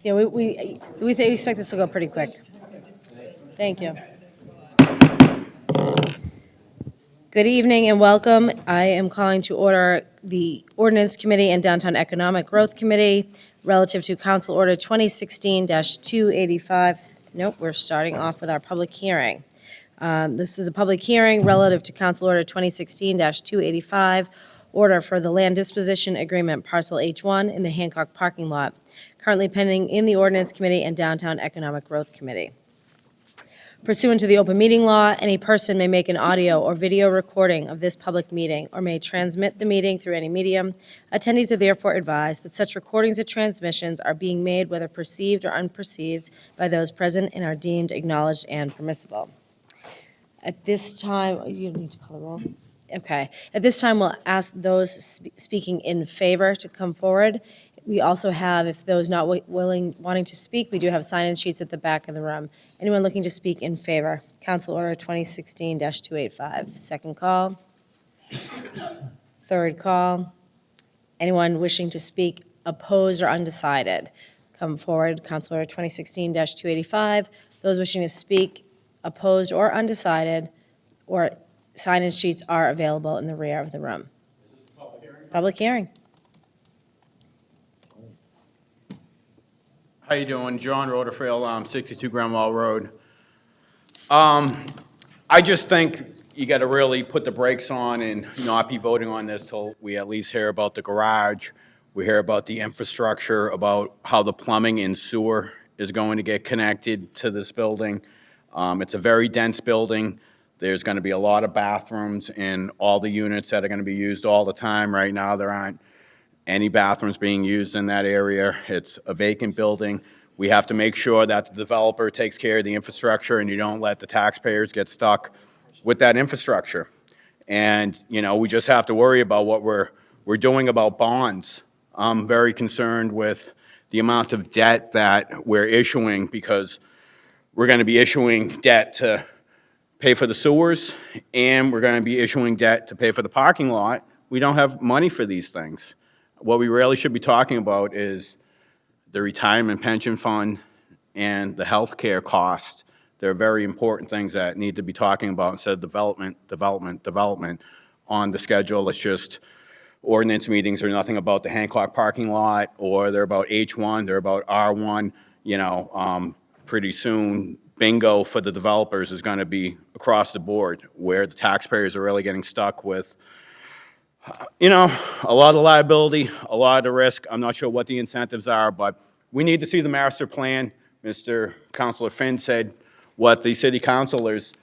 Yeah, we expect this to go pretty quick. Thank you. Good evening and welcome. I am calling to order the Ordinance Committee and Downtown Economic Growth Committee relative to Council Order 2016-285. Nope, we're starting off with our public hearing. This is a public hearing relative to Council Order 2016-285, order for the land disposition agreement parcel H1 in the Hancock parking lot, currently pending in the Ordinance Committee and Downtown Economic Growth Committee. Pursuant to the open meeting law, any person may make an audio or video recording of this public meeting or may transmit the meeting through any medium. Attendees are therefore advised that such recordings or transmissions are being made whether perceived or unperceived by those present and are deemed acknowledged and permissible. At this time, you need to call the roll? Okay. At this time, we'll ask those speaking in favor to come forward. We also have, if those not wanting to speak, we do have sign-in sheets at the back of the room. Anyone looking to speak in favor? Council Order 2016-285. Second call. Third call. Anyone wishing to speak opposed or undecided? Come forward. Council Order 2016-285. Those wishing to speak opposed or undecided, or sign-in sheets are available in the rear of the room. Public hearing. How you doing? John Rotherfield, 62 Grand Wall Road. I just think you got to really put the brakes on and not be voting on this till we at least hear about the garage. We hear about the infrastructure, about how the plumbing and sewer is going to get connected to this building. It's a very dense building. There's going to be a lot of bathrooms in all the units that are going to be used all the time. Right now, there aren't any bathrooms being used in that area. It's a vacant building. We have to make sure that the developer takes care of the infrastructure and you don't let the taxpayers get stuck with that infrastructure. And, we just have to worry about what we're doing about bonds. I'm very concerned with the amount of debt that we're issuing because we're going to be issuing debt to pay for the sewers and we're going to be issuing debt to pay for the parking lot. We don't have money for these things. What we really should be talking about is the retirement pension fund and the health care cost. They're very important things that need to be talking about instead of development on the schedule. It's just ordinance meetings are nothing about the Hancock parking lot, or they're about H1, they're about R1. Pretty soon, bingo for the developers is going to be across the board, where the taxpayers are really getting stuck with a lot of liability, a lot of risk. I'm not sure what the incentives are, but we need to see the master plan. Mr. Councilor Finn said what the city councilors,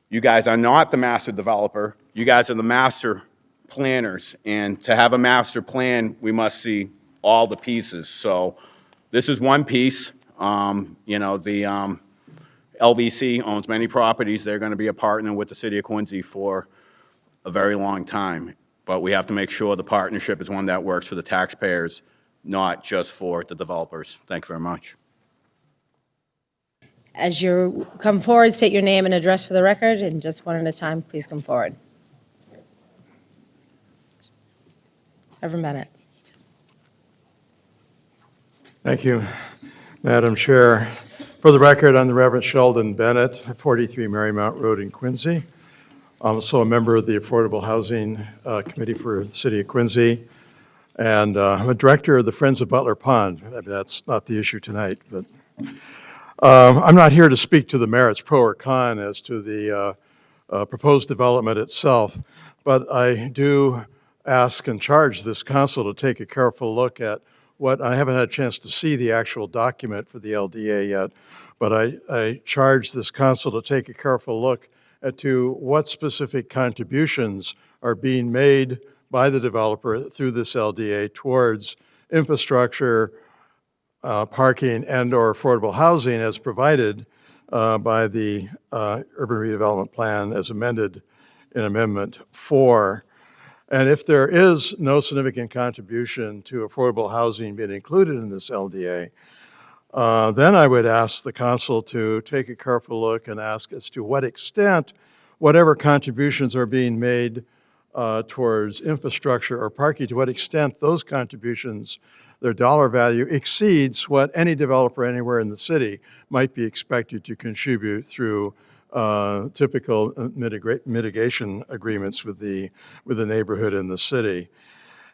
you guys are not the master developer, you guys are the master planners. And to have a master plan, we must see all the pieces. So this is one piece. The LBC owns many properties. They're going to be a partner with the city of Quincy for a very long time. But we have to make sure the partnership is one that works for the taxpayers, not just for the developers. Thank you very much. As you come forward, state your name and address for the record, and just one at a time, please come forward. Reverend Bennett. Thank you, Madam Chair. For the record, I'm the Reverend Sheldon Bennett, 43 Marymount Road in Quincy. I'm also a member of the Affordable Housing Committee for the City of Quincy, and I'm a director of the Friends of Butler Pond. I mean, that's not the issue tonight, but I'm not here to speak to the merits, pro or con, as to the proposed development itself, but I do ask and charge this council to take a careful look at what, I haven't had a chance to see the actual document for the LDA yet, but I charge this council to take a careful look to what specific contributions are being made by the developer through this LDA towards infrastructure, parking, and/or affordable housing as provided by the Urban Redevelopment Plan as amended in Amendment 4. And if there is no significant contribution to affordable housing being included in this LDA, then I would ask the council to take a careful look and ask as to what extent whatever contributions are being made towards infrastructure or parking, to what extent those contributions their dollar value exceeds what any developer anywhere in the city might be expected to contribute through typical mitigation agreements with the neighborhood and the city.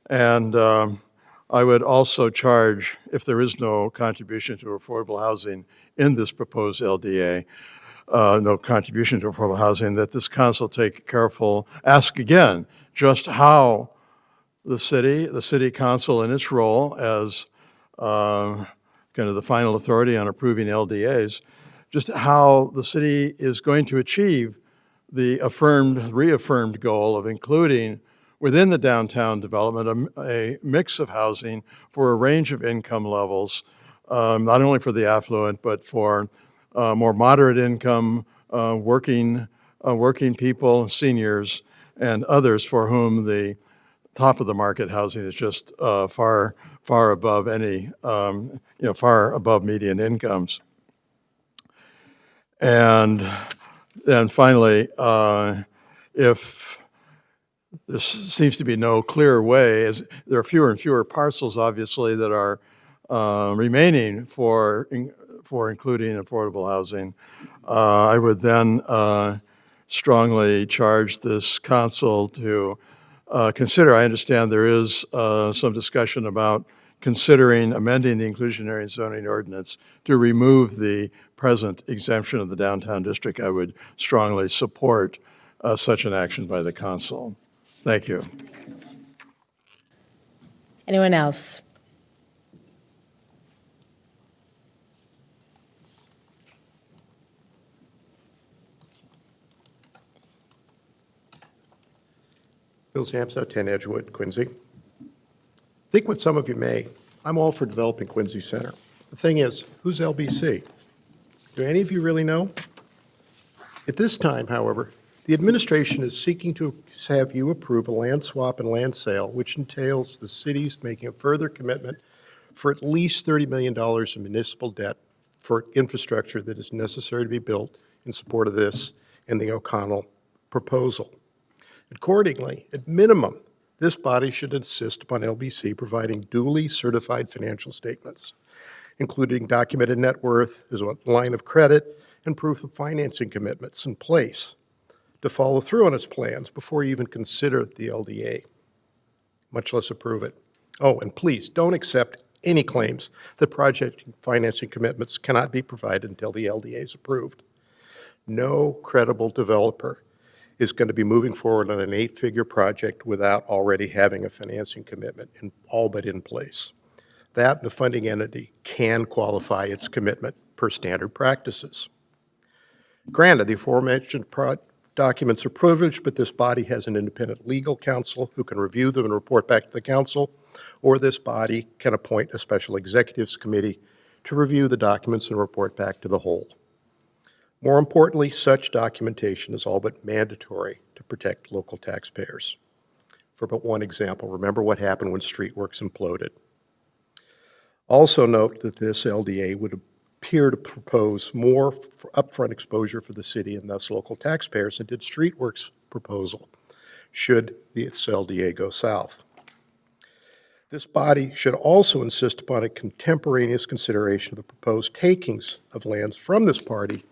And I would also charge, if there is no contribution to affordable housing in this proposed LDA, no contribution to affordable housing, that this council take careful, ask again, just how the city council in its role as kind of the final authority on approving LDAs, just how the city is going to achieve the reaffirmed goal of including within the downtown development a mix of housing for a range of income levels, not only for the affluent, but for more moderate income, working people, seniors, and others for whom the top of the market housing is just far above any, far above median incomes. And finally, if there seems to be no clear way, as there are fewer and fewer parcels, obviously, that are remaining for including affordable housing, I would then strongly charge this council to consider. I understand there is some discussion about considering amending the inclusionary zoning ordinance to remove the present exemption of the downtown district. I would strongly support such an action by the council. Thank you. Anyone else? Bill Zamso, 10 Edgewood, Quincy. Think what some of you may. I'm all for developing Quincy Center. The thing is, who's LBC? Do any of you really know? At this time, however, the administration is seeking to have you approve a land swap and land sale, which entails the city's making a further commitment for at least $30 million in municipal debt for infrastructure that is necessary to be built in support of this and the O'Connell proposal. Accordingly, at minimum, this body should insist upon LBC providing duly certified financial statements, including documented net worth, as well as line of credit, and proof of financing commitments in place to follow through on its plans before you even consider the LDA, much less approve it. Oh, and please don't accept any claims that project financing commitments cannot be provided until the LDA is approved. No credible developer is going to be moving forward on an 8-figure project without already having a financing commitment all but in place. That the funding entity can qualify its commitment per standard practices. Granted, the aforementioned documents are privileged, but this body has an independent legal counsel who can review them and report back to the council, or this body can appoint a special executives committee to review the documents and report back to the whole. More importantly, such documentation is all but mandatory to protect local taxpayers. For but one example, remember what happened when Streetworks imploded. Also note that this LDA would appear to propose more upfront exposure for the city and thus local taxpayers than did Streetworks' proposal, should this LDA go south. This body should also insist upon a contemporaneous consideration of the proposed takings of lands from this party,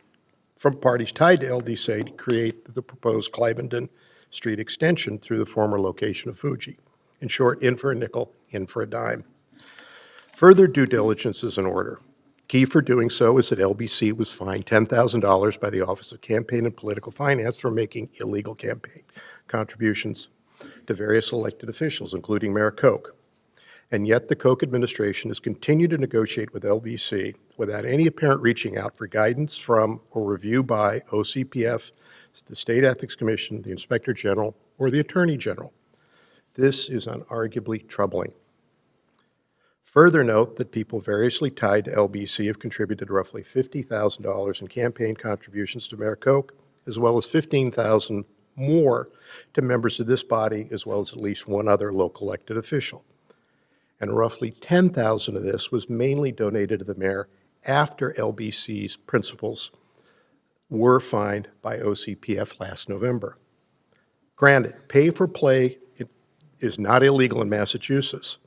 from parties tied to LDC to create the proposed Clivenden Street extension through the former location of Fuji. In short, in for a nickel, in for a dime. Further due diligence is in order. Key for doing so is that LBC was fined $10,000 by the Office of Campaign and Political Finance for making illegal campaign contributions to various elected officials, including Mayor Koch. And yet the Koch administration has continued to negotiate with LBC without any apparent reaching out for guidance from or review by OCPF, the State Ethics Commission, the Inspector General, or the Attorney General. This is unarguably troubling. Further note that people variously tied to LBC have contributed roughly $50,000 in campaign contributions to Mayor Koch, as well as $15,000 more to members of this body, as well as at least one other local elected official. And roughly $10,000 of this was mainly donated to the mayor after LBC's principals were fined by OCPF last November. Granted, pay for play is not illegal in Massachusetts,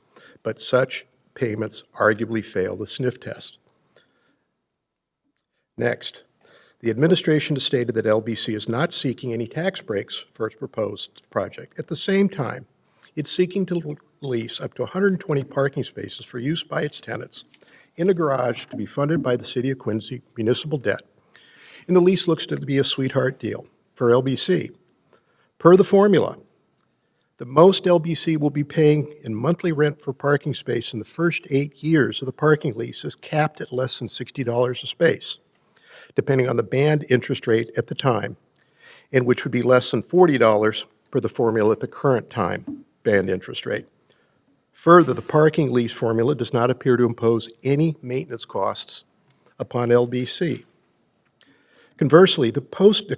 but such payments arguably fail the sniff test. Next, the administration has stated that LBC is not seeking any tax breaks for its proposed project. At the same time, it's seeking to lease up to 120 parking spaces for use by its tenants in a garage to be funded by the City of Quincy municipal debt. And the lease looks to be a sweetheart deal for LBC. Per the formula, the most LBC will be paying in monthly rent for parking space in the first 8 years of the parking lease is capped at less than $60 a space, depending on the band interest rate at the time, and which would be less than $40 per the formula at the current time band interest rate. Further, the parking lease formula does not appear to impose any maintenance costs upon LBC. Conversely, the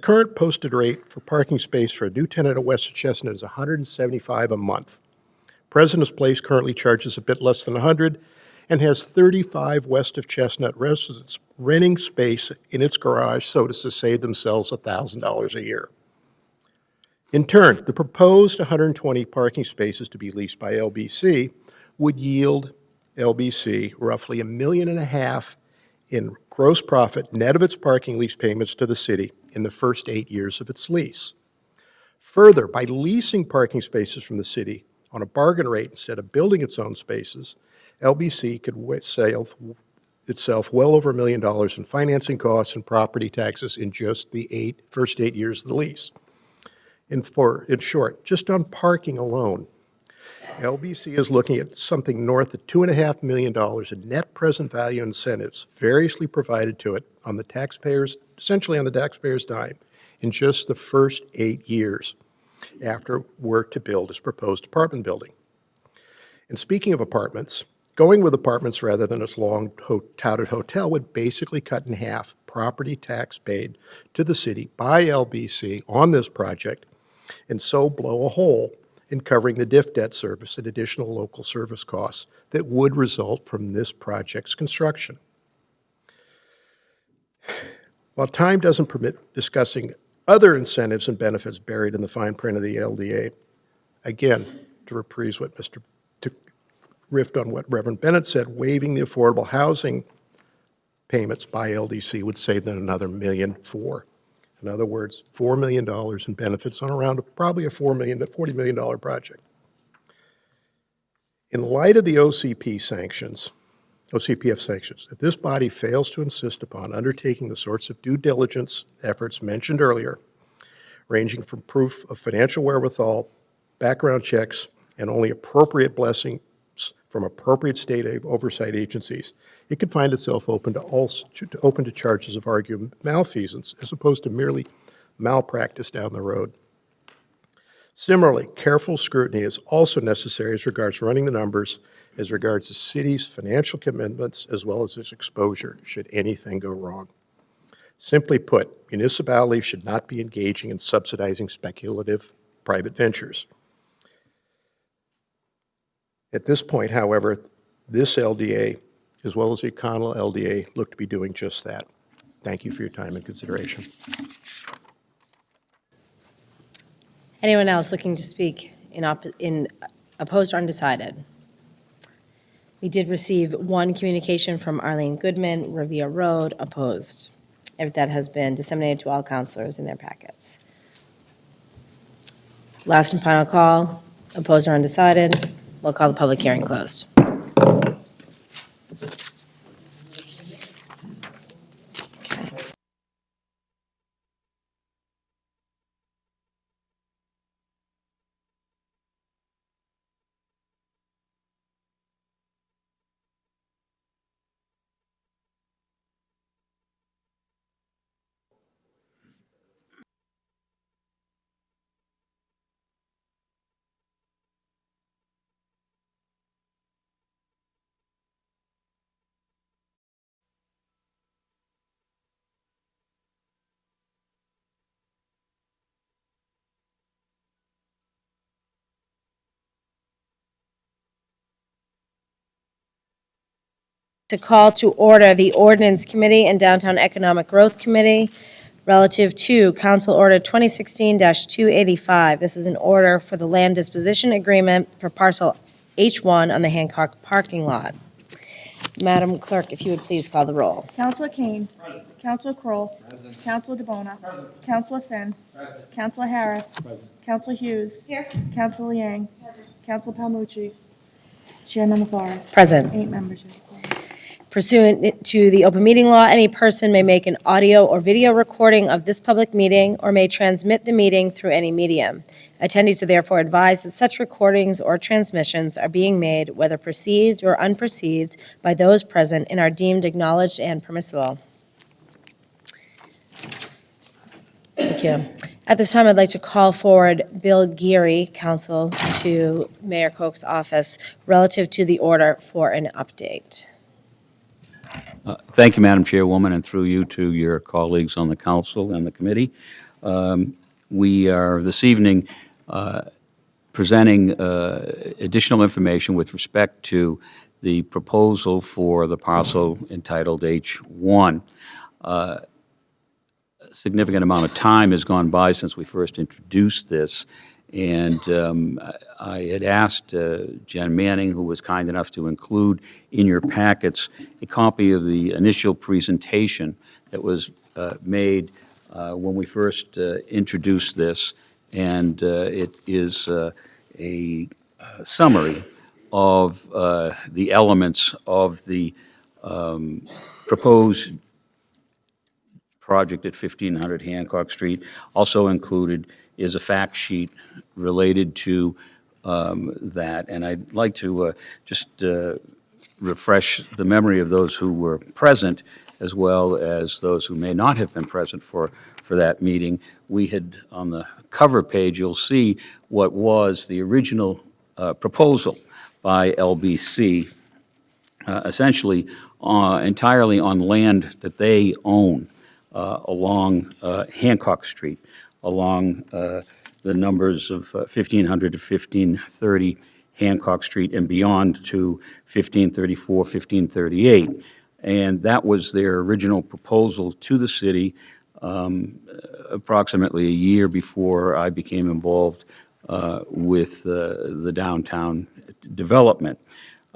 current posted rate for parking space for a new tenant at West of Chestnut is $175 a month. President's Place currently charges a bit less than $100 and has 35 West of Chestnut residents renting space in its garage so as to save themselves $1,000 a year. In turn, the proposed 120 parking spaces to be leased by LBC would yield LBC roughly $1.5 million in gross profit net of its parking lease payments to the city in the first 8 years of its lease. Further, by leasing parking spaces from the city on a bargain rate instead of building its own spaces, LBC could save itself well over $1 million in financing costs and property taxes in just the first 8 years of the lease. In short, just on parking alone, LBC is looking at something north of $2.5 million in net present value incentives variously provided to it on the taxpayers, essentially on the taxpayers' dime, in just the first 8 years after work to build its proposed apartment building. And speaking of apartments, going with apartments rather than its long-touted hotel would basically cut in half property tax paid to the city by LBC on this project, and so blow a hole in covering the DIF debt service and additional local service costs that would result from this project's construction. While time doesn't permit discussing other incentives and benefits buried in the fine print of the LDA, again, to reprise what to riff on what Reverend Bennett said, waiving the affordable housing payments by LDC would save them another $1.4 million. In other words, $4 million in benefits on around probably a $40 million project. In light of the OCPF sanctions, if this body fails to insist upon undertaking the sorts of due diligence efforts mentioned earlier, ranging from proof of financial wherewithal, background checks, and only appropriate blessings from appropriate state oversight agencies, it could find itself open to charges of argued malfeasance as opposed to merely malpractice down the road. Similarly, careful scrutiny is also necessary as regards running the numbers, as regards the city's financial commitments, as well as its exposure should anything go wrong. Simply put, municipalities should not be engaging in subsidizing speculative private ventures. At this point, however, this LDA, as well as the Econla LDA, look to be doing just that. Thank you for your time and consideration. Anyone else looking to speak in opposed or undecided? We did receive one communication from Arlene Goodman, Revere Road, opposed. That has been disseminated to all counselors in their packets. Last and final call, opposed or undecided. We'll call the public hearing closed. To call to order the Ordinance Committee and Downtown Economic Growth Committee relative to Council Order 2016-285. This is an order for the land disposition agreement for parcel H1 on the Hancock parking lot. Madam Clerk, if you would please call the roll. Counselor Kane. Counselor Kroll. Counselor DeBona. Counselor Finn. Counselor Harris. Counselor Hughes. Here. Counselor Liang. Counselor Palmucci. Chairman LaForest. Present. 8 members. yes. Pursuant to the open meeting law, any person may make an audio or video recording of this public meeting or may transmit the meeting through any medium. Attendees are therefore advised that such recordings or transmissions are being made, whether perceived or unperceived, by those present and are deemed acknowledged and permissible. Thank you. At this time, I'd like to call forward Bill Geary, counsel to Mayor Koch's office, relative to the order for an update. Thank you, Madam Chairwoman, and through you to your colleagues on the council and the committee. We are this evening presenting additional information with respect to the proposal for the parcel entitled H1. A significant amount of time has gone by since we first introduced this, and I had asked Jen Manning, who was kind enough to include in your packets a copy of the initial presentation that was made when we first introduced this, and it is a summary of the elements of the proposed project at 1500 Hancock Street. Also included is a fact sheet related to that. And I'd like to just refresh the memory of those who were present, as well as those who may not have been present for that meeting. We had, on the cover page, you'll see what was the original proposal by LBC, essentially entirely on land that they own along Hancock Street, along the numbers of 1500 to 1530 Hancock Street and beyond to 1534, 1538. And that was their original proposal to the city approximately a year before I became involved with the downtown development.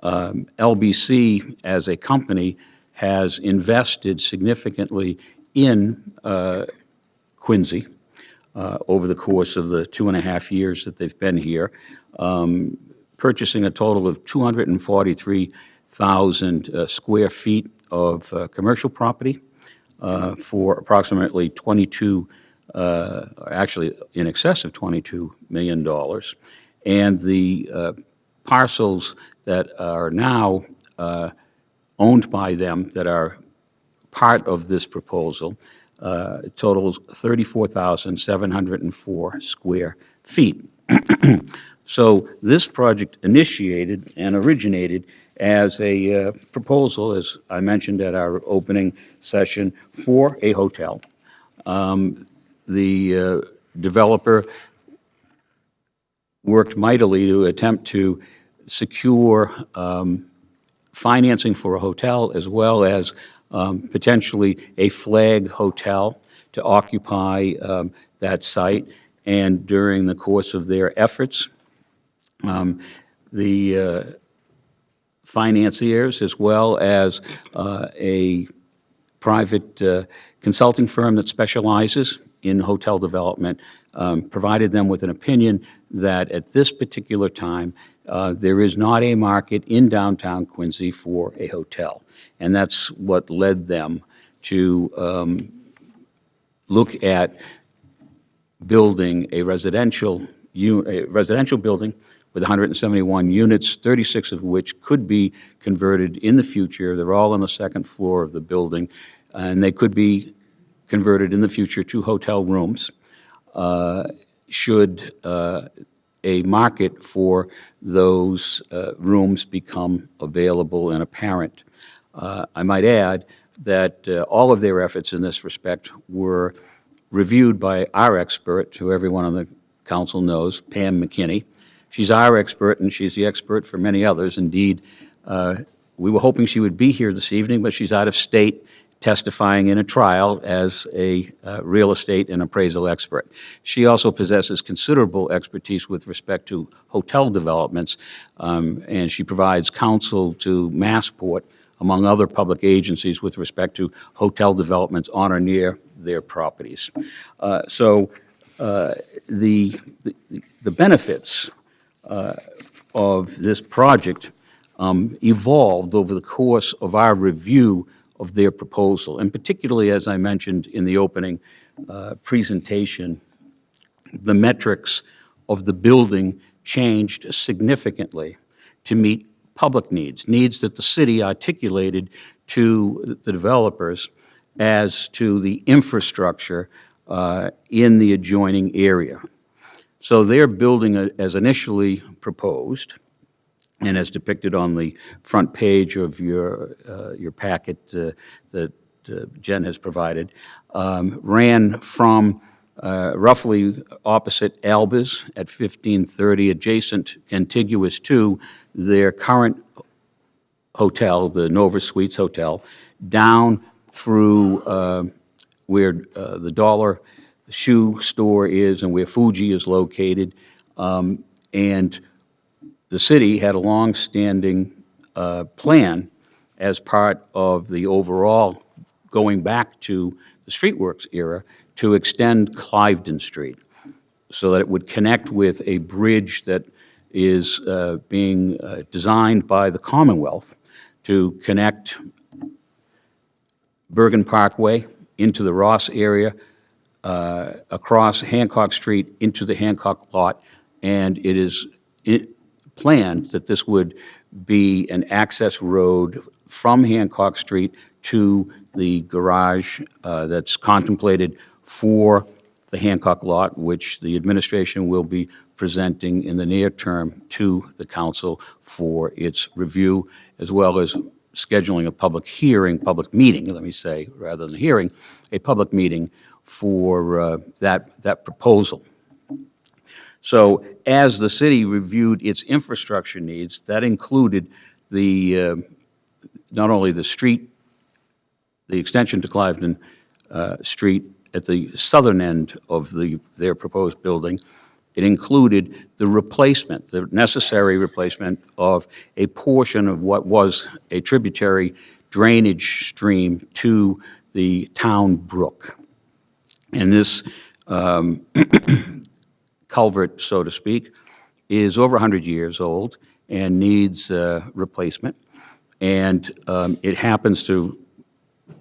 LBC, as a company, has invested significantly in Quincy over the course of the 2.5 years that they've been here, purchasing a total of 243,000 square feet of commercial property for approximately actually in excess of $22 million. And the parcels that are now owned by them that are part of this proposal totals 34,704 square feet. So this project initiated and originated as a proposal, as I mentioned at our opening session, for a hotel. The developer worked mightily to attempt to secure financing for a hotel, as well as potentially a flag hotel to occupy that site. And during the course of their efforts, the financiers, as well as a private consulting firm that specializes in hotel development, provided them with an opinion that at this particular time, there is not a market in downtown Quincy for a hotel. And that's what led them to look at building a residential building with 171 units, 36 of which could be converted in the future. They're all on the second floor of the building, and they could be converted in the future to hotel rooms should a market for those rooms become available and apparent. I might add that all of their efforts in this respect were reviewed by our expert, who everyone on the council knows, Pam McKinney. She's our expert, and she's the expert for many others. Indeed, we were hoping she would be here this evening, but she's out of state testifying in a trial as a real estate and appraisal expert. She also possesses considerable expertise with respect to hotel developments, and she provides counsel to Massport among other public agencies with respect to hotel developments on or near their properties. The benefits of this project evolved over the course of our review of their proposal, and particularly, as I mentioned in the opening presentation, the metrics of the building changed significantly to meet public needs that the city articulated to the developers as to the infrastructure in the adjoining area. So their building, as initially proposed, and as depicted on the front page of your packet that Jen has provided, ran from roughly opposite Albers at 1530, adjacent, contiguous to their current hotel, the Nova Suites Hotel, down through where the Dollar Shoe Store is and where Fuji is located. And the city had a long-standing plan as part of the overall, going back to the Streetworks era, to extend Cliveden Street so that it would connect with a bridge that is being designed by the Commonwealth to connect Bergen Parkway into the Ross area, across Hancock Street into the Hancock lot, and it is planned that this would be an access road from Hancock Street to the garage that's contemplated for the Hancock lot, which the administration will be presenting in the near term to the council for its review, as well as scheduling a public hearing, public meeting, let me say, rather than hearing, a public meeting for that proposal. So as the city reviewed its infrastructure needs, that included the, not only the street, the extension to Cliveden Street at the southern end of their proposed building, it included the replacement, the necessary replacement of a portion of what was a tributary drainage stream to the town brook. And this culvert, so to speak, is over 100 years old and needs replacement. And it happens to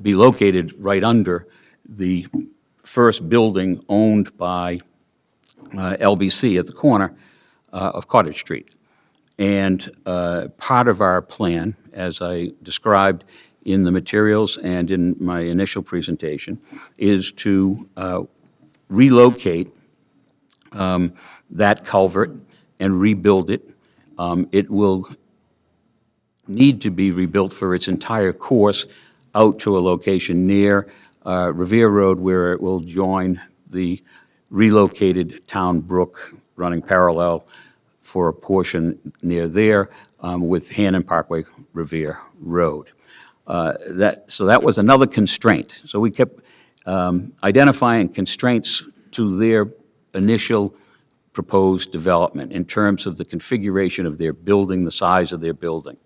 be located right under the first building owned by LBC at the corner of Cottage Street. And part of our plan, as I described in the materials and in my initial presentation, is to relocate that culvert and rebuild it. It will need to be rebuilt for its entire course out to a location near Revere Road, where it will join the relocated town brook running parallel for a portion near there with Hannon Parkway, Revere Road. So that was another constraint. So we kept identifying constraints to their initial proposed development in terms of the configuration of their building, the size of their building.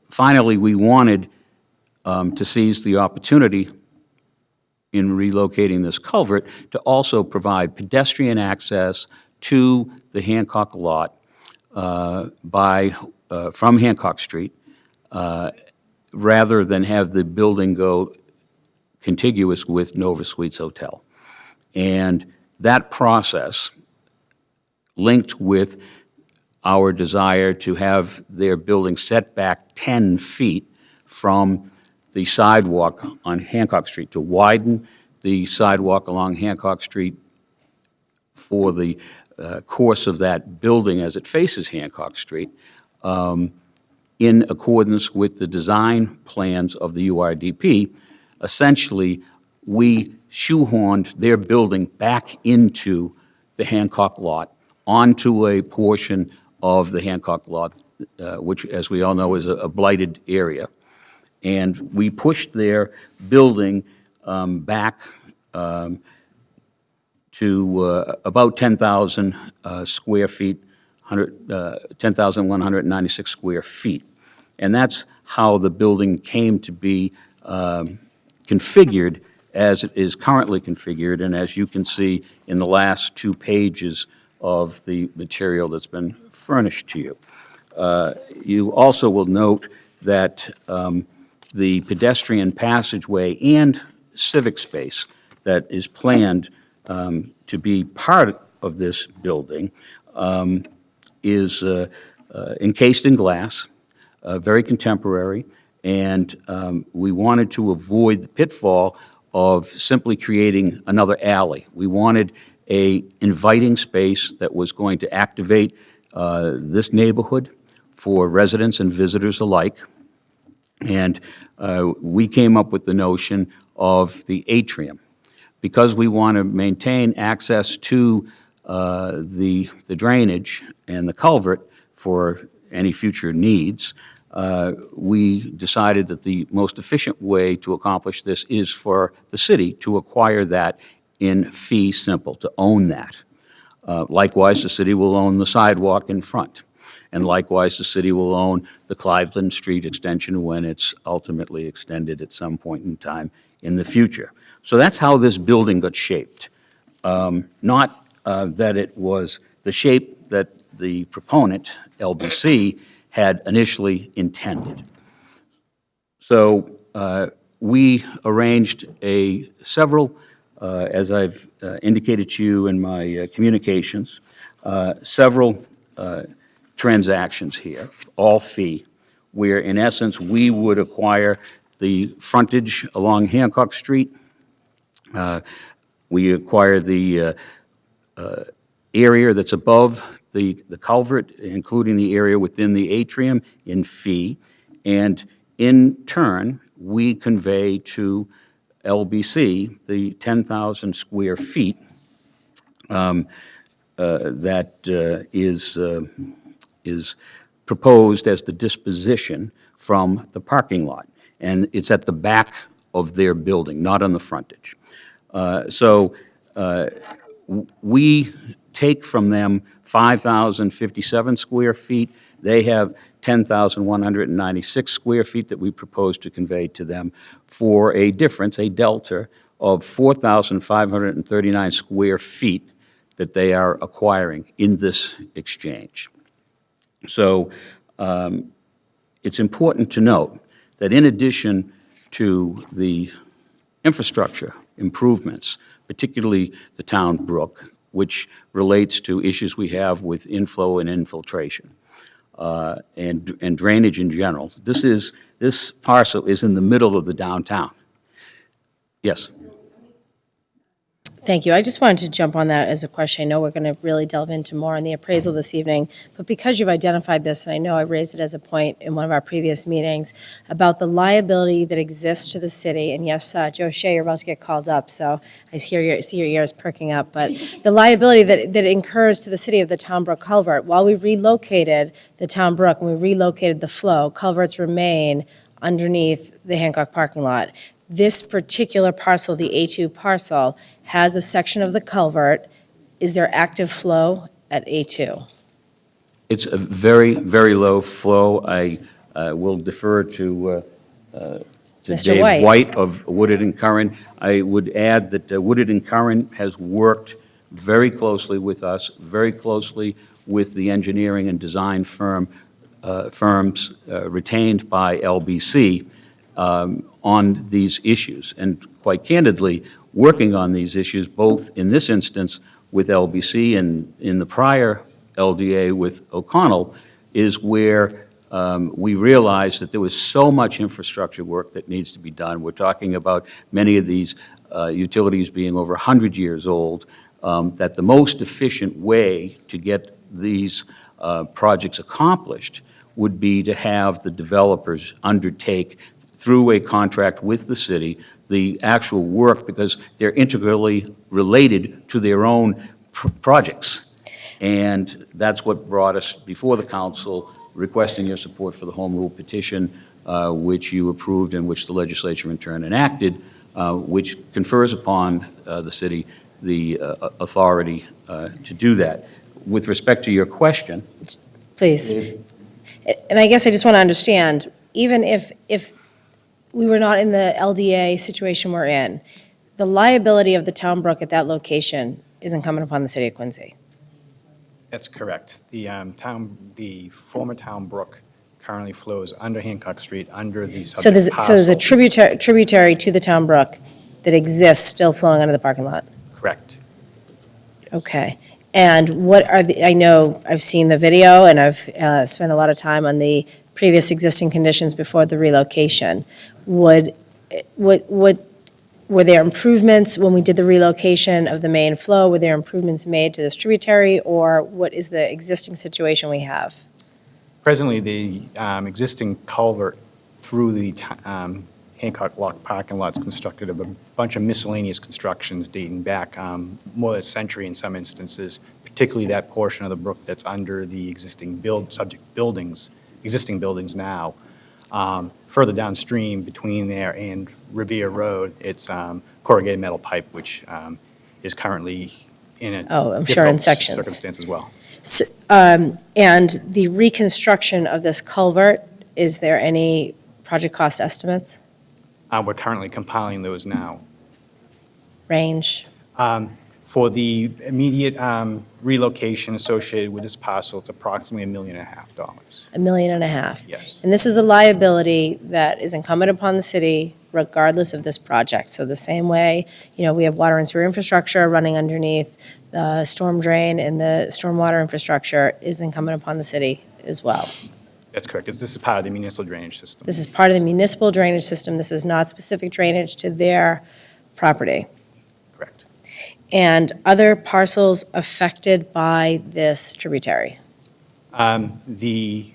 Finally, we wanted to seize the opportunity in relocating this culvert to also provide pedestrian access to the Hancock lot from Hancock Street, rather than have the building go contiguous with Nova Suites Hotel. And that process, linked with our desire to have their building set back 10 feet from the sidewalk on Hancock Street, to widen the sidewalk along Hancock Street for the course of that building as it faces Hancock Street, in accordance with the design plans of the URDP. Essentially, we shoehorned their building back into the Hancock lot, onto a portion of the Hancock lot, which, as we all know, is a blighted area. And we pushed their building back to about 10,000 square feet, 10,196 square feet. And that's how the building came to be configured as it is currently configured, and as you can see in the last 2 pages of the material that's been furnished to you. You also will note that the pedestrian passageway and civic space that is planned to be part of this building is encased in glass, very contemporary, and we wanted to avoid the pitfall of simply creating another alley. We wanted a inviting space that was going to activate this neighborhood for residents and visitors alike. And we came up with the notion of the atrium. Because we want to maintain access to the drainage and the culvert for any future needs, we decided that the most efficient way to accomplish this is for the city to acquire that in fee simple, to own that. Likewise, the city will own the sidewalk in front. And likewise, the city will own the Cleveland Street extension when it's ultimately extended at some point in time in the future. So that's how this building got shaped. Not that it was the shape that the proponent, LBC, had initially intended. So we arranged several, as I've indicated to you in my communications, several transactions here, all fee, where in essence we would acquire the frontage along Hancock Street. We acquire the area that's above the culvert, including the area within the atrium, in fee. And in turn, we convey to LBC the 10,000 square feet that is proposed as the disposition from the parking lot. And it's at the back of their building, not on the frontage. So we take from them 5,057 square feet. They have 10,196 square feet that we propose to convey to them for a difference, a delta of 4,539 square feet that they are acquiring in this exchange. So it's important to note that in addition to the infrastructure improvements, particularly the town brook, which relates to issues we have with inflow and infiltration, and drainage in general. This parcel is in the middle of the downtown. Yes? Thank you. I just wanted to jump on that as a question. I know we're going to really delve into more on the appraisal this evening, but because you've identified this, and I know I raised it as a point in one of our previous meetings, about the liability that exists to the city, and yes, Joe Shea, you're about to get called up, so I see your ears perking up, but the liability that incurs to the city of the Town Brook culvert. While we relocated the Town Brook and we relocated the flow, culverts remain underneath the Hancock parking lot. This particular parcel, the A2 parcel, has a section of the culvert. Is there active flow at A2? It's a very, very low flow. I will defer to Mr. White. Dave White of Woodard and Curran. I would add that Woodard and Curran has worked very closely with us, very closely with the engineering and design firms retained by LBC on these issues. And quite candidly, working on these issues, both in this instance with LBC and in the prior LDA with O'Connell, is where we realized that there was so much infrastructure work that needs to be done. We're talking about many of these utilities being over 100 years old, that the most efficient way to get these projects accomplished would be to have the developers undertake, through a contract with the city, the actual work, because they're integrally related to their own projects. And that's what brought us before the council, requesting your support for the home rule petition, which you approved and which the legislature in turn enacted, which confers upon the city the authority to do that. With respect to your question, Please. And I guess I just want to understand, even if we were not in the LDA situation we're in, the liability of the town brook at that location is incumbent upon the city of Quincy. That's correct. The former town brook currently flows under Hancock Street, under the So there's subject a parcel. tributary to the town brook that exists still flowing under the parking lot? Correct. Okay. And what are the, I know I've seen the video and I've spent a lot of time on the previous existing conditions before the relocation. Were there improvements when we did the relocation of the main flow? Were there improvements made to this tributary, or what is the existing situation we have? Presently, the existing culvert through the Hancock Lock parking lot is constructed of a bunch of miscellaneous constructions dating back more than a century in some instances, particularly that portion of the brook that's under the existing existing buildings now. Further downstream between there and Revere Road, it's corrugated metal pipe, which is currently in a Oh, I'm sure in difficult sections. circumstance as well. So, and the reconstruction of this culvert, is there any project cost estimates, We're currently compiling those now. range? For the immediate relocation associated with this parcel, it's approximately $1.5 million. $1.5 million? Yes. And this is a liability that is incumbent upon the city regardless of this project. So the same way, we have water and sewer infrastructure running underneath the storm drain, and the stormwater infrastructure is incumbent upon the city as well. That's correct. This is part of the municipal drainage system. This is part of the municipal drainage system. This is not specific drainage to their property. Correct. And other parcels affected by this tributary? The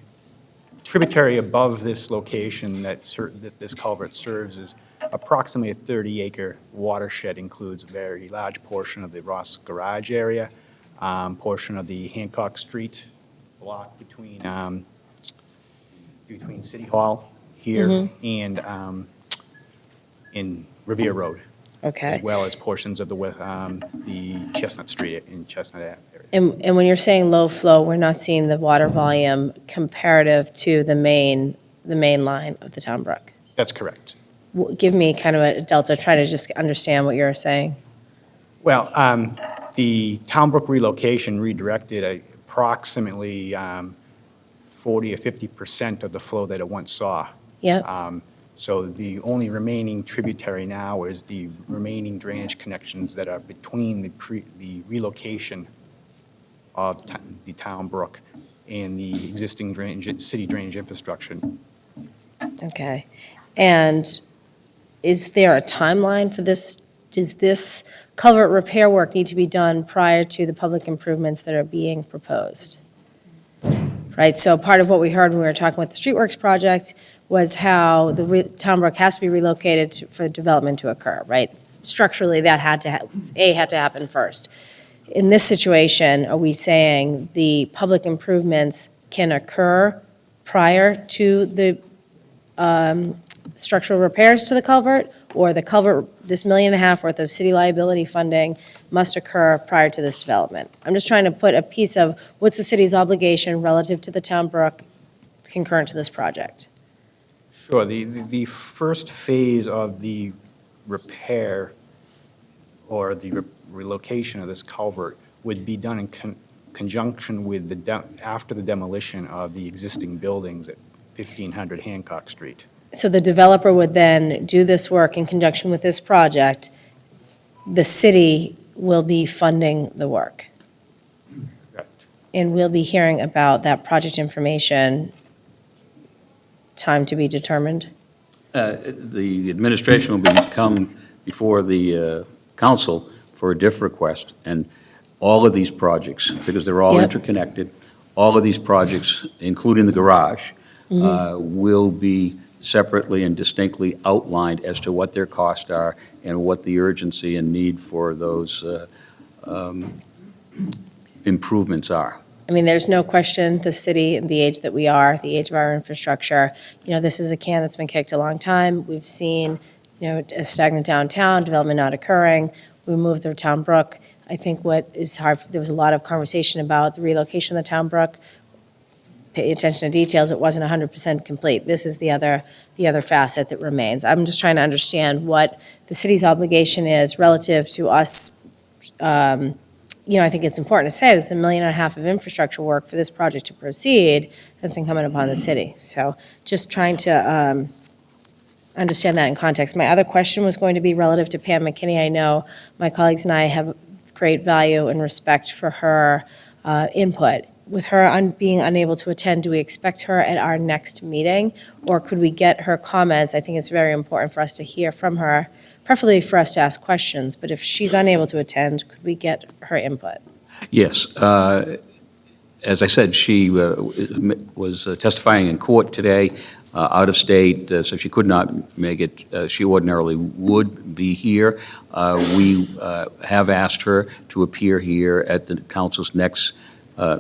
tributary above this location that this culvert serves is approximately a 30-acre watershed, includes a very large portion of the Ross Garage area, portion of the Hancock Street block between City Hall here and in Revere Road, Okay. as well as portions of the Chestnut Street in Chestnut Ave area. And when you're saying low flow, we're not seeing the water volume comparative to the main line of the town brook? That's correct. Give me kind of a delta, try to just understand what you're saying. Well, the Town Brook relocation redirected approximately 40 or 50% of the flow that it once saw. Yep. So the only remaining tributary now is the remaining drainage connections that are between the relocation of the Town Brook and the existing city drainage infrastructure. Okay. And is there a timeline for this? Does this culvert repair work need to be done prior to the public improvements that are being proposed? Right, so part of what we heard when we were talking with the Streetworks project was how the town brook has to be relocated for development to occur, right? Structurally, that had to happen first. In this situation, are we saying the public improvements can occur prior to the structural repairs to the culvert, or the culvert, this $1.5 million worth of city liability funding must occur prior to this development? I'm just trying to put a piece of what's the city's obligation relative to the town brook concurrent to this project. Sure. The first phase of the repair or the relocation of this culvert would be done in conjunction with after the demolition of the existing buildings at 1500 Hancock Street. So the developer would then do this work in conjunction with this project. The city will be funding the work. Correct. And we'll be hearing about that project information, time to be determined. The administration will come before the council for a diff request, and all of these projects, because they're all Yep. interconnected, all of these projects, including the garage, will be separately and distinctly outlined as to what their costs are and what the urgency and need for those improvements are. I mean, there's no question, the city, the age that we are, the age of our infrastructure, this is a can that's been kicked a long time. We've seen, a stagnant downtown, development not occurring. We moved the town brook. I think what is hard, there was a lot of conversation about the relocation of the town brook. pay attention to details, it wasn't 100% complete. This is the other facet that remains. I'm just trying to understand what the city's obligation is relative to us. I think it's important to say there's $1.5 million of infrastructure work for this project to proceed that's incumbent upon the city. So just trying to understand that in context. My other question was going to be relative to Pam McKinney. I know my colleagues and I have great value and respect for her input. With her being unable to attend, do we expect her at our next meeting? Or could we get her comments? I think it's very important for us to hear from her, preferably for us to ask questions. But if she's unable to attend, could we get her input? Yes. As I said, she was testifying in court today, out of state, so she could not make it. She ordinarily would be here. We have asked her to appear here at the council's next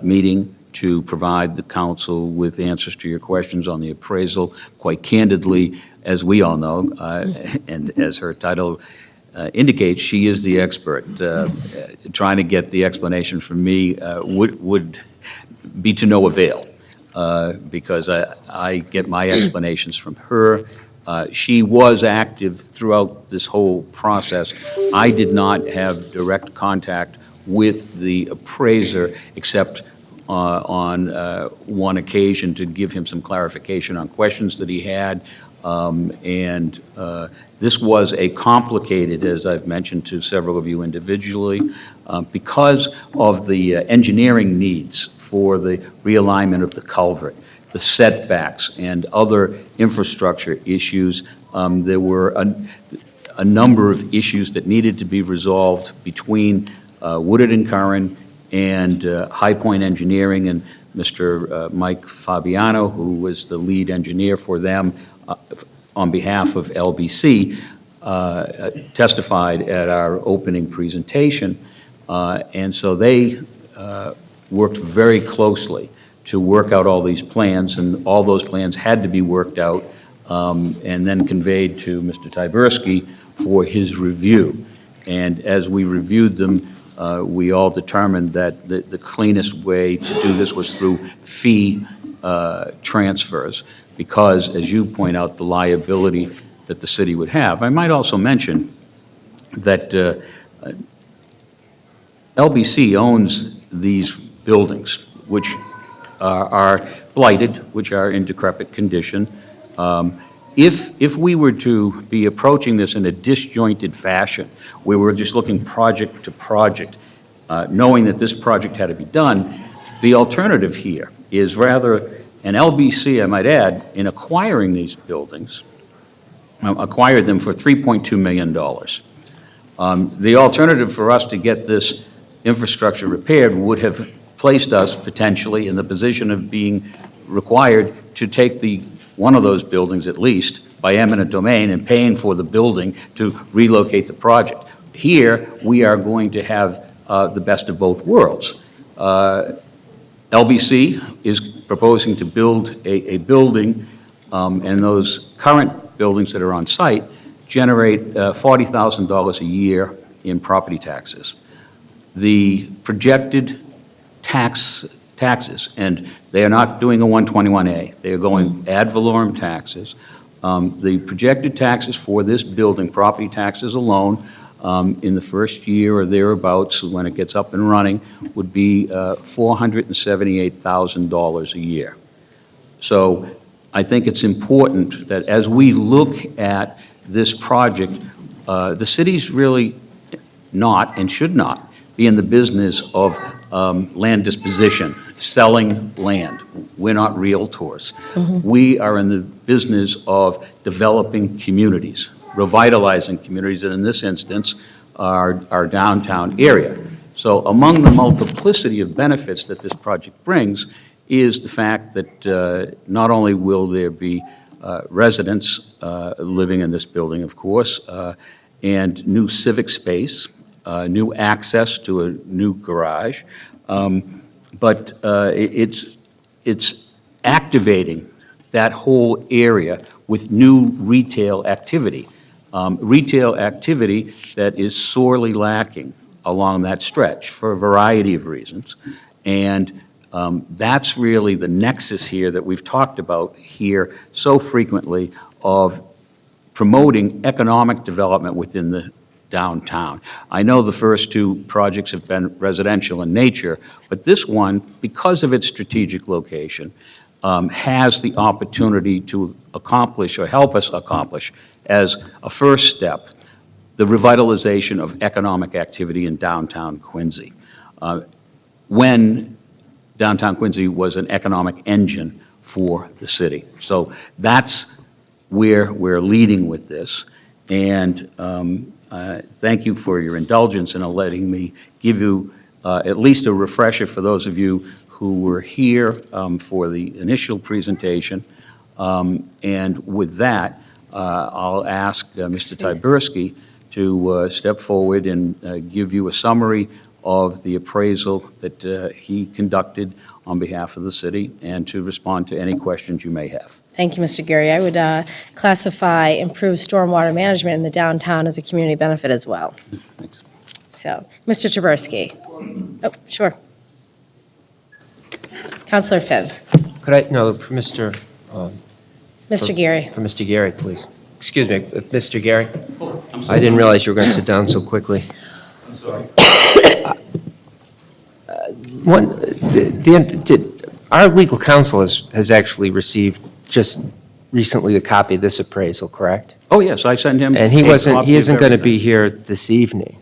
meeting to provide the council with answers to your questions on the appraisal. Quite candidly, as we all know, and as her title indicates, she is the expert. Trying to get the explanation from me would be to no avail, because I get my explanations from her. She was active throughout this whole process. I did not have direct contact with the appraiser, except on one occasion to give him some clarification on questions that he had. This was a complicated, as I've mentioned to several of you individually, because of the engineering needs for the realignment of the culvert, the setbacks, and other infrastructure issues. There were a number of issues that needed to be resolved between Woodard and Curran and High Point Engineering, and Mr. Mike Fabiano, who was the lead engineer for them on behalf of LBC, testified at our opening presentation. And so they worked very closely to work out all these plans, and all those plans had to be worked out and then conveyed to Mr. Tyberski for his review. And as we reviewed them, we all determined that the cleanest way to do this was through fee transfers, because, as you point out, the liability that the city would have. I might also mention that LBC owns these buildings, which are blighted, which are in decrepit condition. If we were to be approaching this in a disjointed fashion, where we're just looking project to project, knowing that this project had to be done, the alternative here is rather, an LBC, I might add, in acquiring these buildings, acquired them for $3.2 million. The alternative for us to get this infrastructure repaired would have placed us potentially in the position of being required to take one of those buildings at least by eminent domain and paying for the building to relocate the project. Here, we are going to have the best of both worlds. LBC is proposing to build a building, and those current buildings that are on site generate $40,000 a year in property taxes. The projected taxes, and they are not doing a 121A, they are going ad valorem taxes. The projected taxes for this building, property taxes alone, in the first year or thereabouts, when it gets up and running, would be $478,000 a year. So I think it's important that as we look at this project, the city's really not and should not be in the business of land disposition, selling land. We're not realtors. We are in the business of developing communities, revitalizing communities, and in this instance, our downtown area. So among the multiplicity of benefits that this project brings is the fact that not only will there be residents living in this building, of course, and new civic space, new access to a new garage, but it's activating that whole area with new retail activity. Retail activity that is sorely lacking along that stretch for a variety of reasons. And That's really the nexus here that we've talked about here so frequently of promoting economic development within the downtown. I know the first two projects have been residential in nature, but this one, because of its strategic location, has the opportunity to accomplish or help us accomplish as a first step the revitalization of economic activity in downtown Quincy. When downtown Quincy was an economic engine for the city. So that's where we're leading with this. And thank you for your indulgence in letting me give you at least a refresher for those of you who were here for the initial presentation. And with that, I'll ask Mr. Tyberski to step forward and give you a summary of the appraisal that he conducted on behalf of the city and to respond to any questions you may have. Thank you, Mr. Gary. I would classify improved stormwater management in the downtown as a community benefit as well. Thanks. So, Mr. Taberski. Oh, sure. Counselor Finn. Could I, no, for Mr. Mr. Gary. For Mr. Gary, please. Excuse me, Mr. Gary? I didn't realize you were going to sit down so quickly. I'm sorry. Our legal counsel has actually received just recently a copy of this appraisal, correct? Oh, yes, I sent him. And a he copy of isn't going to be everything. here this evening.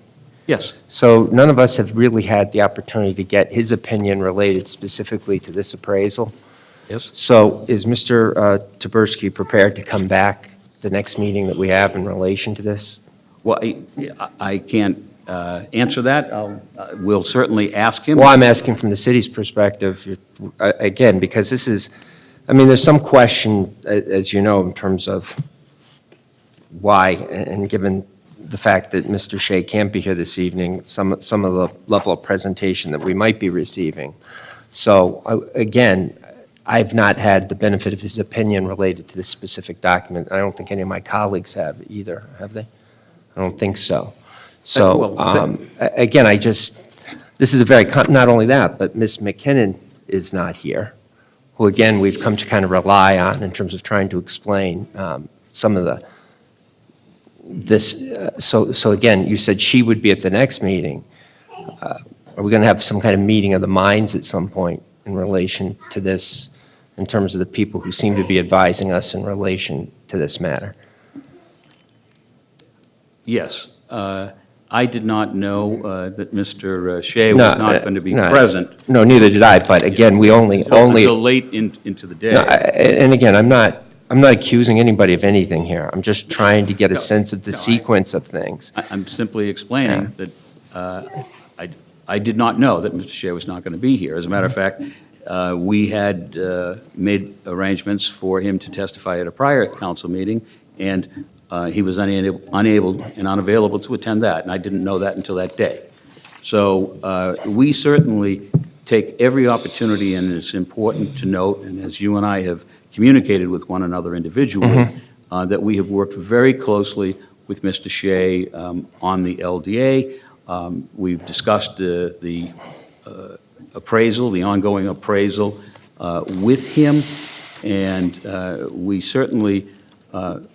Yes. So none of us have really had the opportunity to get his opinion related specifically to this appraisal. Yes. So is Mr. Taberski prepared to come back the next meeting that we have in relation to this? Well, I can't answer that. We'll certainly ask him. Well, I'm asking from the city's perspective, again, because this is, I mean, there's some question, as you know, in terms of why, and given the fact that Mr. Shea can't be here this evening, some of the level of presentation that we might be receiving. So, again, I've not had the benefit of his opinion related to this specific document. I don't think any of my colleagues have either, have they? I don't think so. So, again, this is a very, not only that, but Ms. McKinnon is not here, who, again, we've come to kind of rely on in terms of trying to explain some of so again, you said she would be at the next meeting. Are we going to have some kind of meeting of the minds at some point in relation to this, in terms of the people who seem to be advising us in relation to this matter? Yes. I did not know that Mr. Shea was not going to be present. No, neither did I, but again, we only. Until late into the day. No, and again, I'm not accusing anybody of anything here. I'm just trying to get a sense of the sequence of things. I'm simply explaining that I did not know that Mr. Shea was not going to be here. As a matter of fact, we had made arrangements for him to testify at a prior council meeting, and he was unable and unavailable to attend that, and I didn't know that until that day. So we certainly take every opportunity, and it's important to note, and as you and I have communicated with one another individually, that we have worked very closely with Mr. Shea on the LDA. We've discussed the appraisal, the ongoing appraisal with him, and we certainly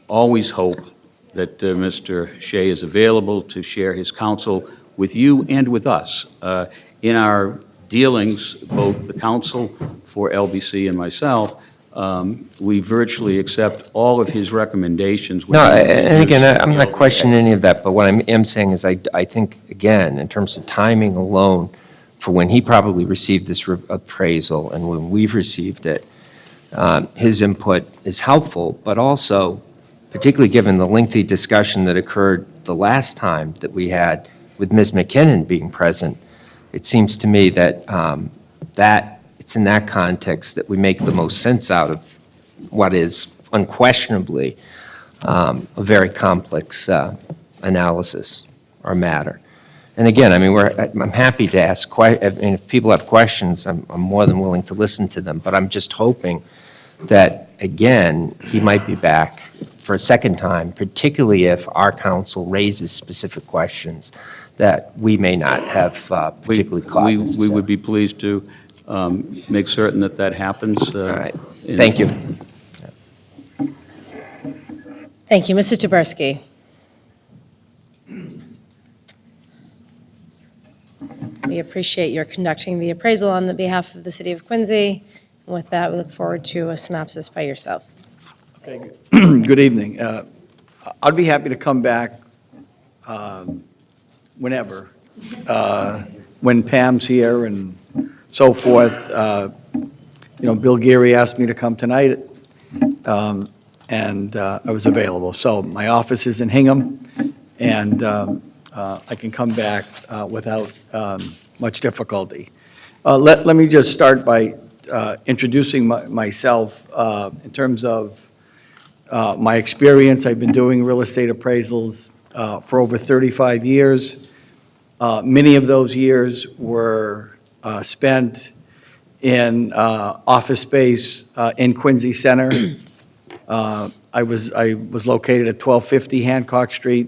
always hope that Mr. Shea is available to share his counsel with you and with us. In our dealings, both the counsel for LBC and myself, we virtually accept all of his recommendations. No, and again, I'm not questioning any of that, but what I am saying is I think, again, in terms of timing alone, for when he probably received this appraisal and when we've received it, his input is helpful, but also, particularly given the lengthy discussion that occurred the last time that we had with Ms. McKinnon being present, it seems to me that it's in that context that we make the most sense out of what is unquestionably a very complex analysis or matter. And again, I mean, I'm happy to ask questions. I mean, if people have questions, I'm more than willing to listen to them. But I'm just hoping that, again, he might be back for a second time, particularly if our council raises specific questions that we may not have particularly caught. We would be pleased to. make certain that that happens. All right, thank you. Thank you. Mr. Taberski. We appreciate your conducting the appraisal on the behalf of the city of Quincy. And with that, we look forward to a synopsis by yourself. Good evening. I'd be happy to come back whenever, when Pam's here and so forth. Bill Geary asked me to come tonight, and I was available. So my office is in Hingham, and I can come back without much difficulty. Let me just start by introducing myself in terms of my experience. I've been doing real estate appraisals for over 35 years. Many of those years were spent in office space in Quincy Center. I was located at 1250 Hancock Street,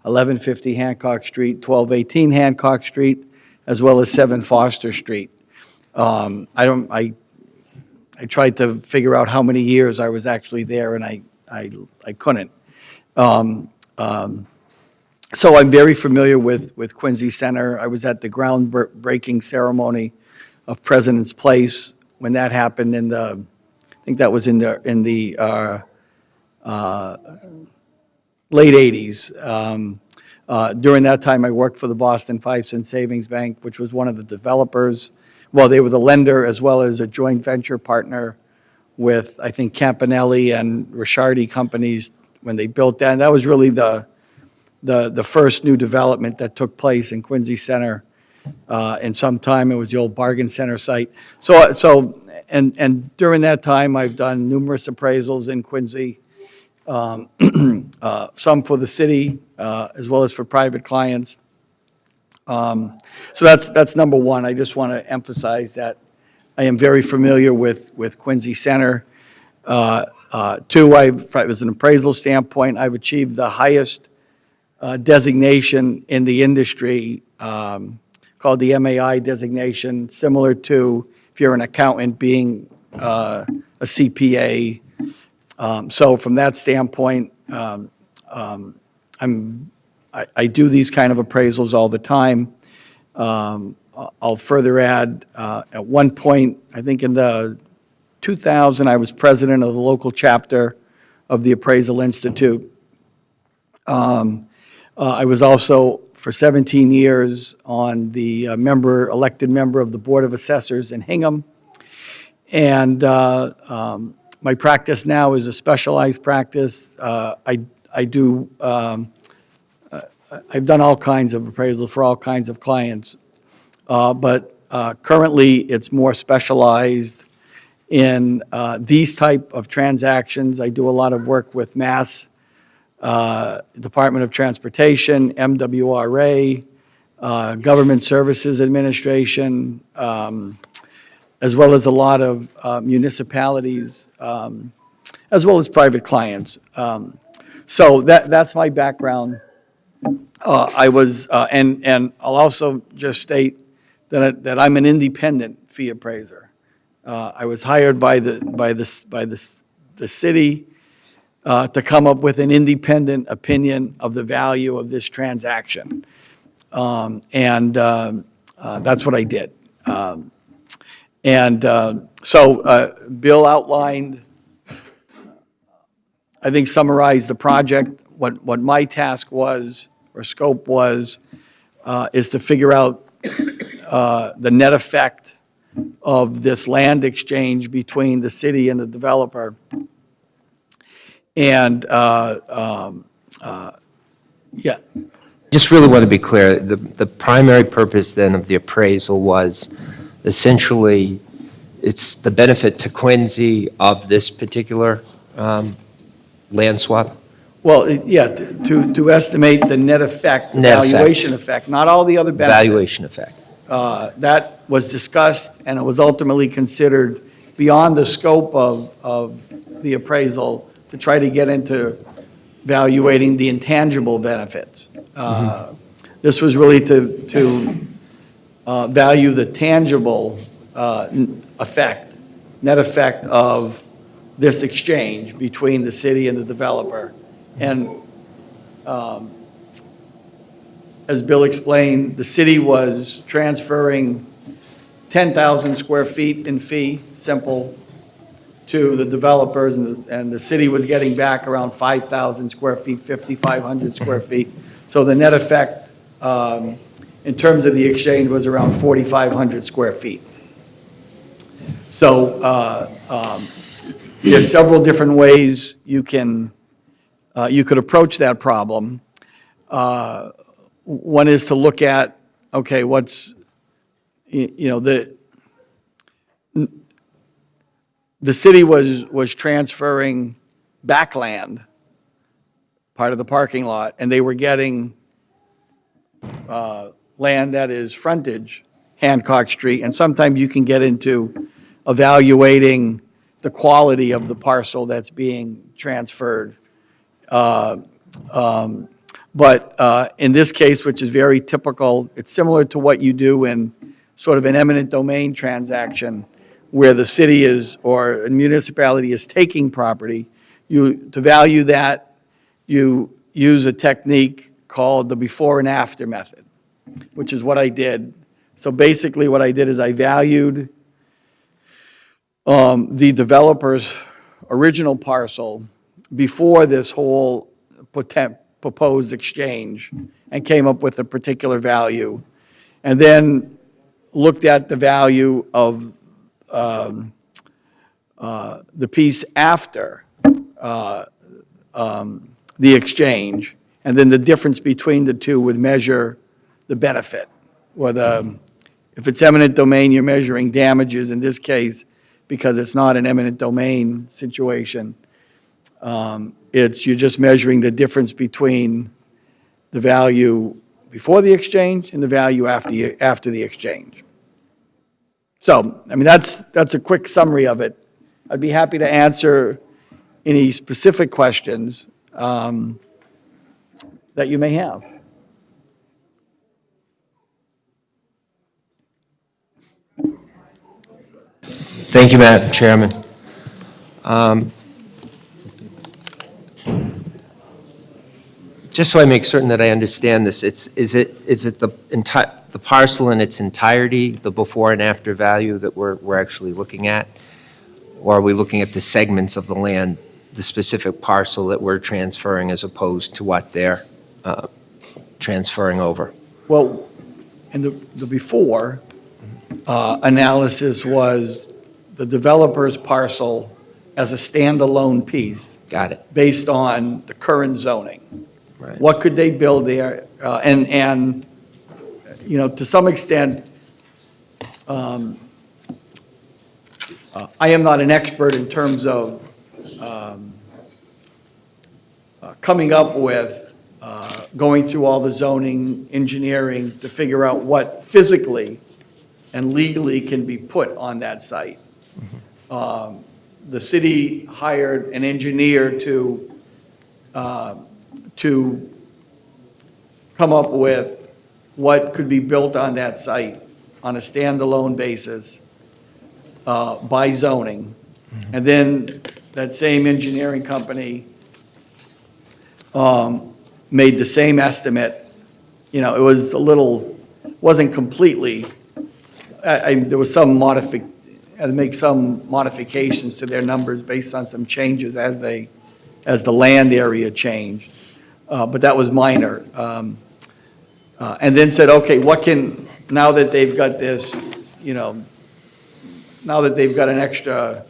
1150 Hancock Street, 1218 Hancock Street, as well as 7 Foster Street. I tried to figure out how many years I was actually there, and I couldn't. So I'm very familiar with Quincy Center. I was at the groundbreaking ceremony of President's Place when that happened I think that was in the late 80s. During that time, I worked for the Boston 5 Cent Savings Bank, which was one of the developers. Well, they were the lender as well as a joint venture partner with, I think, Campanelli and Ricciardi companies when they built that. And that was really the first new development that took place in Quincy Center. In some time, it was the old Bargain Center site. And during that time, I've done numerous appraisals in Quincy, some for the city as well as for private clients. So that's number one. I just want to emphasize that I am very familiar with Quincy Center. Two, as an appraisal standpoint, I've achieved the highest designation in the industry called the MAI designation, similar to if you're an accountant being a CPA. So from that standpoint, I do these kind of appraisals all the time. I'll further add, at one point, I think in the 2000, I was president of the local chapter of the Appraisal Institute. I was also, for 17 years, on the elected member of the Board of Assessors in Hingham. And my practice now is a specialized practice. I've done all kinds of appraisals for all kinds of clients. But currently, it's more specialized in these type of transactions. I do a lot of work with Mass Department of Transportation, MWRA, Government Services Administration, as well as a lot of municipalities, as well as private clients. So that's my background. And I'll also just state that I'm an independent fee appraiser. I was hired by the city to come up with an independent opinion of the value of this transaction. And that's what I did. So Bill outlined, I think summarized the project. What my task was, or scope was, is to figure out the net effect of this land exchange between the city and the developer. And, yeah. Just really want to be clear, the primary purpose then of the appraisal was essentially, it's the benefit to Quincy of this particular land swap? Well, yeah, to estimate the net effect, Net effect. valuation effect, not all the other benefits. Valuation effect. That was discussed, and it was ultimately considered beyond the scope of the appraisal to try to get into valuating the intangible benefits. This was really to value the tangible net effect of this exchange between the city and the developer. And as Bill explained, the city was transferring 10,000 square feet in fee, simple, to the developers, and the city was getting back around 5,000 square feet, 5,500 square feet. So the net effect in terms of the exchange was around 4,500 square feet. So there's several different ways you could approach that problem. One is to look at, okay, the city was transferring backland, part of the parking lot, and they were getting land that is frontage, Hancock Street, and sometimes you can get into evaluating the quality of the parcel that's being transferred. But in this case, which is very typical, it's similar to what you do in sort of an eminent domain transaction where the city is, or a municipality is taking property. To value that, you use a technique called the before and after method, which is what I did. So basically what I did is I valued the developer's original parcel before this whole proposed exchange and came up with a particular value, and then looked at the value of the piece after the exchange, and then the difference between the two would measure the benefit. Or if it's eminent domain, you're measuring damages. In this case, because it's not an eminent domain situation, you're just measuring the difference between the value before the exchange and the value after the exchange. So, I mean, that's a quick summary of it. I'd be happy to answer any specific questions that you may have. Thank you, Madam Chairman. Just so I make certain that I understand this, is it the parcel in its entirety, the before and after value that we're actually looking at? Or are we looking at the segments of the land, the specific parcel that we're transferring as opposed to what they're transferring over? Well, in the before analysis was the developer's parcel as a standalone piece. Got it. Based on the current zoning. Right. What could they build there? And you know, to some extent, I am not an expert in terms of coming up with, going through all the zoning, engineering to figure out what physically and legally can be put on that site. The city hired an engineer to come up with what could be built on that site on a standalone basis by zoning. And then that same engineering company made the same estimate. You know, it was wasn't completely, there was had to make some modifications to their numbers based on some changes as the land area changed. But that was minor. And then said, okay, now that they've got this, you know, now that they've got an extra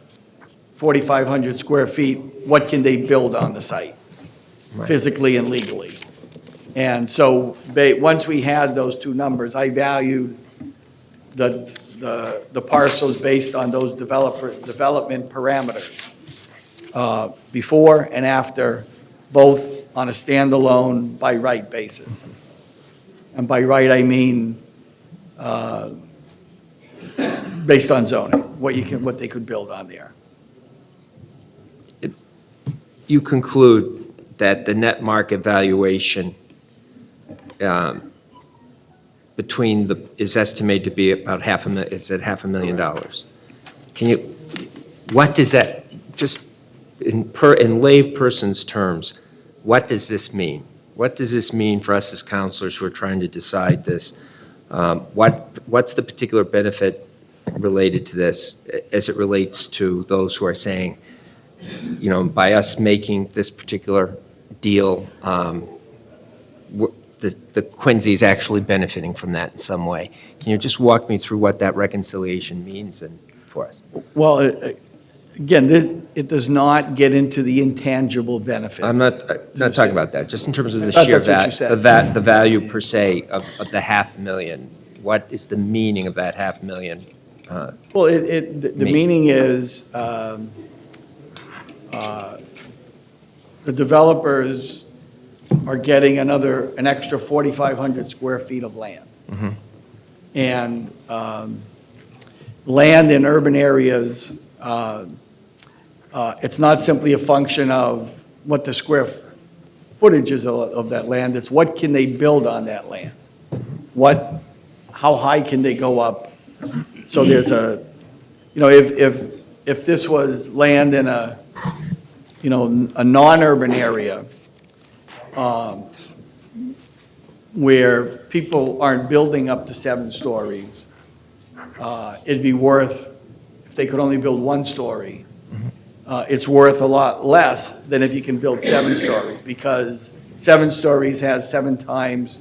4,500 square feet, what can they build on the site, physically and legally? And so once we had those two numbers, I valued the parcels based on those development parameters, before and after, both on a standalone by right basis. And by right, I mean based on zoning, what they could build on there. You conclude that the net market valuation between the, is estimated to be about it's at $500,000. Can you, what does that, just in lay person's terms, what does this mean? What does this mean for us as counselors who are trying to decide this? What's the particular benefit related to this as it relates to those who are saying, by us making this particular deal, the Quincy's actually benefiting from that in some way? Can you just walk me through what that reconciliation means for us? Well, again, it does not get into the intangible benefits. I'm not talking about that, just in terms of the I thought sheer that's what you said. the value per se of the $500,000. What is the meaning of that $500,000? Well, the meaning is, the developers are getting an extra 4,500 square feet of land. And land in urban areas, it's not simply a function of what the square footage is of that land, it's what can they build on that land? How high can they go up? So there's if this was land in a non-urban area, where people aren't building up to 7 stories, it'd be worth, if they could only build 1 story, it's worth a lot less than if you can build 7 stories, because 7 stories has 7 times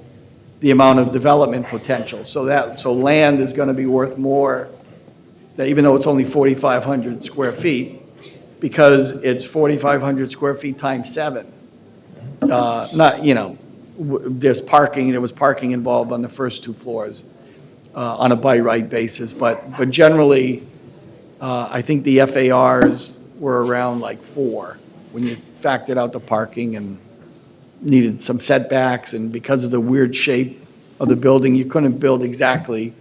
the amount of development potential. So land is going to be worth more, even though it's only 4,500 square feet, because it's 4,500 square feet times 7. There's parking, there was parking involved on the first 2 floors on a by right basis, but generally, I think the FARs were around like 4 when you factored out the parking and needed some setbacks, and because of the weird shape of the building, you couldn't build exactly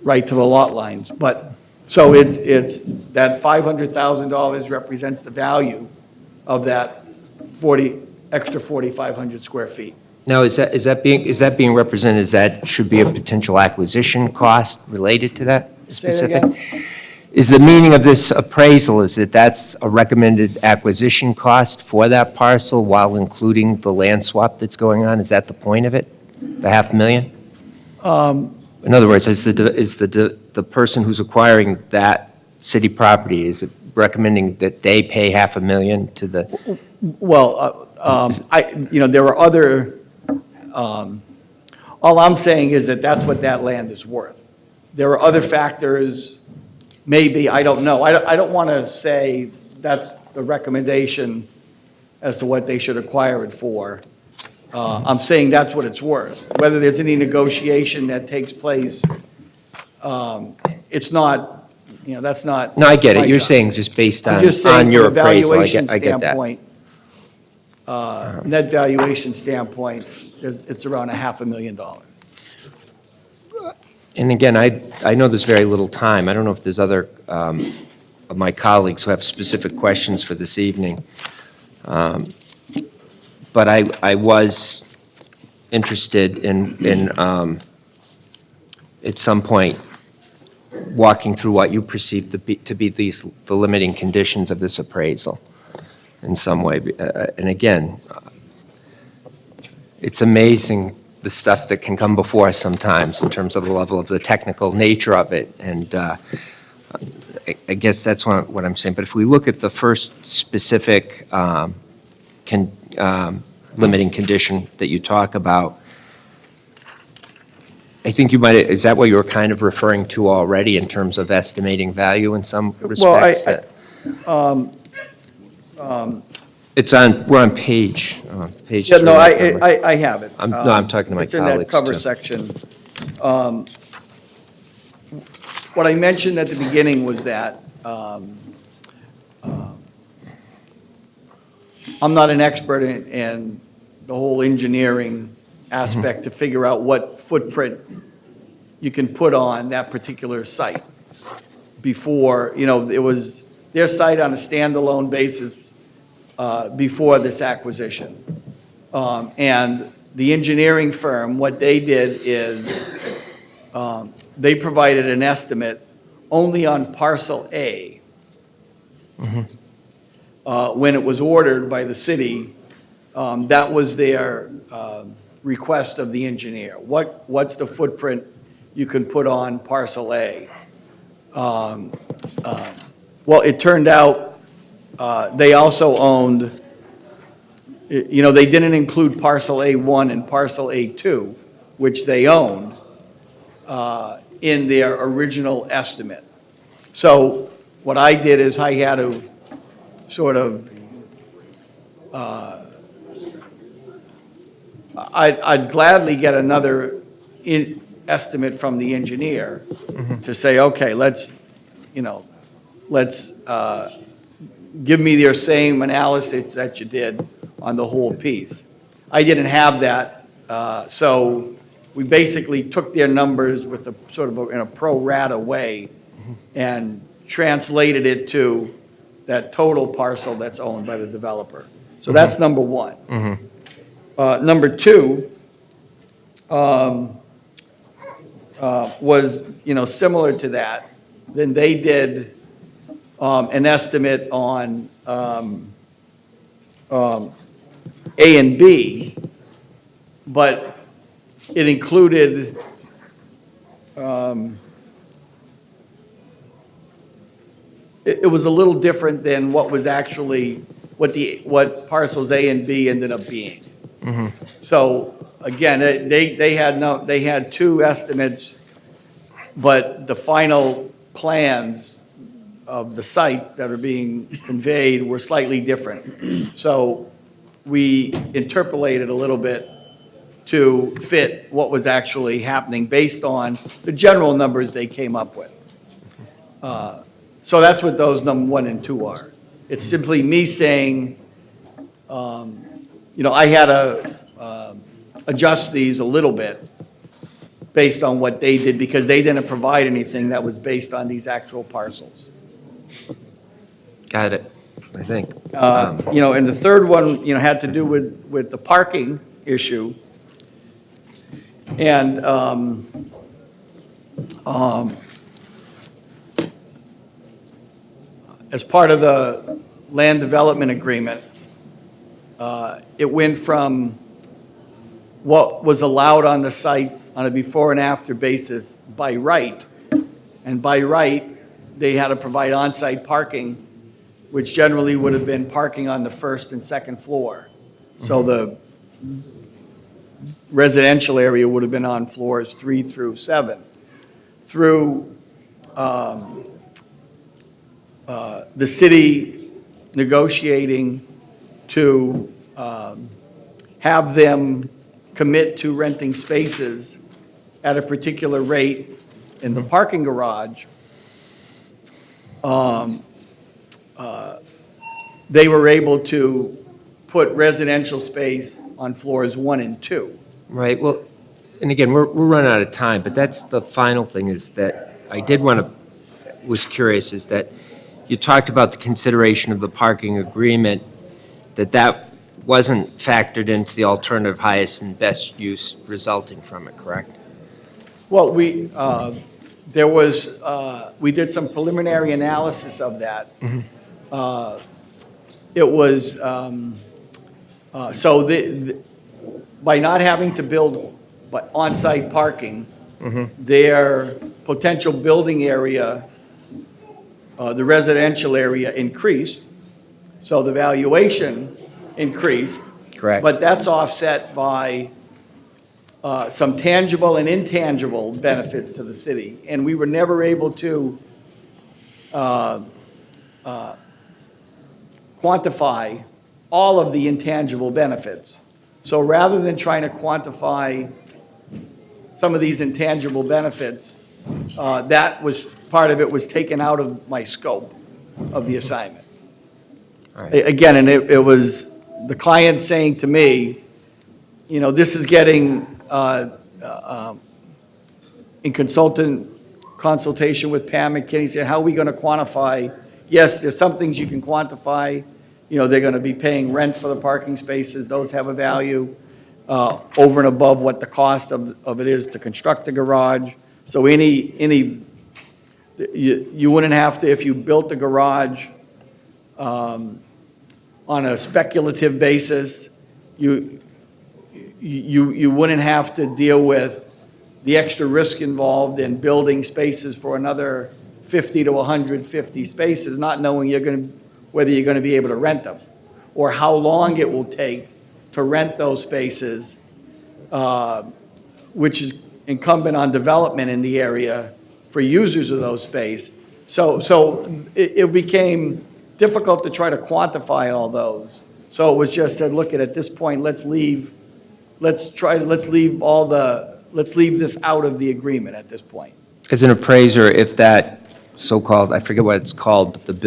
right to the lot lines. But, so it's, that $500,000 represents the value of that extra 4,500 square feet. Now, is that being represented as that should be a potential acquisition cost related to that Say that specific? again? Is the meaning of this appraisal, is that that's a recommended acquisition cost for that parcel while including the land swap that's going on? Is that the point of it? The $500,000? In other words, is the person who's acquiring that city property, is it recommending that they pay $500,000 to the? Well, there are other, all I'm saying is that that's what that land is worth. There are other factors, maybe, I don't know. I don't want to say that's the recommendation as to what they should acquire it for. I'm saying that's what it's worth. Whether there's any negotiation that takes place, it's not, that's not. No, I get my it. You're job. saying just based I'm just saying on your from a appraisal. valuation I get that. standpoint, net valuation standpoint, it's around $500,000. And again, I know there's very little time. I don't know if there's other of my colleagues who have specific questions for this evening. But I was interested in at some point, walking through what you perceive to be the limiting conditions of this appraisal in some way. And again, it's amazing the stuff that can come before us sometimes in terms of the level of the technical nature of it. And I guess that's what I'm saying. But if we look at the first specific limiting condition that you talk about, I think you might, is that what you were kind of referring to already in terms of estimating value in some respects? It's we're on page 3. Yeah, no, I have it. I'm talking to my It's in that colleagues, cover too. section. What I mentioned at the beginning was that I'm not an expert in the whole engineering aspect to figure out what footprint you can put on that particular site. Before, it was their site on a standalone basis before this acquisition. And the engineering firm, what they did is they provided an estimate only on parcel A. When it was ordered by the city, that was their request of the engineer. What's the footprint you can put on parcel A? Well, it turned out they also owned, they didn't include parcel A1 and parcel A2, which they owned, in their original estimate. So what I did is I had to sort of, I'd gladly get another estimate from the engineer to say, okay, let's give me your same analysis that you did on the whole piece. I didn't have that, so we basically took their numbers with a sort of in a pro rata way and translated it to that total parcel that's owned by the developer. So that's number one. Number two was, similar to that. Then they did an estimate on A and B, but it included it was a little different than what was actually, what parcels A and B ended up being. So again, they had two estimates, but the final plans of the sites that are being conveyed were slightly different. So we interpolated a little bit to fit what was actually happening based on the general numbers they came up with. So that's what those number 1 and 2 are. It's simply me saying, I had to adjust these a little bit based on what they did, because they didn't provide anything that was based on these actual parcels. Got it, I think. And the third one, had to do with the parking issue. And as part of the land development agreement, it went from what was allowed on the sites on a before and after basis by right. And by right, they had to provide on-site parking, which generally would have been parking on the first and second floor. So the residential area would have been on floors 3 through 7. Through the city negotiating to have them commit to renting spaces at a particular rate in the parking garage, they were able to put residential space on floors 1 and 2. Right, well, and again, we're running out of time, but that's the final thing is that I was curious, is that you talked about the consideration of the parking agreement, that wasn't factored into the alternative highest and best use resulting from it, correct? Well, we did some preliminary analysis of that. It was, by not having to build on-site parking, their potential building area, the residential area increased, so the valuation increased. Correct. But that's offset by some tangible and intangible benefits to the city. And we were never able to quantify all of the intangible benefits. So rather than trying to quantify some of these intangible benefits, that was, part of it was taken out of my scope of the assignment. All right. Again, and it was the client saying to me, this is getting, in consultation with Pam McKinney, said, how are we going to quantify? Yes, there's some things you can quantify. They're going to be paying rent for the parking spaces. Those have a value over and above what the cost of it is to construct the garage. So you wouldn't have to, if you built a garage on a speculative basis, you wouldn't have to deal with the extra risk involved in building spaces for another 50 to 150 spaces, not knowing whether you're going to be able to rent them, or how long it will take to rent those spaces, which is incumbent on development in the area for users of those space. So it became difficult to try to quantify all those. So it was just said, look, at this point, let's leave this out of the agreement at this point. As an appraiser, if that so-called, I forget what it's called, but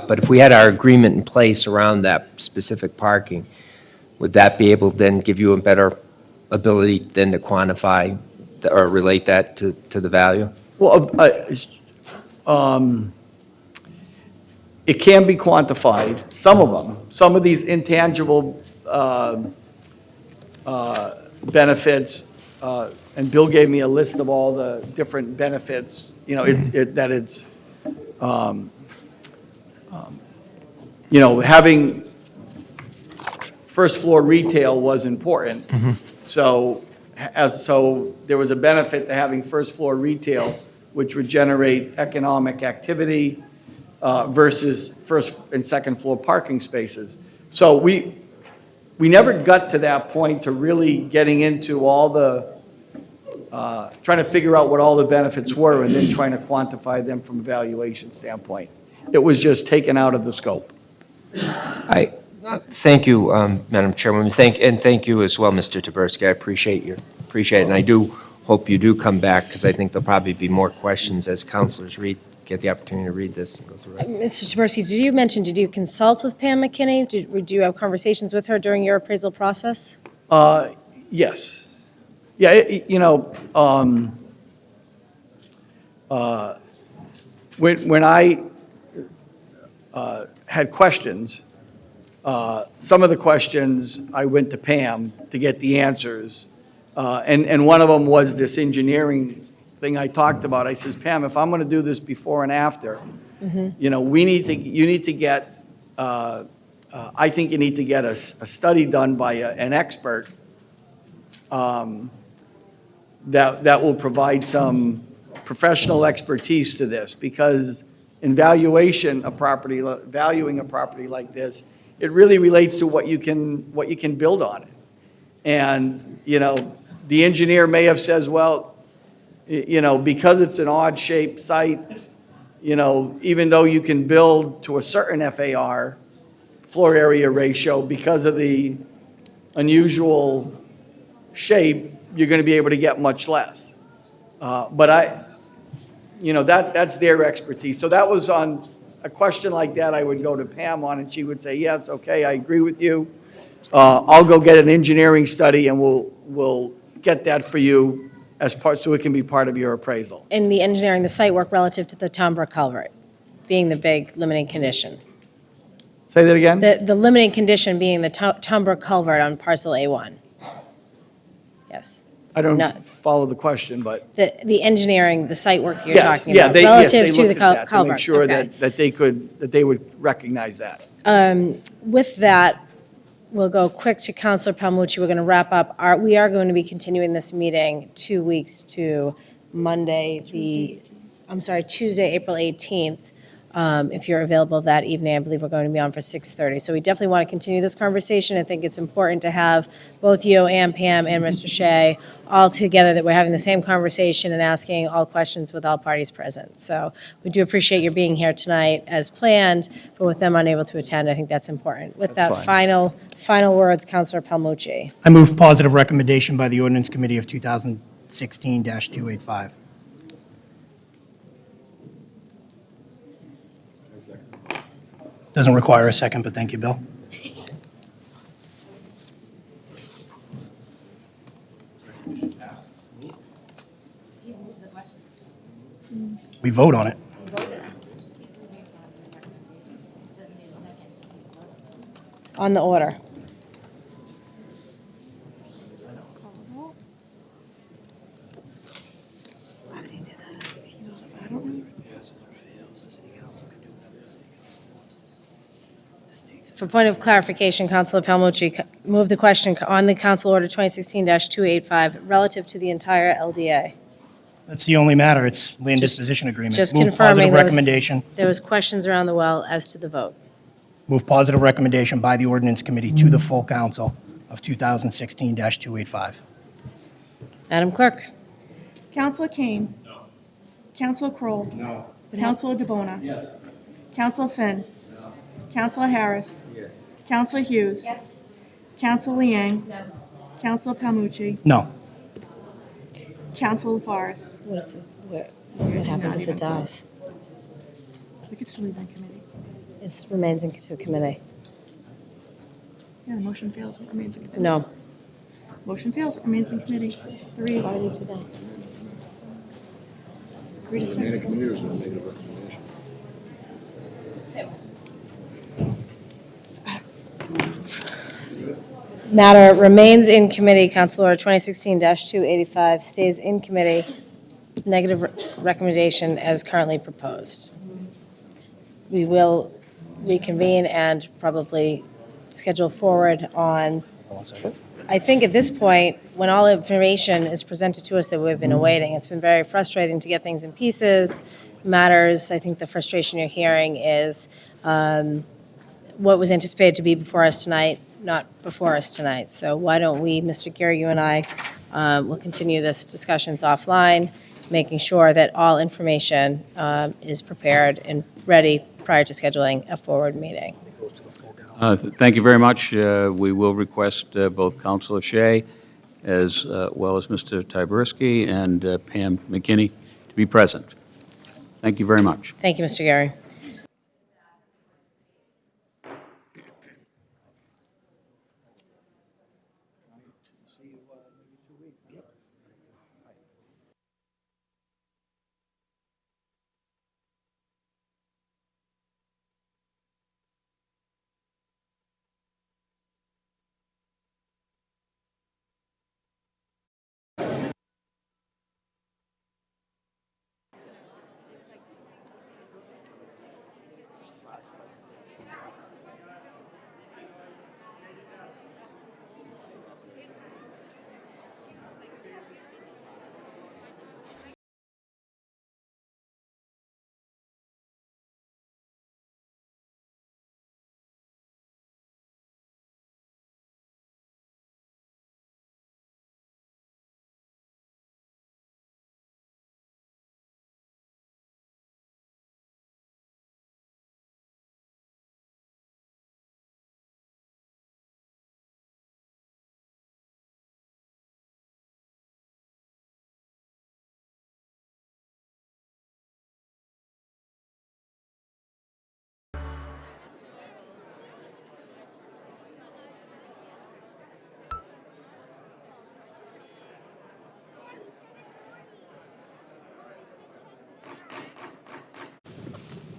but if we had our agreement in place around that specific parking, would that be able to then give you a better ability then to quantify or relate that to the value? Well, it can be quantified, some of them. Some of these intangible benefits, and Bill gave me a list of all the different benefits, having first floor retail was important. So there was a benefit to having first floor retail, which would generate economic activity versus first and second floor parking spaces. So we never got to that point to really getting into all the, trying to figure out what all the benefits were and then trying to quantify them from a valuation standpoint. It was just taken out of the scope. Thank you, Madam Chairwoman. Thank you as well, Mr. Taberski. I appreciate it, and I do hope you do come back, because I think there'll probably be more questions as counselors get the opportunity to read this and go through it. Mr. Taberski, did you consult with Pam McKinney? Did you have conversations with her during your appraisal process? Yes. Yeah, when I had questions, some of the questions, I went to Pam to get the answers. And one of them was this engineering thing I talked about. I says, Pam, if I'm going to do this before and after, I think you need to get a study done by an expert that will provide some professional expertise to this, because in valuing a property like this, it really relates to what you can build on it. And, the engineer may have says, well, because it's an odd-shaped site, even though you can build to a certain FAR, floor area ratio, because of the unusual shape, you're going to be able to get much less. But that's their expertise. So that was on a question like that, I would go to Pam on, and she would say, yes, okay, I agree with you. I'll go get an engineering study, and we'll get that for you as part, so it can be part of your appraisal. In the engineering, the site work relative to the Tombrook culvert being the big limiting condition. Say that again? The limiting condition being the Tombrook culvert on parcel A1. Yes. I don't No. follow the question, but. The engineering, the site work you're Yes, talking yeah, about, they relative to looked the at that culvert. to make sure Okay. that they would recognize that. With that, we'll go quick to Counselor Palmucci. We're going to wrap up. We are going to be continuing this meeting 2 weeks to Tuesday, April 18th. If you're available that evening, I believe we're going to be on for 6:30. So we definitely want to continue this conversation. I think it's important to have both you and Pam and Mr. Shea all together, that we're having the same conversation and asking all questions with all parties present. So we do appreciate your being here tonight as planned, but with them unable to attend, I think that's important. With that, final words, Counselor Palmucci. I move positive recommendation by the Ordinance Committee of 2016-285. Doesn't require a second, but thank you, Bill. We vote on it. On the order. For point of clarification, Councilor Palmucci moved the question on the Council Order 2016-285 relative to the entire LDA. That's the only matter. It's land disposition agreement. Just Move confirming positive there was- recommendation. There was questions around the well as to the vote. Move positive recommendation by the ordinance committee to the full council of 2016-285. Madam Clerk? Counselor Kane. No. Counselor Kroll. No. Counselor DeBona. Yes. Counselor Finn. No. Counselor Harris. Yes. Counselor Hughes. Yes. Counselor Liang. No. Counselor Palmucci. No. Counselor LaForest. What happens if it dies? We could still leave that committee. It remains in committee. Yeah, the motion fails, it remains in committee. No. Motion fails, it remains in committee. 3 Why would you do that? 3 to 6. Matter remains in committee. Council Order 2016-285 stays in committee. Negative recommendation as currently proposed. We will reconvene and probably schedule forward on, I think at this point, when all information is presented to us that we've been awaiting, it's been very frustrating to get things in pieces, matters. I think the frustration you're hearing is what was anticipated to be before us tonight, not before us tonight. So why don't we, Mr. Geary, you and I will continue this discussions offline, making sure that all information is prepared and ready prior to scheduling a forward meeting. Thank you very much. We will request both Councilor Shea as well as Mr. Tyberski and Pam McKinney to be present. Thank you very much. Thank you, Mr. Geary.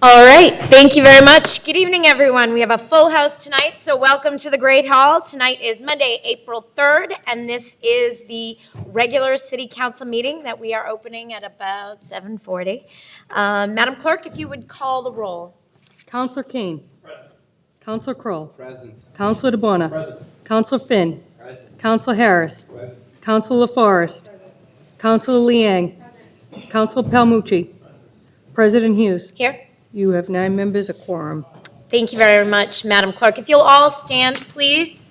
All right, thank you very much. Good evening, everyone. We have a full house tonight, so welcome to the Great Hall. Tonight is Monday, April 3rd, and this is the regular City Council meeting that we are opening at about 7:40. Madam Clerk, if you would call the roll. Counselor Kane. Present. Counselor Kroll. Present. Counselor DeBona. Present. Counselor Finn. Present. Counselor Harris. Present. Counselor LaForest. Present. Counselor Liang. Present. Counselor Palmucci. President Hughes. Here. You have 9 members, a quorum. Thank you very much, Madam Clerk. If you'll all stand, please.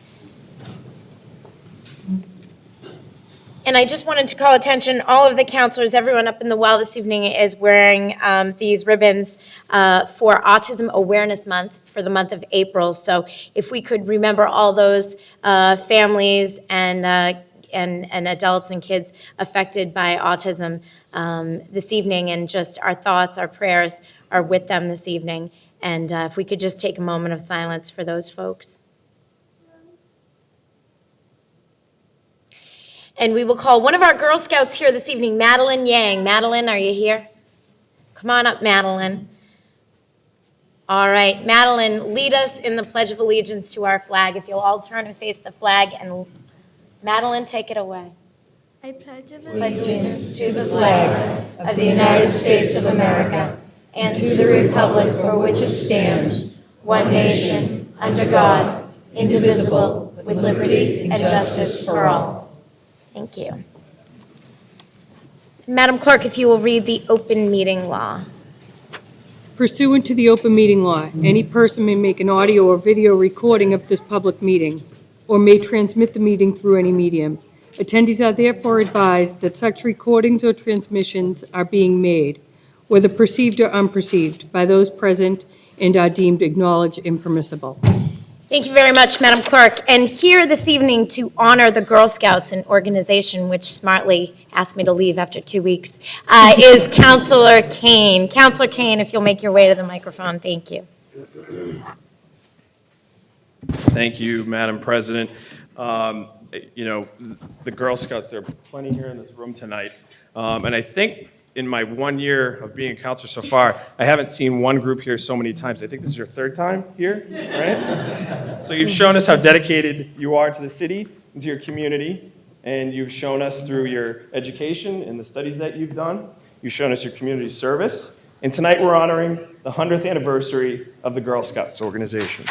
And I just wanted to call attention, all of the counselors, everyone up in the well this evening is wearing these ribbons for Autism Awareness Month for the month of April. So if we could remember all those families and adults and kids affected by autism this evening, and just our thoughts, our prayers are with them this evening. And if we could just take a moment of silence for those folks. And we will call one of our Girl Scouts here this evening, Madeline Yang. Madeline, are you here? Come on up, Madeline. All right, Madeline, lead us in the Pledge of Allegiance to our flag. If you'll all turn and face the flag, and Madeline, take it away. I pledge allegiance to the flag of the United States of America and to the republic for which it stands, one nation, under God, indivisible, with liberty and justice for all. Thank you. Madam Clerk, if you will read the open meeting law. Pursuant to the open meeting law, any person may make an audio or video recording of this public meeting or may transmit the meeting through any medium. Attendees are therefore advised that such recordings or transmissions are being made, whether perceived or unperceived, by those present and are deemed acknowledged and permissible. Thank you very much, Madam Clerk. And here this evening to honor the Girl Scouts, an organization which smartly asked me to leave after 2 weeks, is Counselor Kane. Counselor Kane, if you'll make your way to the microphone, thank you. Thank you, Madam President. You know, the Girl Scouts, there are plenty here in this room tonight. And I think in my 1 year of being a counselor so far, I haven't seen one group here so many times. I think this is your third time here, right? So you've shown us how dedicated you are to the city and to your community, and you've shown us through your education and the studies that you've done. You've shown us your community service. And tonight we're honoring the 100th anniversary of the Girl Scouts organization.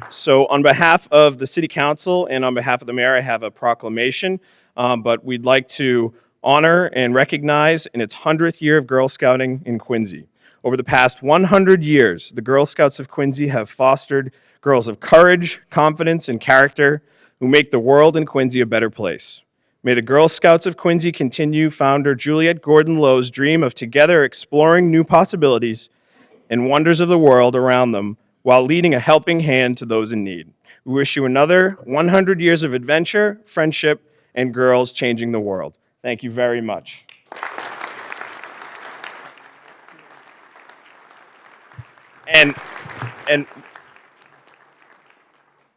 So on behalf of the City Council and on behalf of the Mayor, I have a proclamation, but we'd like to honor and recognize in its 100th year of Girl Scouting in Quincy. Over the past 100 years, the Girl Scouts of Quincy have fostered girls of courage, confidence, and character who make the world in Quincy a better place. May the Girl Scouts of Quincy continue founder Juliette Gordon Lowe's dream of together exploring new possibilities and wonders of the world around them while leading a helping hand to those in need. We wish you another 100 years of adventure, friendship, and girls changing the world. Thank you very much. And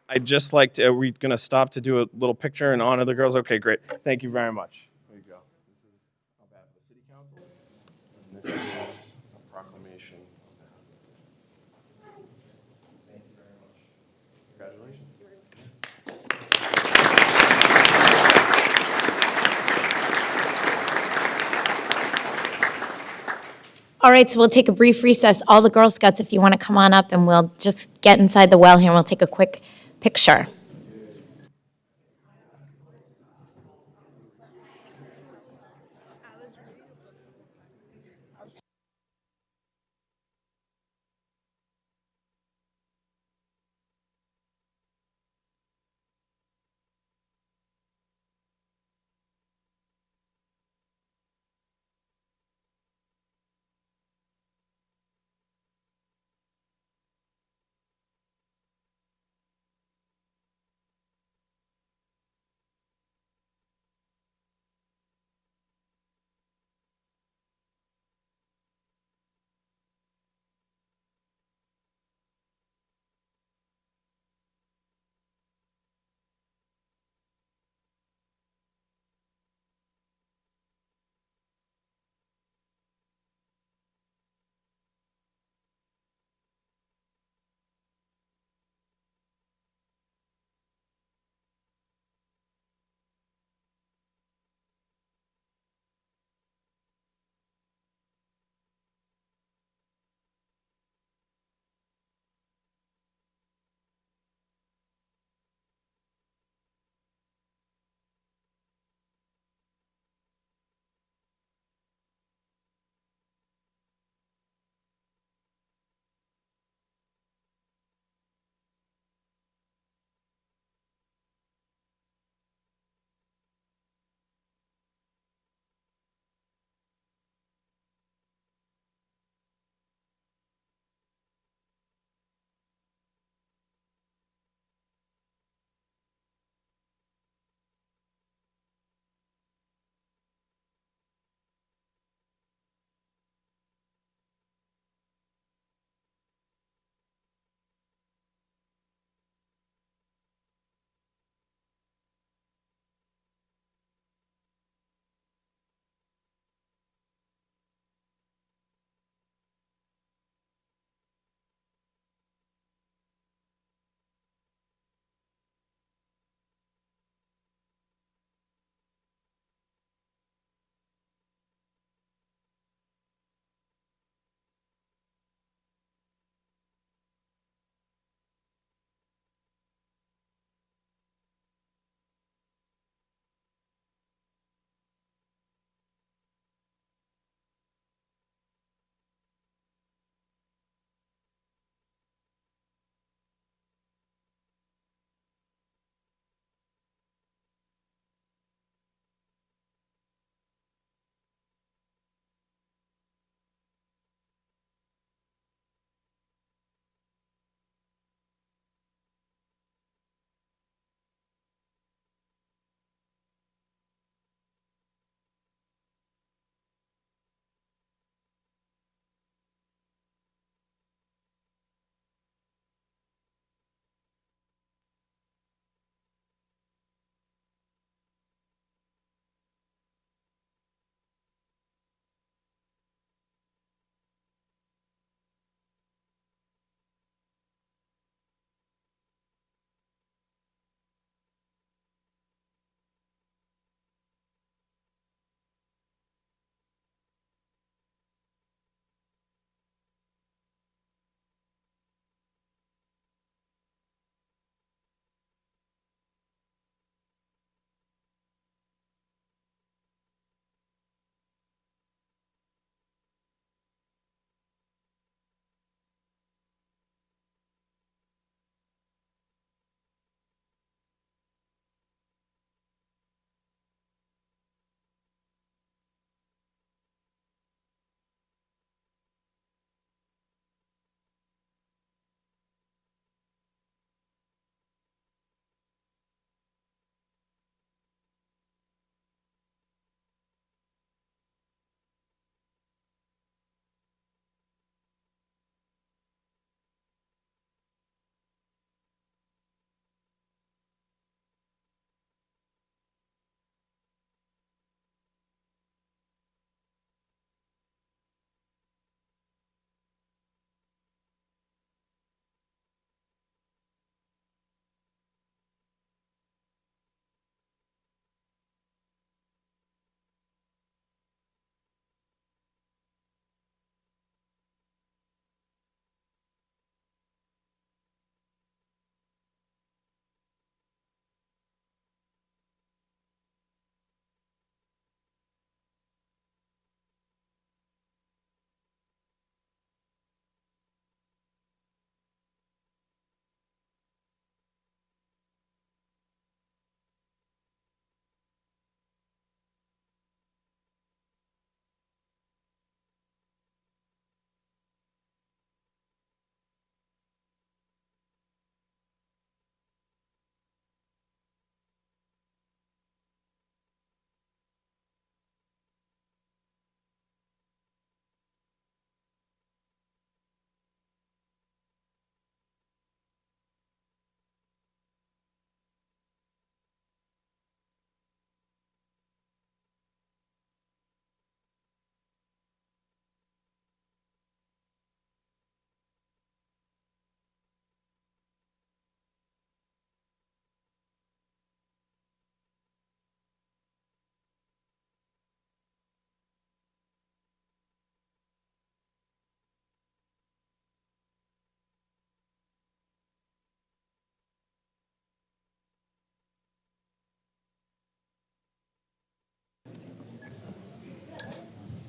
I'd just like to, are we going to stop to do a little picture and honor the girls? Okay, great. Thank you very much. There you go. This is on behalf of the City Council, and this is a proclamation. Thank you very much. Congratulations. All right, so we'll take a brief recess. All the Girl Scouts, if you want to come on up, and we'll just get inside the well here, and we'll take a quick picture.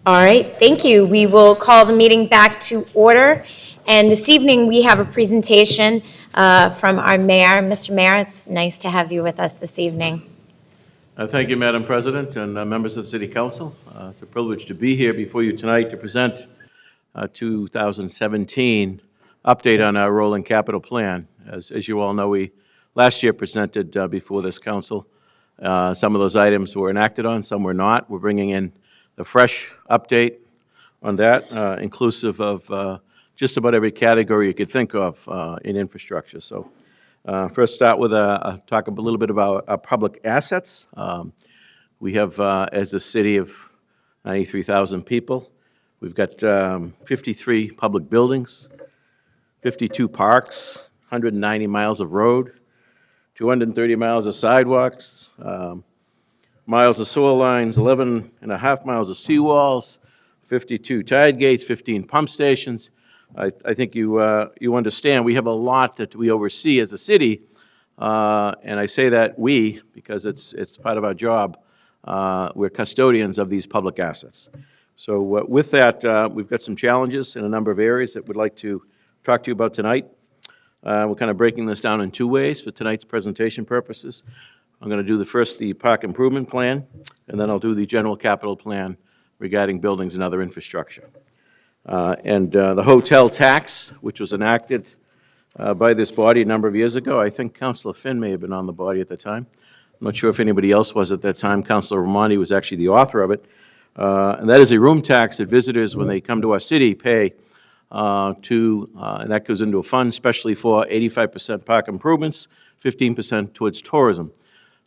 All right, thank you. We will call the meeting back to order. And this evening, we have a presentation from our mayor. Mr. Mayor, it's nice to have you with us this evening. Thank you, Madam President, and members of the City Council. It's a privilege to be here before you tonight to present 2017 update on our rolling capital plan. As you all know, we last year presented before this council. Some of those items were enacted on, some were not. We're bringing in a fresh update on that, inclusive of just about every category you could think of in infrastructure. So first start with talk a little bit about our public assets. We have, as a city of 93,000 people, we've got 53 public buildings, 52 parks, 190 miles of road, 230 miles of sidewalks, miles of sewer lines, 11 and a half miles of seawalls, 52 tide gates, 15 pump stations. I think you understand we have a lot that we oversee as a city, and I say that we because it's part of our job. We're custodians of these public assets. So with that, we've got some challenges in a number of areas that we'd like to talk to you about tonight. We're kind of breaking this down in two ways for tonight's presentation purposes. I'm going to do the park improvement plan, and then I'll do the general capital plan regarding buildings and other infrastructure. The hotel tax, which was enacted by this body a number of years ago. I think Councilor Finn may have been on the body at the time. I'm not sure if anybody else was at that time. Councilor Ramondi was actually the author of it. And that is a room tax that visitors, when they come to our city, pay and that goes into a fund especially for 85% park improvements, 15% towards tourism.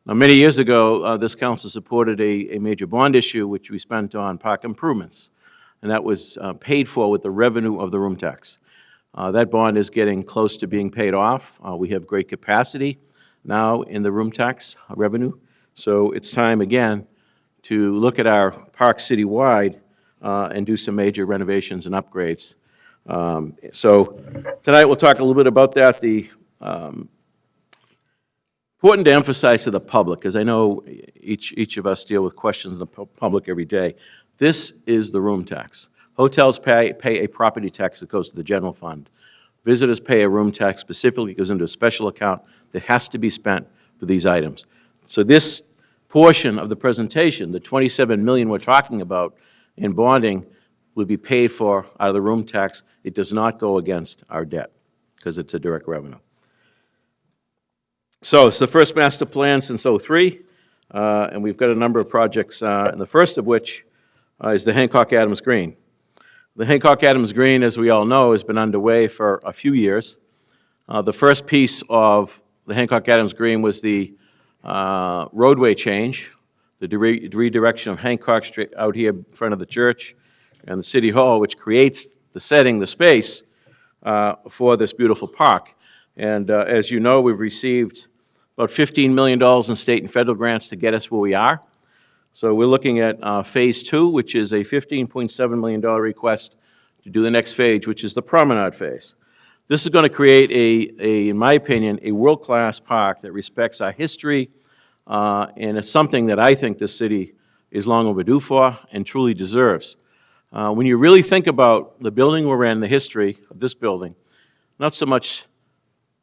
Now, many years ago, this council supported a major bond issue, which we spent on park improvements, and that was paid for with the revenue of the room tax. That bond is getting close to being paid off. We have great capacity now in the room tax revenue, so it's time again to look at our park citywide and do some major renovations and upgrades. So tonight we'll talk a little bit about that. Important to emphasize to the public, because I know each of us deal with questions in the public every day. This is the room tax. Hotels pay a property tax that goes to the general fund. Visitors pay a room tax specifically, goes into a special account that has to be spent for these items. So this portion of the presentation, the $27 million we're talking about in bonding, will be paid for out of the room tax. It does not go against our debt because it's a direct revenue. So it's the first master plan since '03, and we've got a number of projects, and the first of which is the Hancock Adams Green. The Hancock Adams Green, as we all know, has been underway for a few years. The first piece of the Hancock Adams Green was the roadway change, the redirection of Hancock Street out here in front of the church and the City Hall, which creates the setting, the space for this beautiful park. And as you know, we've received about $15 million in state and federal grants to get us where we are. So we're looking at Phase 2, which is a $15.7 million request to do the next phase, which is the promenade phase. This is going to create in my opinion, a world-class park that respects our history, and it's something that I think this city is long overdue for and truly deserves. When you really think about the building we're in, the history of this building, not so much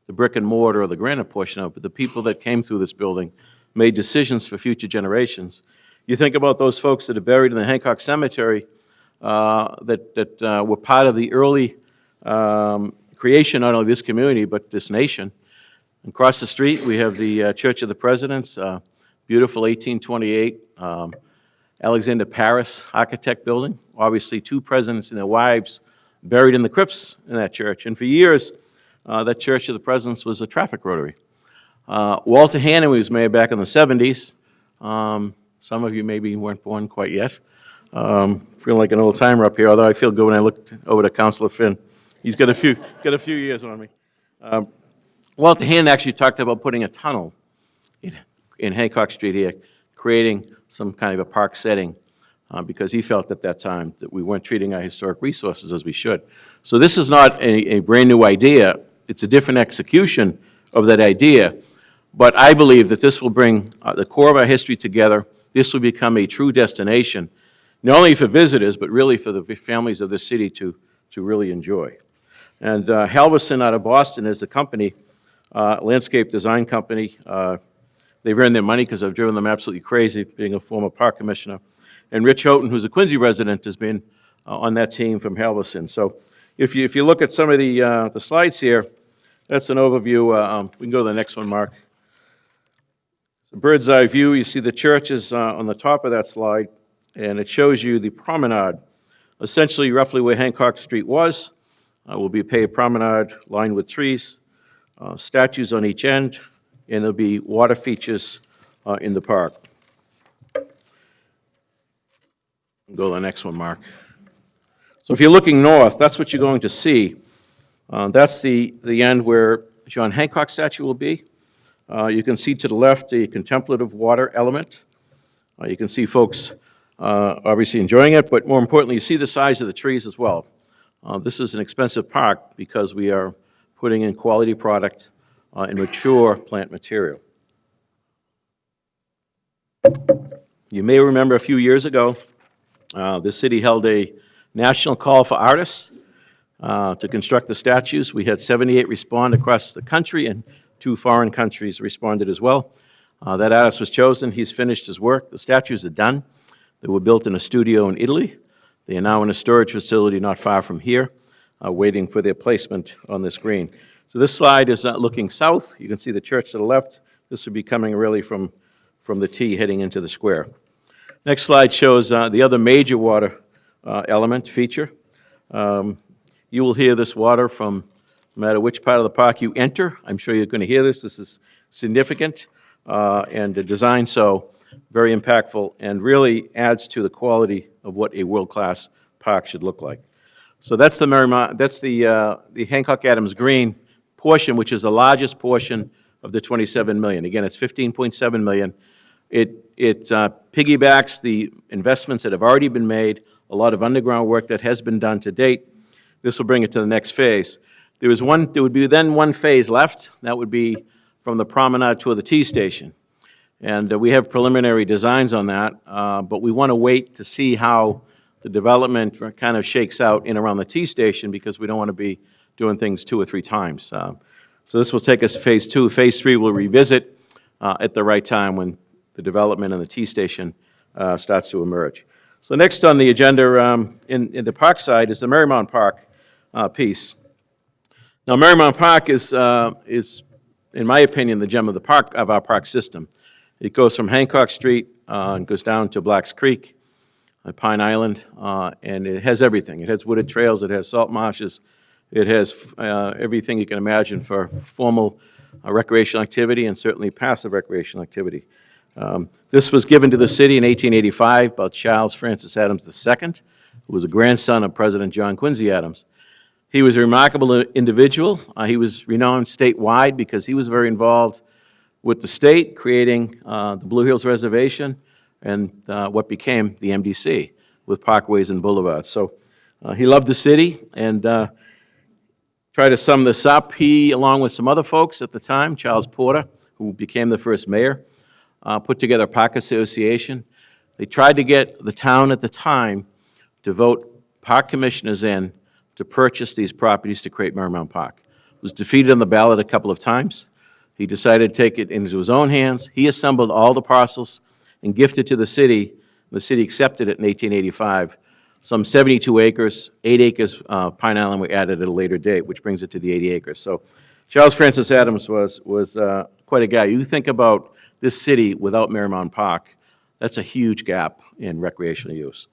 the brick and mortar or the granite portion of it, but the people that came through this building made decisions for future generations. You think about those folks that are buried in the Hancock Cemetery that were part of the early creation, not only of this community, but this nation. Across the street, we have the Church of the Presidents, beautiful 1828 Alexander Paris architect building. Obviously, two presidents and their wives buried in the crypts in that church. And for years, that Church of the Presidents was a traffic rotary. Walter Hannon was mayor back in the 70s. Some of you maybe weren't born quite yet. Feel like an old timer up here, although I feel good when I looked over to Councilor Finn. He's got a few years on me. Walter Hannon actually talked about putting a tunnel in Hancock Street here, creating some kind of a park setting, because he felt at that time that we weren't treating our historic resources as we should. So this is not a brand-new idea. It's a different execution of that idea. But I believe that this will bring the core of our history together. This will become a true destination. not only for visitors, but really for the families of the city to really enjoy. And Halverson out of Boston is the company, landscape design company. They've earned their money because I've driven them absolutely crazy, being a former park commissioner. And Rich Houghton, who's a Quincy resident, has been on that team from Halverson. So if you look at some of the slides here, that's an overview. We can go to the next one, Mark. It's a bird's eye view. You see the church is on the top of that slide, and it shows you the promenade, essentially roughly where Hancock Street was. Will be a paved promenade lined with trees, statues on each end, and there'll be water features in the park. Go to the next one, Mark. So if you're looking north, that's what you're going to see. That's the end where John Hancock statue will be. You can see to the left the contemplative water element. You can see folks obviously enjoying it, but more importantly, you see the size of the trees as well. This is an expensive park because we are putting in quality product and mature plant material. You may remember a few years ago, the city held a national call for artists to construct the statues. We had 78 respond across the country, and 2 foreign countries responded as well. That artist was chosen. He's finished his work. The statues are done. They were built in a studio in Italy. They are now in a storage facility not far from here, waiting for their placement on the screen. So this slide is looking south. You can see the church to the left. This would be coming really from the T heading into the square. Next slide shows the other major water element feature. You will hear this water from no matter which part of the park you enter. I'm sure you're going to hear this. This is significant and designed so very impactful and really adds to the quality of what a world-class park should look like. So that's the the Hancock Adams Green portion, which is the largest portion of the $27 million. Again, it's $15.7 million. It piggybacks the investments that have already been made, a lot of underground work that has been done to date. This will bring it to the next phase. There would be then one phase left. That would be from the promenade to the T station. And we have preliminary designs on that, but we want to wait to see how the development kind of shakes out in around the T station because we don't want to be doing things 2 or 3 times. So this will take us to phase 2. Phase 3 we'll revisit at the right time when the development in the T station starts to emerge. So next on the agenda in the park side is the Marymount Park piece. Now Marymount Park is, in my opinion, the gem of the park of our park system. It goes from Hancock Street and goes down to Blacks Creek, Pine Island, and it has everything. It has wooded trails, it has salt marshes, it has everything you can imagine for formal recreational activity and certainly passive recreational activity. This was given to the city in 1885 by Charles Francis Adams II, who was a grandson of President John Quincy Adams. He was a remarkable individual. He was renowned statewide because he was very involved with the state, creating the Blue Hills Reservation and what became the MDC with parkways and boulevards. So he loved the city, and try to sum this up, he, along with some other folks at the time, Charles Porter, who became the first mayor, put together a park association. They tried to get the town at the time to vote park commissioners in to purchase these properties to create Marymount Park. Was defeated on the ballot a couple of times. He decided to take it into his own hands. He assembled all the parcels and gifted to the city. The city accepted it in 1885. Some 72 acres, 8 acres Pine Island were added at a later date, which brings it to the 80 acres. So Charles Francis Adams was quite a guy. You think about this city without Marymount Park, that's a huge gap in recreational use.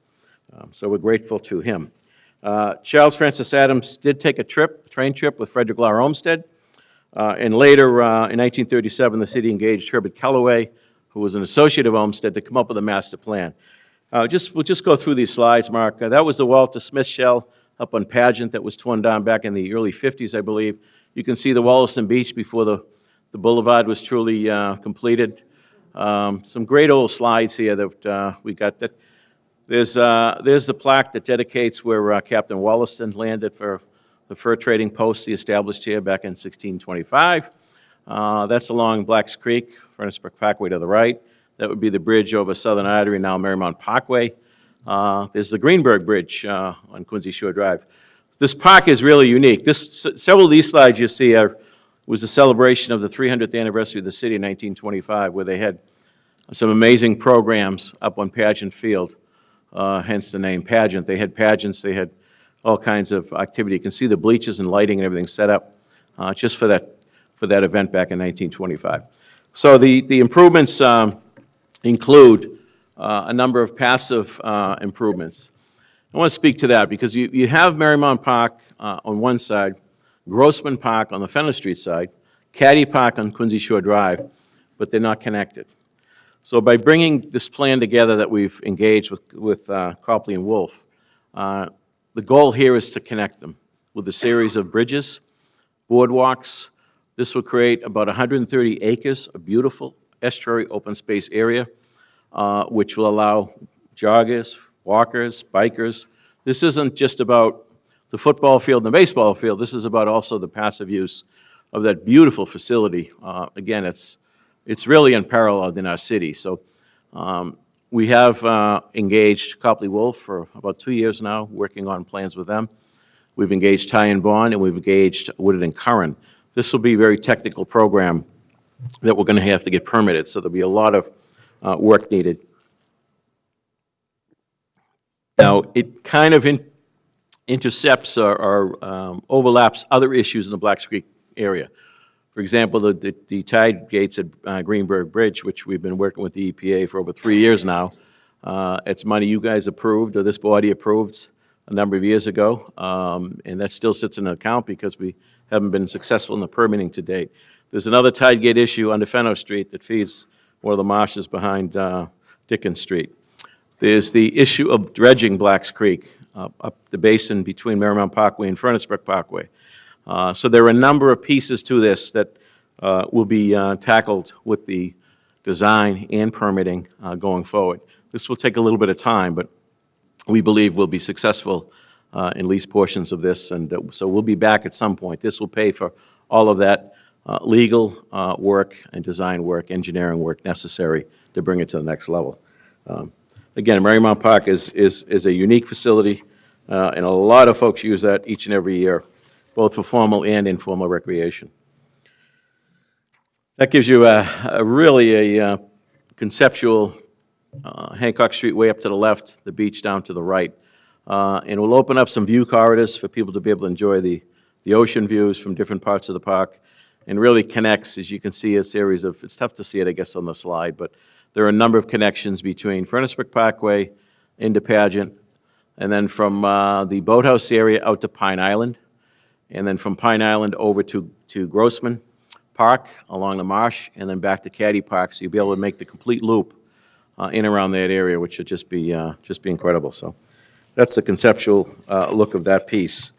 So we're grateful to him. Charles Francis Adams did take a train trip with Frederick Law Olmsted. And later, in 1937, the city engaged Herbert Kellaway, who was an associate of Olmsted, to come up with a master plan. We'll just go through these slides, Mark. That was the Walter Smith shell up on Pageant that was torn down back in the early 50s, I believe. You can see the Wollaston Beach before the boulevard was truly completed. Some great old slides here that we got. There's the plaque that dedicates where Captain Wollaston landed for the fur trading post he established here back in 1625. That's along Blacks Creek, Furnace Brook Parkway to the right. That would be the bridge over Southern Artery, now Marymount Parkway. There's the Greenberg Bridge on Quincy Shore Drive. This park is really unique. Several of these slides you see was a celebration of the 300th anniversary of the city in 1925, where they had some amazing programs up on Pageant Field, hence the name Pageant. They had pageants, they had all kinds of activity. You can see the bleachers and lighting and everything set up just for that event back in 1925. So the improvements include a number of passive improvements. I want to speak to that because you have Marymount Park on one side, Grossman Park on the Fenner Street side, Caddy Park on Quincy Shore Drive, but they're not connected. So by bringing this plan together that we've engaged with Copley and Wolf, the goal here is to connect them with a series of bridges, boardwalks. This will create about 130 acres of beautiful estuary open space area, which will allow joggers, walkers, bikers. This isn't just about the football field and the baseball field. This is about also the passive use of that beautiful facility. Again, it's really unparalleled in our city. So we have engaged Copley Wolf for about 2 years now, working on plans with them. We've engaged Ty and Bond, and we've engaged Woodard and Curran. This will be a very technical program that we're going to have to get permitted, so there'll be a lot of work needed. Now, it kind of intercepts or overlaps other issues in the Blacks Creek area. For example, the tide gates at Greenberg Bridge, which we've been working with the EPA for over 3 years now. It's money you guys approved, or this body approved a number of years ago, and that still sits in an account because we haven't been successful in the permitting to date. There's another tide gate issue under Fenno Street that feeds one of the marshes behind Dickens Street. There's the issue of dredging Blacks Creek up the basin between Marymount Parkway and Furnace Brook Parkway. So there are a number of pieces to this that will be tackled with the design and permitting going forward. This will take a little bit of time, but we believe we'll be successful in at least portions of this, and so we'll be back at some point. This will pay for all of that legal work and design work, engineering work necessary to bring it to the next level. Again, Marymount Park is a unique facility, and a lot of folks use that each and every year, both for formal and informal recreation. That gives you really a conceptual Hancock Street way up to the left, the beach down to the right. And we'll open up some view corridors for people to be able to enjoy the ocean views from different parts of the park, and really connects, as you can see, a series of, it's tough to see it, I guess, on the slide, but there are a number of connections between Furnace Brook Parkway into Pageant, and then from the boathouse area out to Pine Island, and then from Pine Island over to Grossman Park along the marsh, and then back to Caddy Park, so you'll be able to make the complete loop in around that area, which should just be incredible. So that's the conceptual look of that piece.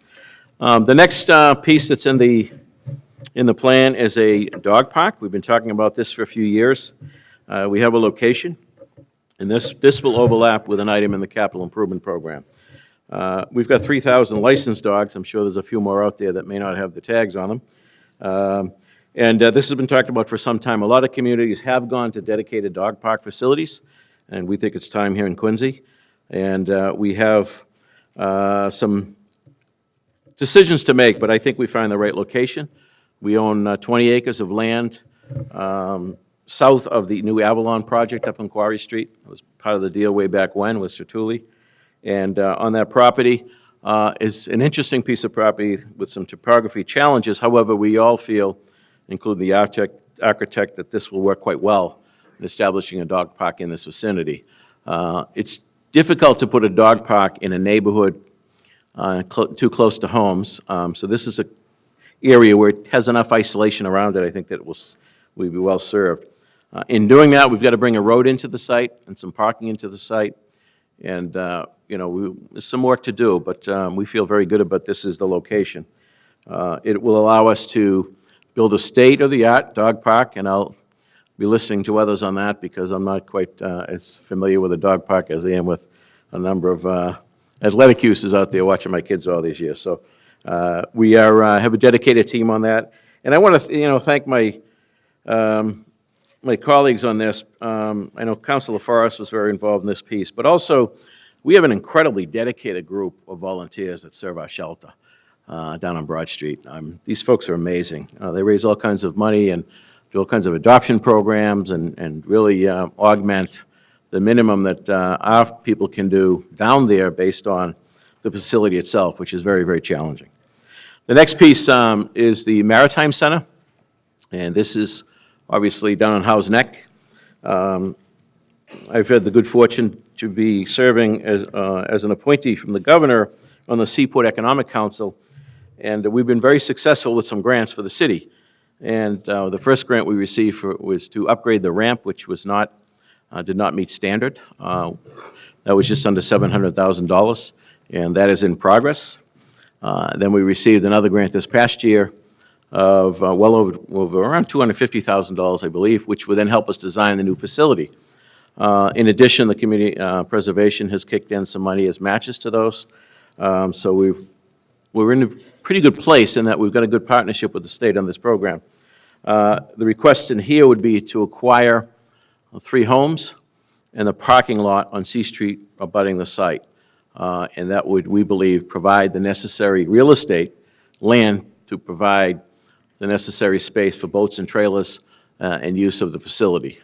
The next piece that's in the plan is a dog park. We've been talking about this for a few years. We have a location, and this will overlap with an item in the capital improvement program. We've got 3,000 licensed dogs. I'm sure there's a few more out there that may not have the tags on them. And this has been talked about for some time. A lot of communities have gone to dedicated dog park facilities, and we think it's time here in Quincy. And we have some decisions to make, but I think we find the right location. We own 20 acres of land south of the new Avalon project up on Quarry Street. It was part of the deal way back when with Sertulli. And on that property is an interesting piece of property with some topography challenges. However, we all feel, including the architect, that this will work quite well in establishing a dog park in this vicinity. It's difficult to put a dog park in a neighborhood too close to homes. So this is an area where it has enough isolation around it, I think, that we'll be well served. In doing that, we've got to bring a road into the site and some parking into the site. And, there's some work to do, but we feel very good about this as the location. It will allow us to build a state-of-the-art dog park, and I'll be listening to others on that because I'm not quite as familiar with a dog park as I am with a number of athletic uses out there watching my kids all these years. So we have a dedicated team on that. And I want to, thank my colleagues on this. I know Councilor Forrest was very involved in this piece, but also We have an incredibly dedicated group of volunteers that serve our shelter down on Broad Street. These folks are amazing. They raise all kinds of money and do all kinds of adoption programs and really augment the minimum that our people can do down there based on the facility itself, which is very, very challenging. The next piece is the Maritime Center, and this is obviously down on Howe's Neck. I've had the good fortune to be serving as an appointee from the governor on the Seaport Economic Council, and we've been very successful with some grants for the city. And the first grant we received was to upgrade the ramp, which was not, did not meet standard. That was just under $700,000, and that is in progress. Then we received another grant this past year of well over around $250,000, I believe, which would then help us design the new facility. In addition, the community preservation has kicked in some money as matches to those. So we're in a pretty good place in that we've got a good partnership with the state on this program. The request in here would be to acquire 3 homes and a parking lot on C Street abutting the site. And that would, we believe, provide the necessary real estate, land, to provide the necessary space for boats and trailers and use of the facility.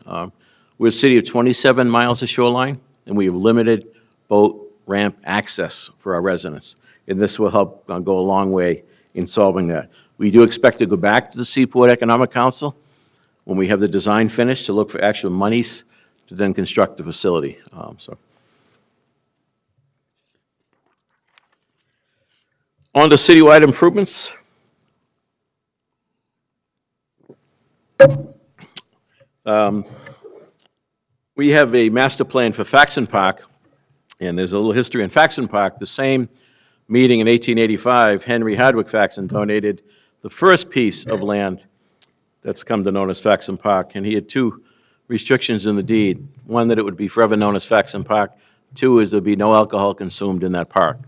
We're a city of 27 miles of shoreline, and we have limited boat ramp access for our residents. And this will help go a long way in solving that. We do expect to go back to the Seaport Economic Council when we have the design finished to look for actual monies to then construct the facility. On to citywide improvements. We have a master plan for Faxon Park, and there's a little history in Faxon Park. The same meeting in 1885, Henry Hardwick Faxon donated the first piece of land that's come to known as Faxon Park, and he had 2 restrictions in the deed. One, that it would be forever known as Faxon Park. 2 is there'd be no alcohol consumed in that park.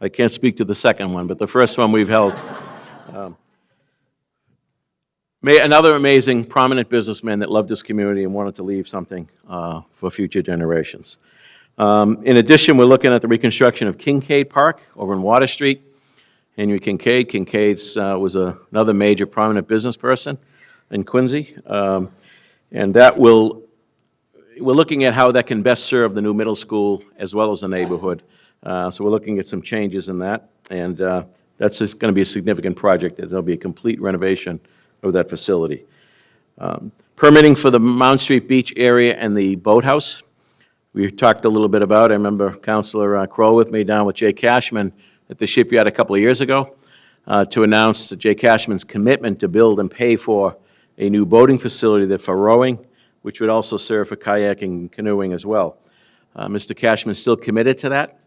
I can't speak to the second one, but the first one we've held. Another amazing, prominent businessman that loved his community and wanted to leave something for future generations. In addition, we're looking at the reconstruction of Kincaid Park over in Water Street. Henry Kincaid. Kincaid's was another major prominent business person in Quincy. And that will, we're looking at how that can best serve the new middle school as well as the neighborhood. So we're looking at some changes in that. And that's just going to be a significant project. There'll be a complete renovation of that facility. Permitting for the Mount Street Beach area and the boathouse. We talked a little bit about, I remember Councilor Kroll with me down with Jay Cashman at the shipyard a couple of years ago to announce Jay Cashman's commitment to build and pay for a new boating facility there for rowing, which would also serve for kayaking and canoeing as well. Mr. Cashman's still committed to that.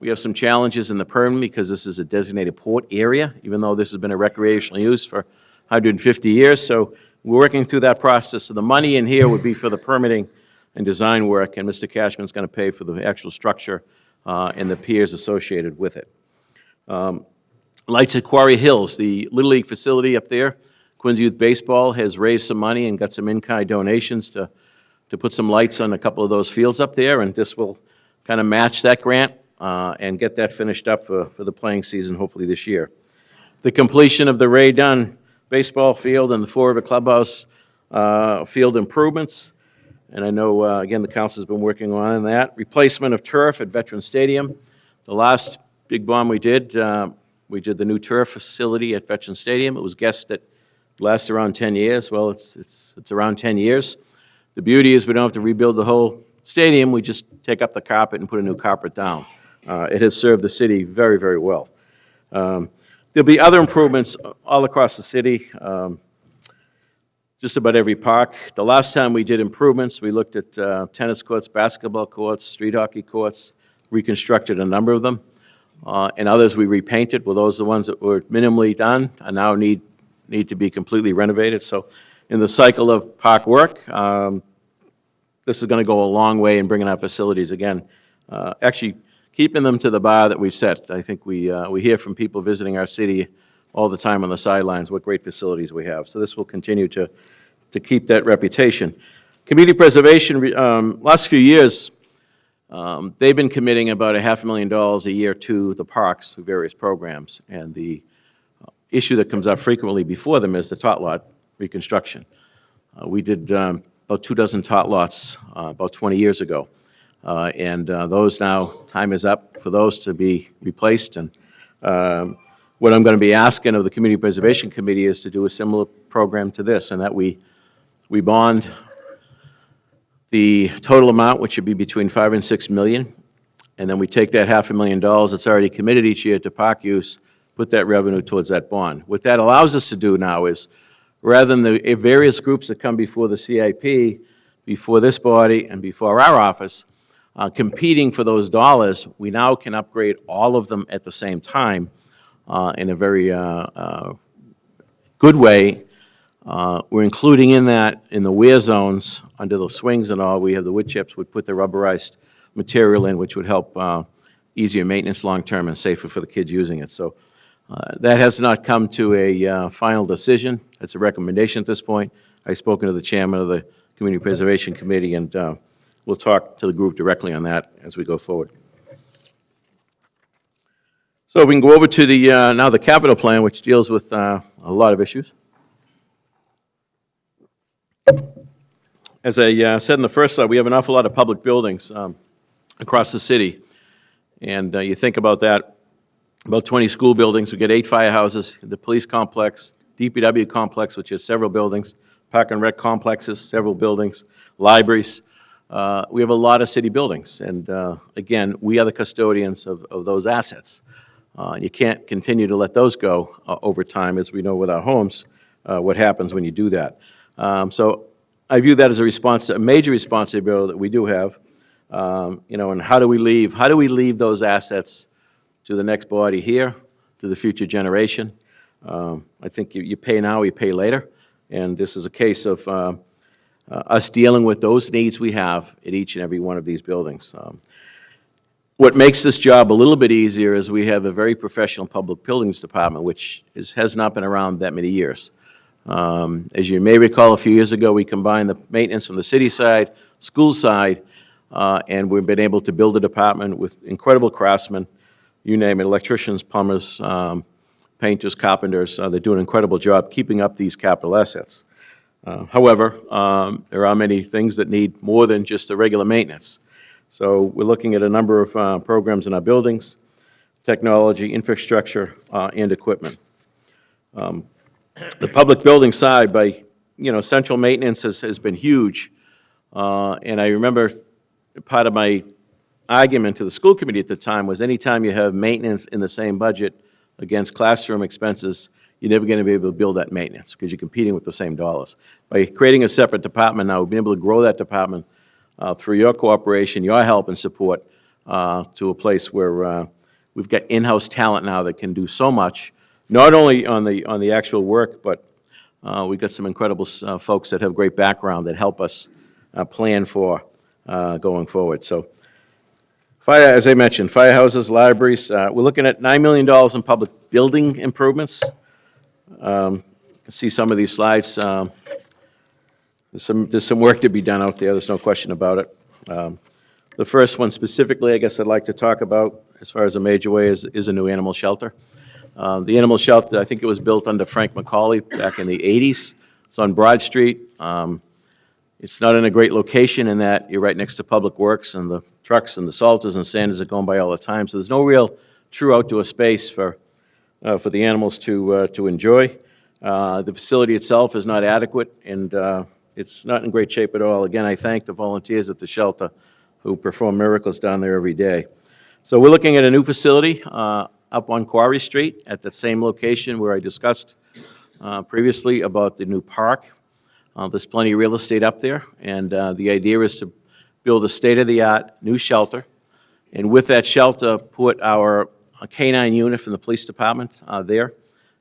We have some challenges in the permit because this is a designated port area, even though this has been a recreational use for 150 years. So we're working through that process. So the money in here would be for the permitting and design work, and Mr. Cashman's going to pay for the actual structure and the piers associated with it. Lights at Quarry Hills, the Little League facility up there. Quincy Youth Baseball has raised some money and got some in-kind donations to put some lights on a couple of those fields up there, and this will kind of match that grant and get that finished up for the playing season, hopefully this year. The completion of the Ray Dunn baseball field and the Fall River Clubhouse field improvements. And I know, again, the council's been working on that. Replacement of turf at Veterans Stadium. The last big bomb we did the new turf facility at Veterans Stadium. It was guessed that it lasts around 10 years. Well, it's around 10 years. The beauty is we don't have to rebuild the whole stadium. We just take up the carpet and put a new carpet down. It has served the city very, very well. There'll be other improvements all across the city, just about every park. The last time we did improvements, we looked at tennis courts, basketball courts, street hockey courts, reconstructed a number of them. And others we repainted. Well, those are the ones that were minimally done and now need to be completely renovated. So in the cycle of park work, this is going to go a long way in bringing our facilities again. Actually, keeping them to the bar that we've set. I think we hear from people visiting our city all the time on the sidelines what great facilities we have. So this will continue to keep that reputation. Community preservation, last few years, They've been committing about $500,000 a year to the parks through various programs, and the issue that comes up frequently before them is the tot lot reconstruction. We did about 24 tot lots about 20 years ago, and those now, time is up for those to be replaced, and what I'm going to be asking of the Community Preservation Committee is to do a similar program to this, and that we bond the total amount, which should be between $5 and $6 million, and then we take that $500,000 that's already committed each year to park use, put that revenue towards that bond. What that allows us to do now is, rather than the various groups that come before the CIP, before this body, and before our office, competing for those dollars, we now can upgrade all of them at the same time in a very good way. We're including in that, in the wear zones, under the swings and all, we have the wood chips, would put the rubberized material in, which would help easier maintenance long-term and safer for the kids using it. So that has not come to a final decision. It's a recommendation at this point. I've spoken to the chairman of the Community Preservation Committee, and we'll talk to the group directly on that as we go forward. So we can go over to the, now the capital plan, which deals with a lot of issues. As I said in the first slide, we have an awful lot of public buildings across the city. And you think about that, about 20 school buildings, we get 8 firehouses, the police complex, DPW complex, which has several buildings, park and rec complexes, several buildings, libraries. We have a lot of city buildings. And again, we are the custodians of those assets. You can't continue to let those go over time, as we know with our homes, what happens when you do that. So I view that as a major responsibility that we do have. And how do we leave those assets to the next body here, to the future generation? I think you pay now, you pay later, and this is a case of us dealing with those needs we have at each and every one of these buildings. What makes this job a little bit easier is we have a very professional public buildings department, which has not been around that many years. As you may recall, a few years ago, we combined the maintenance from the city side, school side, and we've been able to build a department with incredible craftsmen, you name it, electricians, plumbers, painters, carpenters. They do an incredible job keeping up these capital assets. However, there are many things that need more than just the regular maintenance. So we're looking at a number of programs in our buildings, technology, infrastructure, and equipment. The public building side, by, central maintenance has been huge. And I remember part of my argument to the school committee at the time was anytime you have maintenance in the same budget against classroom expenses, you're never going to be able to build that maintenance because you're competing with the same dollars. By creating a separate department now, we've been able to grow that department through your cooperation, your help and support to a place where we've got in-house talent now that can do so much, not only on the actual work, but we've got some incredible folks that have great background that help us plan for going forward. So, as I mentioned, firehouses, libraries. We're looking at $9 million in public building improvements. You can see some of these slides. There's some work to be done out there. There's no question about it. The first one specifically, I guess I'd like to talk about, as far as a major way, is a new animal shelter. The animal shelter, I think it was built under Frank McCauley back in the 80s. It's on Broad Street. It's not in a great location in that you're right next to Public Works, and the trucks and the Salters and Sanders are going by all the time. So there's no real true outdoor space for the animals to enjoy. The facility itself is not adequate, and it's not in great shape at all. Again, I thank the volunteers at the shelter who perform miracles down there every day. So we're looking at a new facility up on Quarry Street at that same location where I discussed previously about the new park. There's plenty of real estate up there, and the idea is to build a state-of-the-art new shelter, and with that shelter, put our canine unit from the police department there.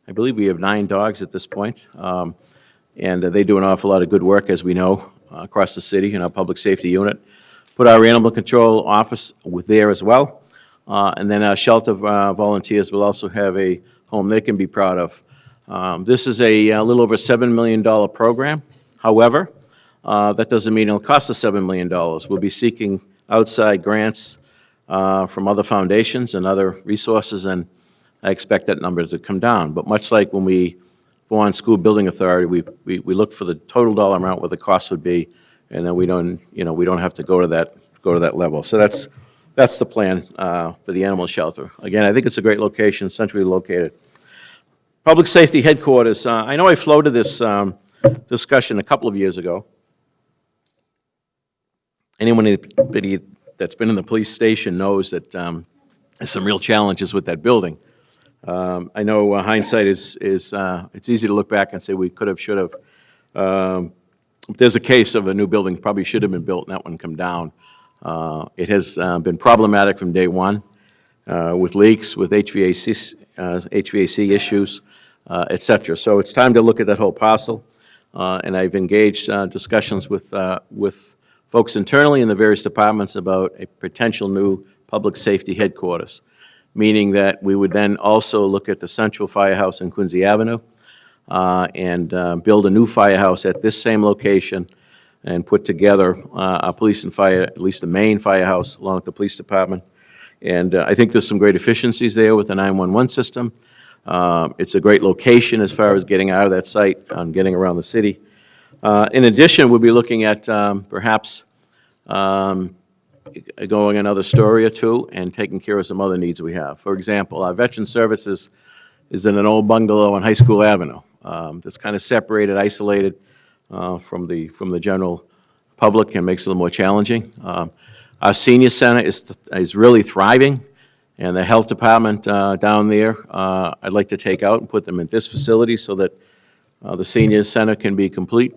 I believe we have 9 dogs at this point, and they do an awful lot of good work, as we know, across the city in our public safety unit. Put our animal control office there as well, and then our shelter volunteers will also have a home they can be proud of. This is a little over $7 million program. However, that doesn't mean it'll cost us $7 million. We'll be seeking outside grants from other foundations and other resources, and I expect that number to come down. But much like when we go on school building authority, we look for the total dollar amount, what the cost would be, and then we don't have to go to that level. So that's the plan for the animal shelter. Again, I think it's a great location, centrally located. Public Safety Headquarters, I know I floated this discussion a couple of years ago. Anyone that's been in the police station knows that there's some real challenges with that building. I know hindsight is it's easy to look back and say we could have, should have. There's a case of a new building probably should have been built and that one come down. It has been problematic from day one with leaks, with HVAC issues, et cetera. So it's time to look at that whole parcel. And I've engaged discussions with folks internally in the various departments about a potential new public safety headquarters, meaning that we would then also look at the central firehouse in Quincy Avenue and build a new firehouse at this same location and put together our police and fire, at least the main firehouse, along with the police department. And I think there's some great efficiencies there with the 911 system. It's a great location as far as getting out of that site and getting around the city. In addition, we'll be looking at perhaps going another story or two and taking care of some other needs we have. For example, our Veteran Services is in an old bungalow on High School Avenue that's kind of separated, isolated from the general public and makes it a little more challenging. Our senior center is really thriving, and the health department down there, I'd like to take out and put them in this facility so that the senior center can be complete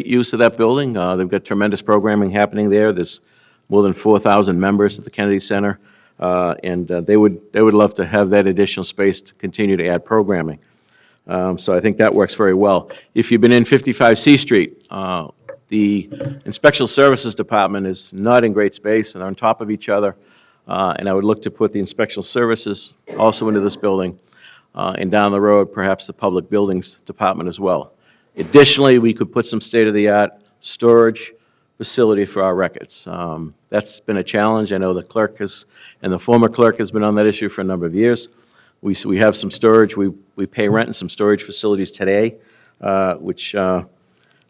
use of that building. They've got tremendous programming happening there. There's more than 4,000 members at the Kennedy Center, and they would love to have that additional space to continue to add programming. So I think that works very well. If you've been in 55 C Street, the Inspection Services Department is not in great space, and they're on top of each other, and I would look to put the Inspection Services also into this building, and down the road, perhaps the Public Buildings Department as well. Additionally, we could put some state-of-the-art storage facility for our records. That's been a challenge. I know the clerk and the former clerk has been on that issue for a number of years. We have some storage. We pay rent in some storage facilities today, which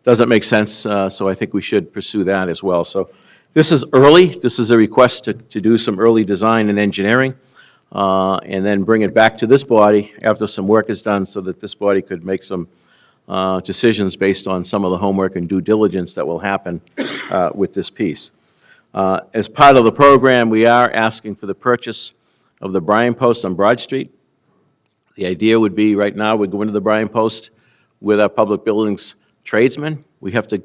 doesn't make sense, so I think we should pursue that as well. So this is early. This is a request to do some early design and engineering, and then bring it back to this body after some work is done so that this body could make some decisions based on some of the homework and due diligence that will happen with this piece. As part of the program, we are asking for the purchase of the Bryan Post on Broad Street. The idea would be, right now, we go into the Bryan Post with our public buildings tradesmen. We have to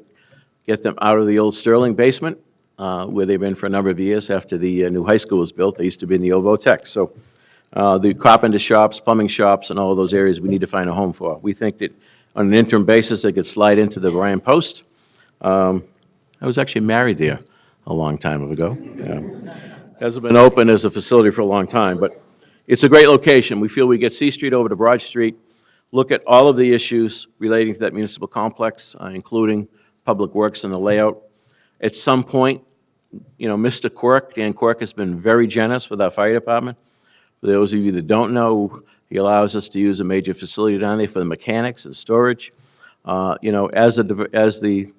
get them out of the old Sterling basement, where they've been for a number of years after the new high school was built. They used to be in the old Votech. So the carpenter shops, plumbing shops, and all of those areas we need to find a home for. We think that on an interim basis, they could slide into the Bryan Post. I was actually married there a long time ago. Hasn't been open as a facility for a long time, but it's a great location. We feel we get C Street over to Broad Street, look at all of the issues relating to that municipal complex, including public works and the layout. At some point, Mr. Quirk, Dan Quirk, has been very generous with our fire department. For those of you that don't know, he allows us to use a major facility down there for the mechanics and storage. As the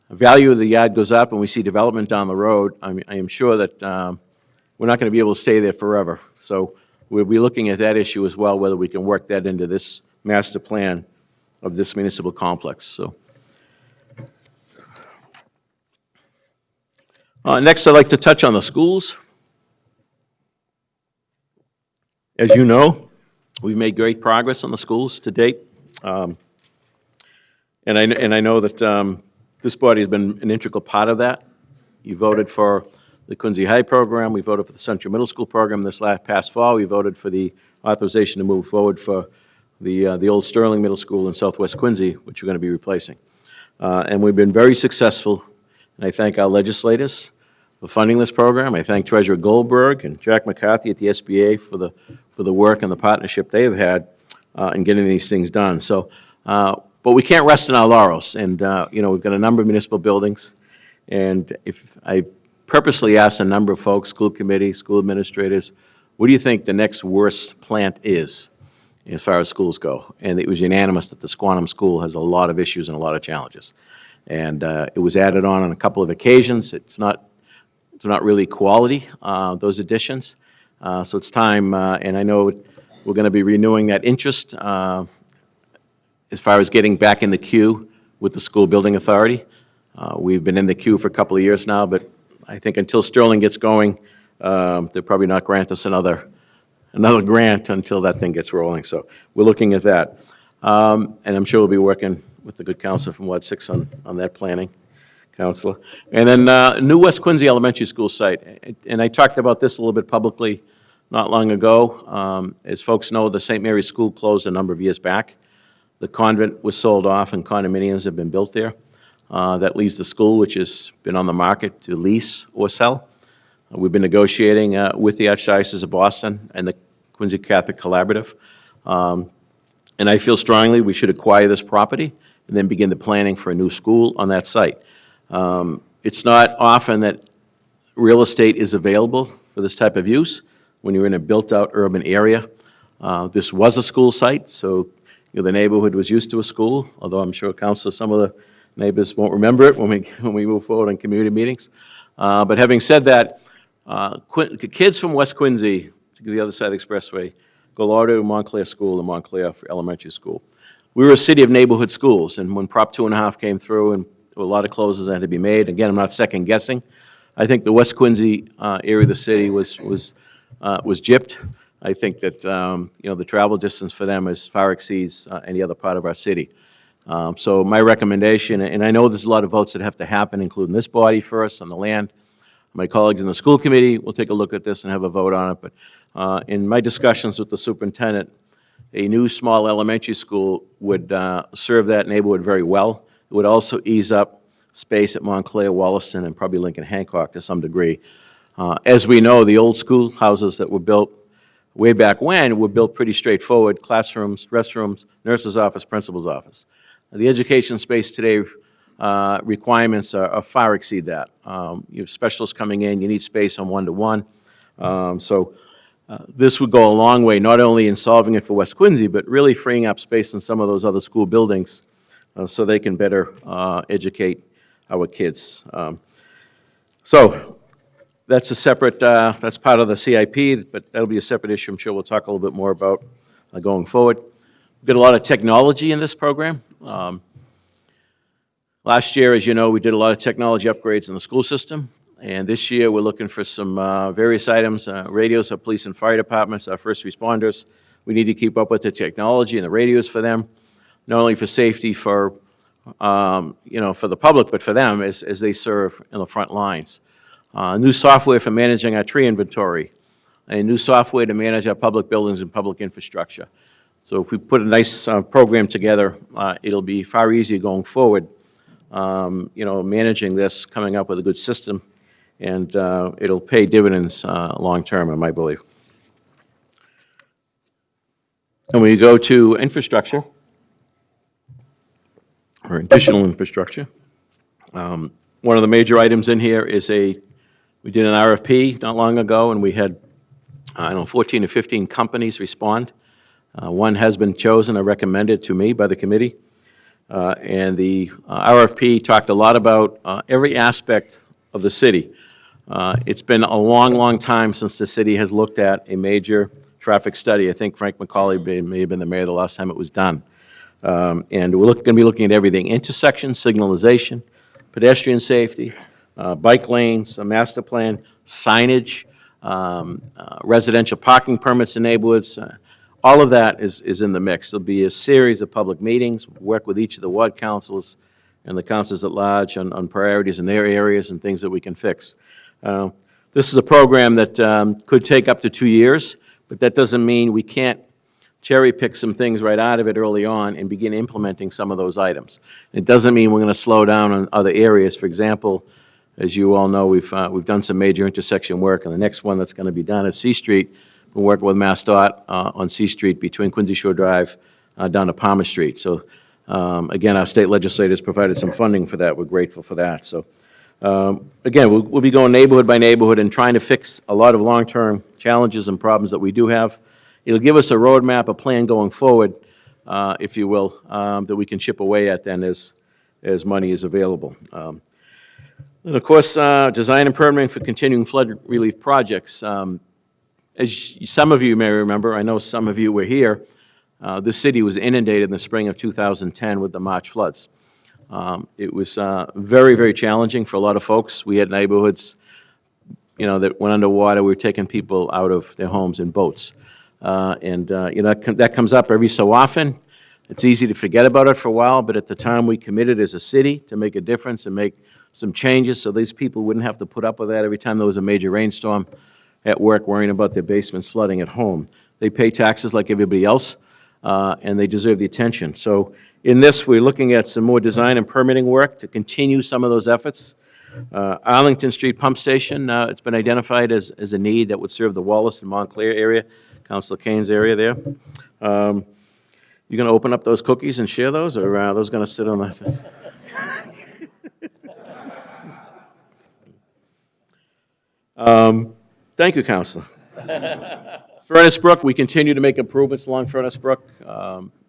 value of the yard goes up and we see development down the road, I am sure that we're not going to be able to stay there forever. So we'll be looking at that issue as well, whether we can work that into this master plan of this municipal complex. So next, I'd like to touch on the schools. As you know, we've made great progress on the schools to date. And I know that this body has been an integral part of that. You voted for the Quincy High program. We voted for the Central Middle School program this past fall. We voted for the authorization to move forward for the old Sterling Middle School in Southwest Quincy, which we're going to be replacing. And we've been very successful, and I thank our legislators for funding this program. I thank Treasurer Goldberg and Jack McCarthy at the SBA for the work and the partnership they have had in getting these things done. So, but we can't rest on our laurels, and we've got a number of municipal buildings, and if I purposely asked a number of folks, school committee, school administrators, what do you think the next worst plant is as far as schools go? And it was unanimous that the Squantum School has a lot of issues and a lot of challenges. And it was added on a couple of occasions. It's not really quality, those additions. So it's time, and I know we're going to be renewing that interest as far as getting back in the queue with the School Building Authority. We've been in the queue for a couple of years now, but I think until Sterling gets going, they'll probably not grant us another grant until that thing gets rolling. So we're looking at that. And I'm sure we'll be working with the good counsel from Ward 6 on that planning, Counselor. And then new West Quincy Elementary School site. And I talked about this a little bit publicly not long ago. As folks know, the St. Mary's School closed a number of years back. The convent was sold off and condominiums have been built there. That leaves the school, which has been on the market to lease or sell. We've been negotiating with the Archdiocese of Boston and the Quincy Catholic Collaborative. And I feel strongly we should acquire this property and then begin the planning for a new school on that site. It's not often that real estate is available for this type of use when you're in a built-out urban area. This was a school site, so the neighborhood was used to a school, although I'm sure, Council, some of the neighbors won't remember it when we move forward on community meetings. But having said that, kids from West Quincy, to the other side of the expressway, go all to Montclair School and Montclair Elementary School. We were a city of neighborhood schools, and when Prop 2.5 came through and there were a lot of closes that had to be made, again, I'm not second guessing, I think the West Quincy area of the city was gypped. I think that the travel distance for them far exceeds any other part of our city. So my recommendation, and I know there's a lot of votes that have to happen, including this body first on the land. My colleagues in the school committee will take a look at this and have a vote on it. But in my discussions with the superintendent, a new small elementary school would serve that neighborhood very well. It would also ease up space at Montclair, Wollaston, and probably Lincoln Hancock to some degree. As we know, the old schoolhouses that were built way back when were built pretty straightforward: classrooms, restrooms, nurse's office, principal's office. The education space today requirements are far exceed that. You have specialists coming in, you need space on one-to-one. So this would go a long way, not only in solving it for West Quincy, but really freeing up space in some of those other school buildings so they can better educate our kids. So that's a separate, that's part of the CIP, but that'll be a separate issue I'm sure we'll talk a little bit more about going forward. We've got a lot of technology in this program. Last year, as you know, we did a lot of technology upgrades in the school system. And this year, we're looking for some various items, radios for police and fire departments, our first responders. We need to keep up with the technology and the radios for them, not only for safety for, for the public, but for them as they serve in the front lines. New software for managing our tree inventory, and new software to manage our public buildings and public infrastructure. So if we put a nice program together, it'll be far easier going forward, managing this, coming up with a good system, and it'll pay dividends long-term, in my belief. And we go to infrastructure, or additional infrastructure. One of the major items in here is we did an RFP not long ago, and we had, 14 or 15 companies respond. One has been chosen or recommended to me by the committee. And the RFP talked a lot about every aspect of the city. It's been a long, long time since the city has looked at a major traffic study. I think Frank McCauley may have been the mayor the last time it was done. And we're going to be looking at everything: intersection, signalization, pedestrian safety, bike lanes, a master plan, signage, residential parking permits in neighborhoods. All of that is in the mix. There'll be a series of public meetings, work with each of the ward councils and the councils at large on priorities in their areas and things that we can fix. This is a program that could take up to 2 years, but that doesn't mean we can't cherry pick some things right out of it early on and begin implementing some of those items. It doesn't mean we're going to slow down on other areas. For example, as you all know, we've done some major intersection work, and the next one that's going to be done at C Street. We're working with MassDOT on C Street between Quincy Shore Drive down to Palmer Street. So again, our state legislators provided some funding for that. We're grateful for that. So Again, we'll be going neighborhood by neighborhood and trying to fix a lot of long-term challenges and problems that we do have. It'll give us a roadmap, a plan going forward, if you will, that we can chip away at then as money is available. And of course, design and permitting for continuing flood relief projects. As some of you may remember, I know some of you were here, this city was inundated in the spring of 2010 with the March floods. It was very, very challenging for a lot of folks. We had neighborhoods, that went underwater. We were taking people out of their homes in boats. That comes up every so often. It's easy to forget about it for a while, but at the time, we committed as a city to make a difference and make some changes so these people wouldn't have to put up with that every time there was a major rainstorm at work worrying about their basements flooding at home. They pay taxes like everybody else, and they deserve the attention. So in this, we're looking at some more design and permitting work to continue some of those efforts. Arlington Street Pump Station, it's been identified as a need that would serve the Wallace and Montclair area, Councilor Kane's area there. You going to open up those cookies and share those, or are those going to sit on the... Thank you, Councilor. Furnace Brook, we continue to make improvements along Furnace Brook.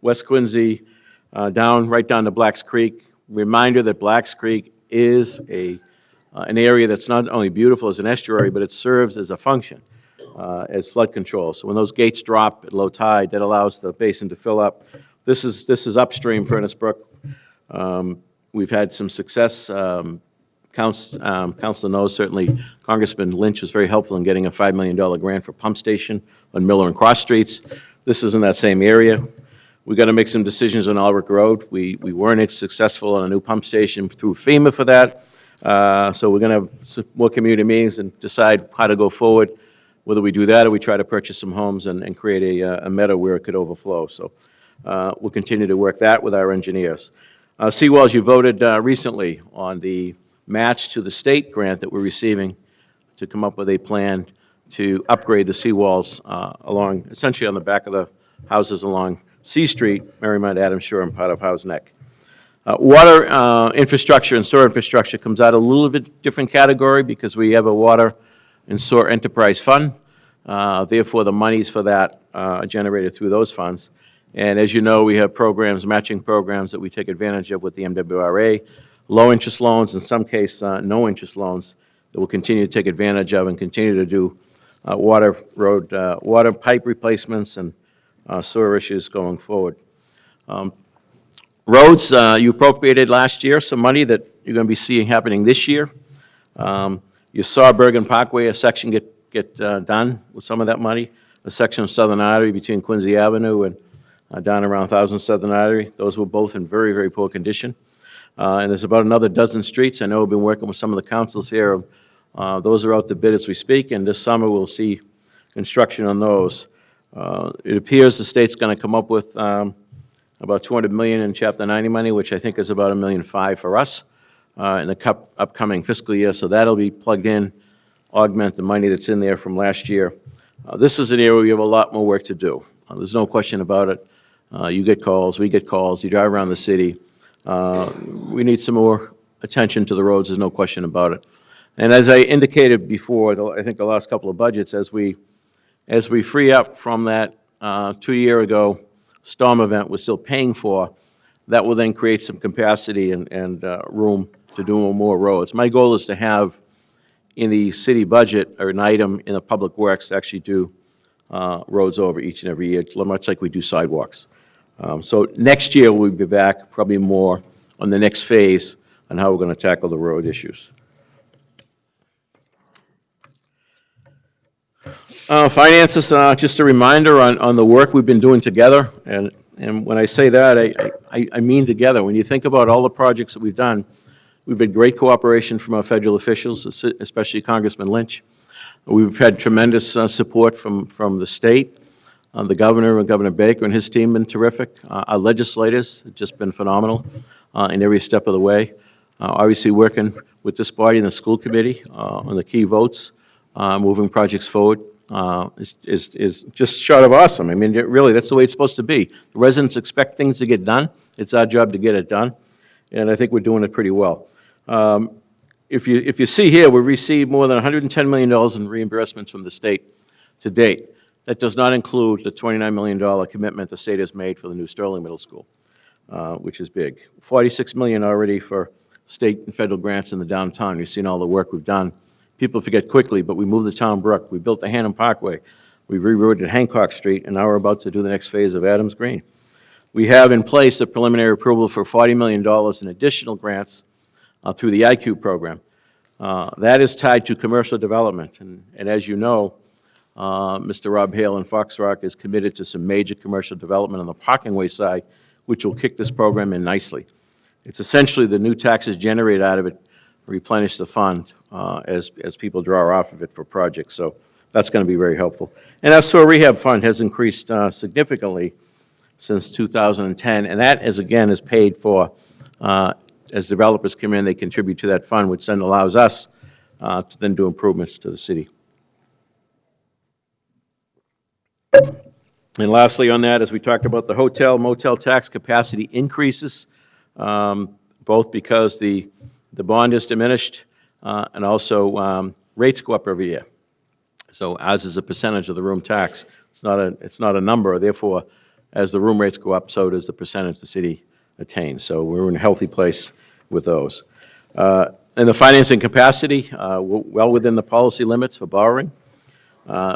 West Quincy, right down to Blacks Creek. Reminder that Blacks Creek is an area that's not only beautiful as an estuary, but it serves as a function as flood control. So when those gates drop at low tide, that allows the basin to fill up. This is upstream Furnace Brook. We've had some success. Councilor knows, certainly Congressman Lynch was very helpful in getting a $5 million grant for pump station on Miller and Cross Streets. This is in that same area. We got to make some decisions on Albert Road. We weren't successful on a new pump station through FEMA for that. So we're going to have some more community meetings and decide how to go forward, whether we do that or we try to purchase some homes and create a meadow where it could overflow. So we'll continue to work that with our engineers. Seawalls, you voted recently on the match to the state grant that we're receiving to come up with a plan to upgrade the seawalls essentially on the back of the houses along C Street, Marymount, Adams Shore, and part of Howe's Neck. Water infrastructure and sewer infrastructure comes out a little bit different category because we have a water and sewer enterprise fund. Therefore, the monies for that are generated through those funds. And as you know, we have programs, matching programs that we take advantage of with the MWRA, low-interest loans, in some case, no-interest loans that we'll continue to take advantage of and continue to do water pipe replacements and sewer issues going forward. Roads, you appropriated last year some money that you're going to be seeing happening this year. You saw Bergen Parkway, a section get done with some of that money, a section of Southern Artery between Quincy Avenue and down around 1000 Southern Artery. Those were both in very, very poor condition. And there's about another dozen streets. I know we've been working with some of the councils here. Those are out to bid as we speak, and this summer we'll see construction on those. It appears the state's going to come up with about $200 million in Chapter 90 money, which I think is about $1.5 million for us in the upcoming fiscal year. So that'll be plugged in, augment the money that's in there from last year. This is an area we have a lot more work to do. There's no question about it. You get calls, we get calls, you drive around the city. We need some more attention to the roads, there's no question about it. And as I indicated before, I think the last couple of budgets, as we free up from that 2 year ago storm event we're still paying for, that will then create some capacity and room to do more roads. My goal is to have in the city budget or an item in the public works to actually do roads over each and every year, much like we do sidewalks. So next year, we'll be back probably more on the next phase on how we're going to tackle the road issues. Finances, just a reminder on the work we've been doing together. And when I say that, I mean together. When you think about all the projects that we've done, we've had great cooperation from our federal officials, especially Congressman Lynch. We've had tremendous support from the state. The governor and Governor Baker and his team have been terrific. Our legislators have just been phenomenal in every step of the way. Obviously, working with this body and the school committee on the key votes, moving projects forward is just short of awesome. I mean, really, that's the way it's supposed to be. The residents expect things to get done. It's our job to get it done, and I think we're doing it pretty well. if you see here, we've received more than $110 million in reimbursements from the state to date. That does not include the $29 million commitment the state has made for the new Sterling Middle School, which is big. $46 million already for state and federal grants in the downtown. You've seen all the work we've done. People forget quickly, but we moved the town brook. We built the Hannum Parkway. We rerouted Hancock Street, and now we're about to do the next phase of Adams Green. We have in place a preliminary approval for $40 million in additional grants through the IQ program. That is tied to commercial development, and as you know, Mr. Rob Hale in Fox Rock is committed to some major commercial development on the parking way side, which will kick this program in nicely. It's essentially the new taxes generated out of it replenish the fund as people draw off of it for projects, so that's going to be very helpful. And our sewer rehab fund has increased significantly since 2010, and that is, again, is paid for, as developers come in, they contribute to that fund, which then allows us to then do improvements to the city. And lastly on that, as we talked about the hotel, motel tax capacity increases, both because the bond is diminished and also rates go up every year. So as is a percentage of the room tax, it's not a number. Therefore, as the room rates go up, so does the percentage the city attains. So we're in a healthy place with those. And the financing capacity, well within the policy limits for borrowing.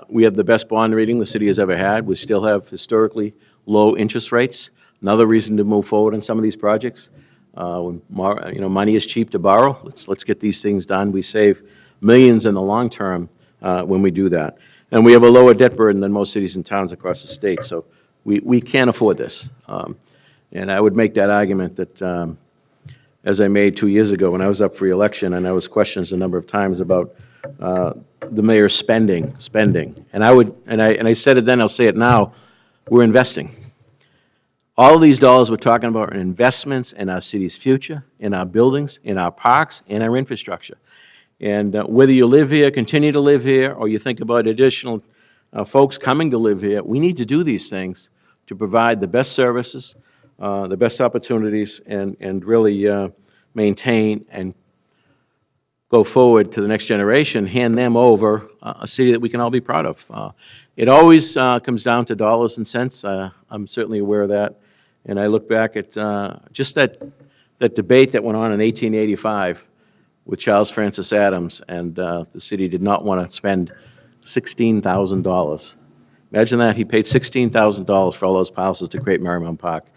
We have the best bond rating the city has ever had. We still have historically low interest rates. Another reason to move forward on some of these projects. When money is cheap to borrow. Let's get these things done. We save millions in the long term when we do that. And we have a lower debt burden than most cities and towns across the state. So we can't afford this. And I would make that argument that, as I made 2 years ago when I was up for election, and I was questioned a number of times about the mayor's spending, and I said it then, I'll say it now, we're investing. All of these dollars we're talking about are investments in our city's future, in our buildings, in our parks, in our infrastructure. And whether you live here, continue to live here, or you think about additional folks coming to live here, we need to do these things to provide the best services, the best opportunities, and really maintain and go forward to the next generation, hand them over a city that we can all be proud of. It always comes down to dollars and cents. I'm certainly aware of that. And I look back at just that debate that went on in 1885 with Charles Francis Adams, and the city did not want to spend $16,000. Imagine that. He paid $16,000 for all those parcels to create Marymount Park.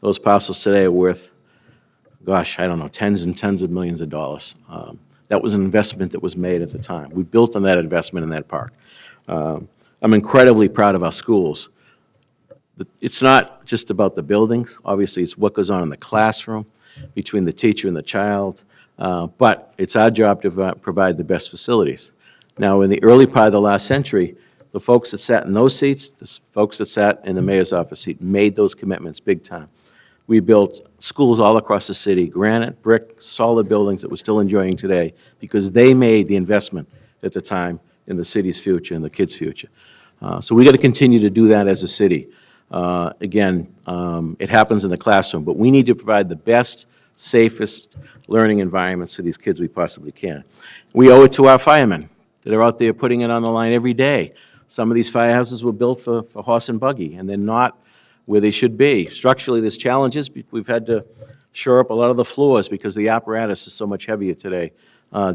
Those parcels today are worth, gosh, I don't know, tens and tens of millions of dollars. That was an investment that was made at the time. We built on that investment in that park. I'm incredibly proud of our schools. It's not just about the buildings. Obviously, it's what goes on in the classroom between the teacher and the child. But it's our job to provide the best facilities. Now, in the early part of the last century, the folks that sat in those seats, the folks that sat in the mayor's office seat, made those commitments big time. We built schools all across the city, granite, brick, solid buildings that we're still enjoying today because they made the investment at the time in the city's future and the kids' future. So we got to continue to do that as a city. Again, it happens in the classroom, but we need to provide the best, safest learning environments for these kids we possibly can. We owe it to our firemen that are out there putting it on the line every day. Some of these firehouses were built for horse and buggy, and they're not where they should be. Structurally, there's challenges. We've had to shore up a lot of the floors because the apparatus is so much heavier today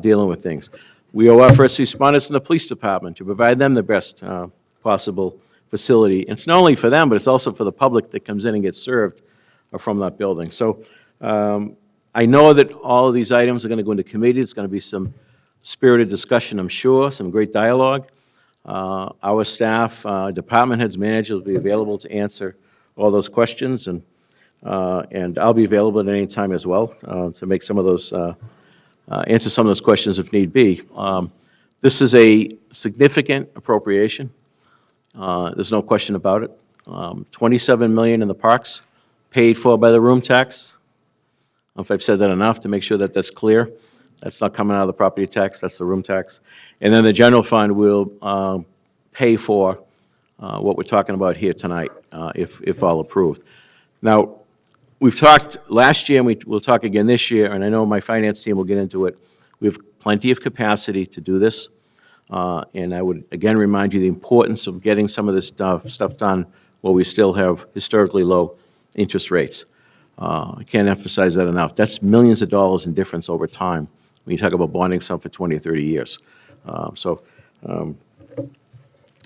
dealing with things. We owe our first responders in the police department to provide them the best possible facility. And it's not only for them, but it's also for the public that comes in and gets served from that building. So I know that all of these items are going to go into committee. It's going to be some spirited discussion, I'm sure, some great dialogue. Our staff, department heads, managers will be available to answer all those questions, and I'll be available at any time as well to make some of those, answer some of those questions if need be. This is a significant appropriation. There's no question about it. $27 million in the parks, paid for by the room tax. I don't know if I've said that enough to make sure that that's clear. That's not coming out of the property tax, that's the room tax. And then the general fund will pay for what we're talking about here tonight, if all approved. Now, we've talked last year, and we'll talk again this year, and I know my finance team will get into it. We have plenty of capacity to do this. And I would, again, remind you the importance of getting some of this stuff done while we still have historically low interest rates. I can't emphasize that enough. That's millions of dollars in difference over time when you talk about bonding some for 20 or 30 years.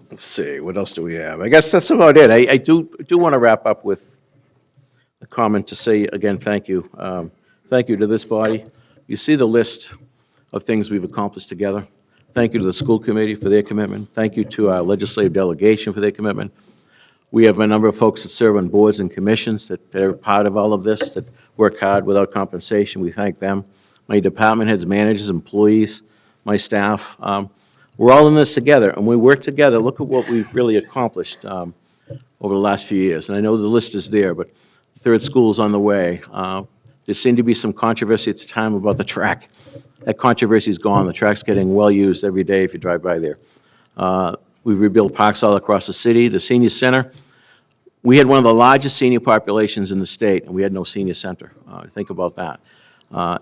Let's see, what else do we have? I guess that's about it. I do want to wrap up with a comment to say, again, thank you. Thank you to this body. You see the list of things we've accomplished together. Thank you to the school committee for their commitment. Thank you to our legislative delegation for their commitment. We have a number of folks that serve on boards and commissions that are part of all of this, that work hard without compensation. We thank them. My department heads, managers, employees, my staff. We're all in this together, and we work together. Look at what we've really accomplished over the last few years. And I know the list is there, but the third school is on the way. There seemed to be some controversy at the time about the track. That controversy is gone. The track's getting well-used every day if you drive by there. We've rebuilt parks all across the city. The senior center, we had one of the largest senior populations in the state, and we had no senior center. Think about that.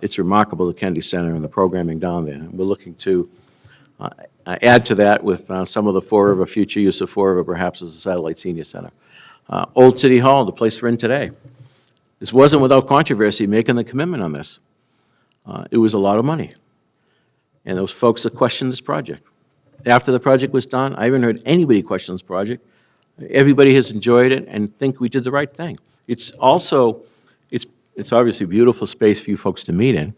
It's remarkable, the Kennedy Center and the programming down there. And we're looking to add to that with some of the Fall River, future use of Fall River perhaps as a satellite senior center. Old City Hall, the place we're in today. This wasn't without controversy making the commitment on this. It was a lot of money. And those folks that questioned this project. After the project was done, I haven't heard anybody question this project. Everybody has enjoyed it and think we did the right thing. It's also, it's obviously a beautiful space for you folks to meet in.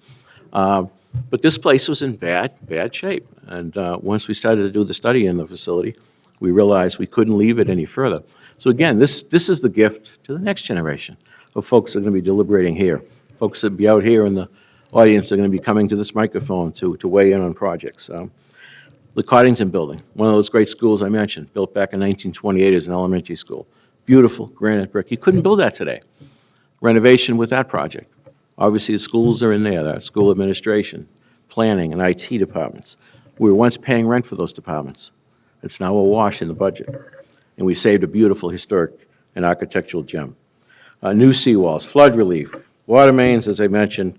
But this place was in bad shape. And once we started to do the study in the facility, we realized we couldn't leave it any further. So again, this is the gift to the next generation of folks that are going to be deliberating here. Folks that be out here in the audience are going to be coming to this microphone to weigh in on projects. The Coddington Building, one of those great schools I mentioned, built back in 1928 as an elementary school. Beautiful granite brick. You couldn't build that today. Renovation with that project. Obviously, the schools are in there, the school administration, planning, and IT departments. We were once paying rent for those departments. It's now a wash in the budget. And we saved a beautiful historic and architectural gem. New seawalls, flood relief, water mains, as I mentioned,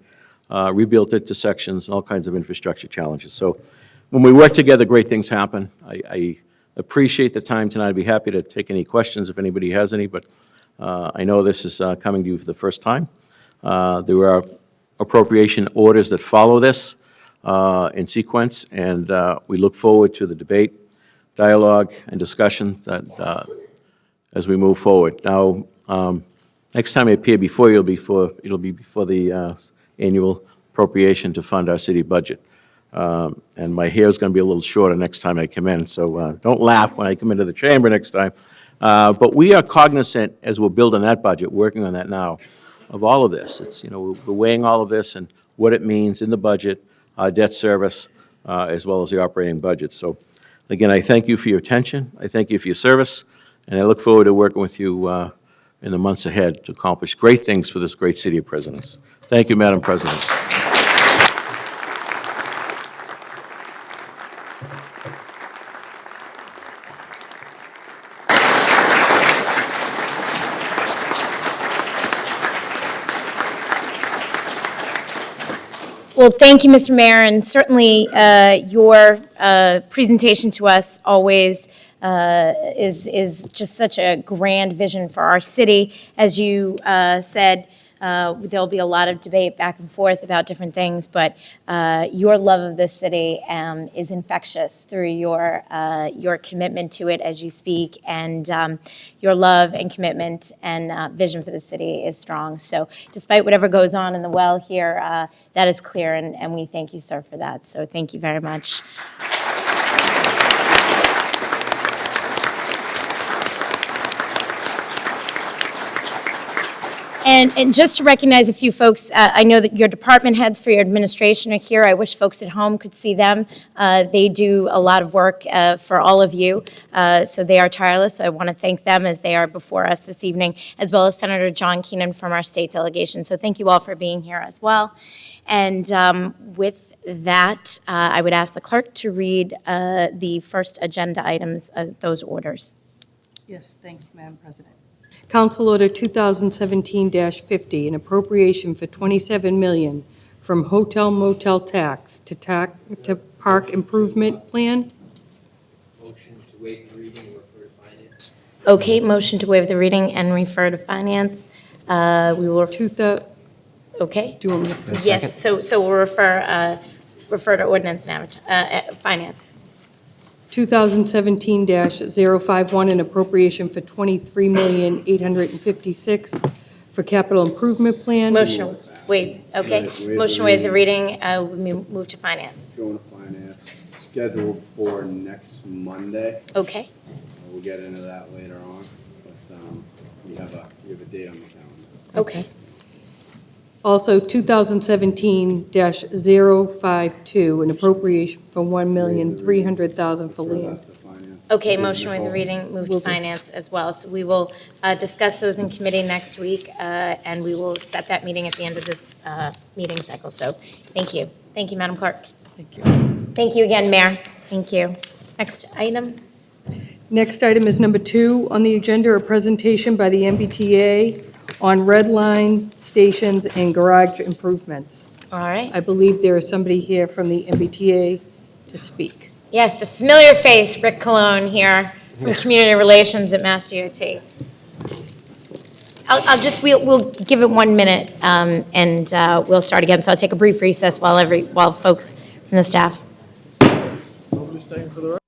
rebuilt intersections, all kinds of infrastructure challenges. So when we work together, great things happen. I appreciate the time tonight. I'd be happy to take any questions if anybody has any, but I know this is coming to you for the first time. There are appropriation orders that follow this in sequence, and we look forward to the debate, dialogue, and discussion that as we move forward. Now, next time I appear before you, it'll be before the annual appropriation to fund our city budget. And my hair is going to be a little shorter next time I come in, so don't laugh when I come into the chamber next time. But we are cognizant, as we're building that budget, working on that now, of all of this. It's, we're weighing all of this and what it means in the budget, debt service, as well as the operating budget. So, again, I thank you for your attention. I thank you for your service, and I look forward to working with you in the months ahead to accomplish great things for this great city of Presidents. Thank you, Madam President. Well, thank you, Mr. Mayor, and certainly your presentation to us always is just such a grand vision for our city. As you said, there'll be a lot of debate back and forth about different things, but your love of this city is infectious through your commitment to it as you speak, and your love and commitment and vision for the city is strong. So despite whatever goes on in the well here, that is clear, and we thank you, sir, for that. So thank you very much. And just to recognize a few folks, I know that your department heads for your administration are here. I wish folks at home could see them. They do a lot of work for all of you, so they are tireless. So I want to thank them as they are before us this evening, as well as Senator John Keenan from our state delegation. So thank you all for being here as well. And with that, I would ask the clerk to read the first agenda items of those orders. Yes, thank you, Madam President. Council Order 2017-50, an appropriation for $27 million from hotel motel tax to park improvement plan. Okay, motion to waive the reading and refer to finance. We will, okay? Do you want me to? Yes, so we'll refer to ordinance and finance. 2017-051, an appropriation for $23,856 for capital improvement plan. Motion, waive, okay. Motion to waive the reading, we move to finance. Going to finance, scheduled for next Monday. Okay, We'll get into that later on, but we have a date on the calendar. okay. Also, 2017-052, an appropriation for $1,300,000 for land. Okay, motion with the reading, move to finance as well. So we will discuss those in committee next week, and we will set that meeting at the end of this meeting cycle. So thank you. Thank you, Madam Clerk. Thank you. Thank you again, Mayor. Thank you. Next item. Next item is number 2 on the agenda, a presentation by the MBTA on red line stations and garage improvements. All right. I believe there is somebody here from the MBTA to speak. Yes, a familiar face, Rick Cologne here from Community Relations at Mass DOT. We'll give it 1 minute, and we'll start again. So I'll take a brief recess while folks from the staff. Nobody's staying for the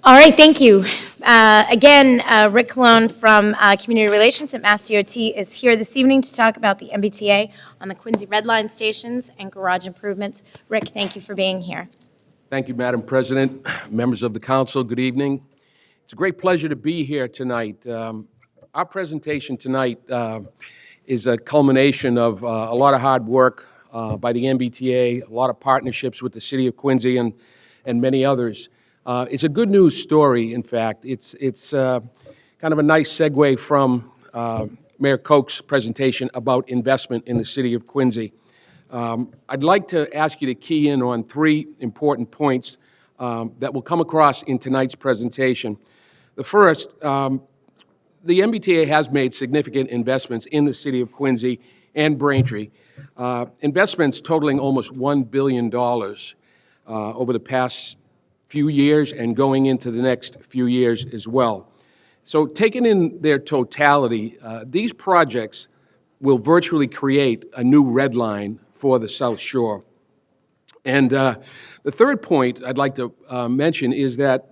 All right, thank you. Again, Rick Colon from Community Relations at Mass DOT is here this evening to talk about the MBTA on the Quincy Red Line stations and garage improvements. Rick, thank you for being here. Thank you, Madam President, members of the council, good evening. It's a great pleasure to be here tonight. Our presentation tonight is a culmination of a lot of hard work by the MBTA, a lot of partnerships with the City of Quincy and many others. It's a good news story, in fact. It's kind of a nice segue from Mayor Koch's presentation about investment in the City of Quincy. I'd like to ask you to key in on three important points that will come across in tonight's presentation. The first, the MBTA has made significant investments in the City of Quincy and Braintree, investments totaling almost $1 billion over the past few years and going into the next few years as well. So taken in their totality, these projects will virtually create a new red line for the South Shore. And the third point I'd like to mention is that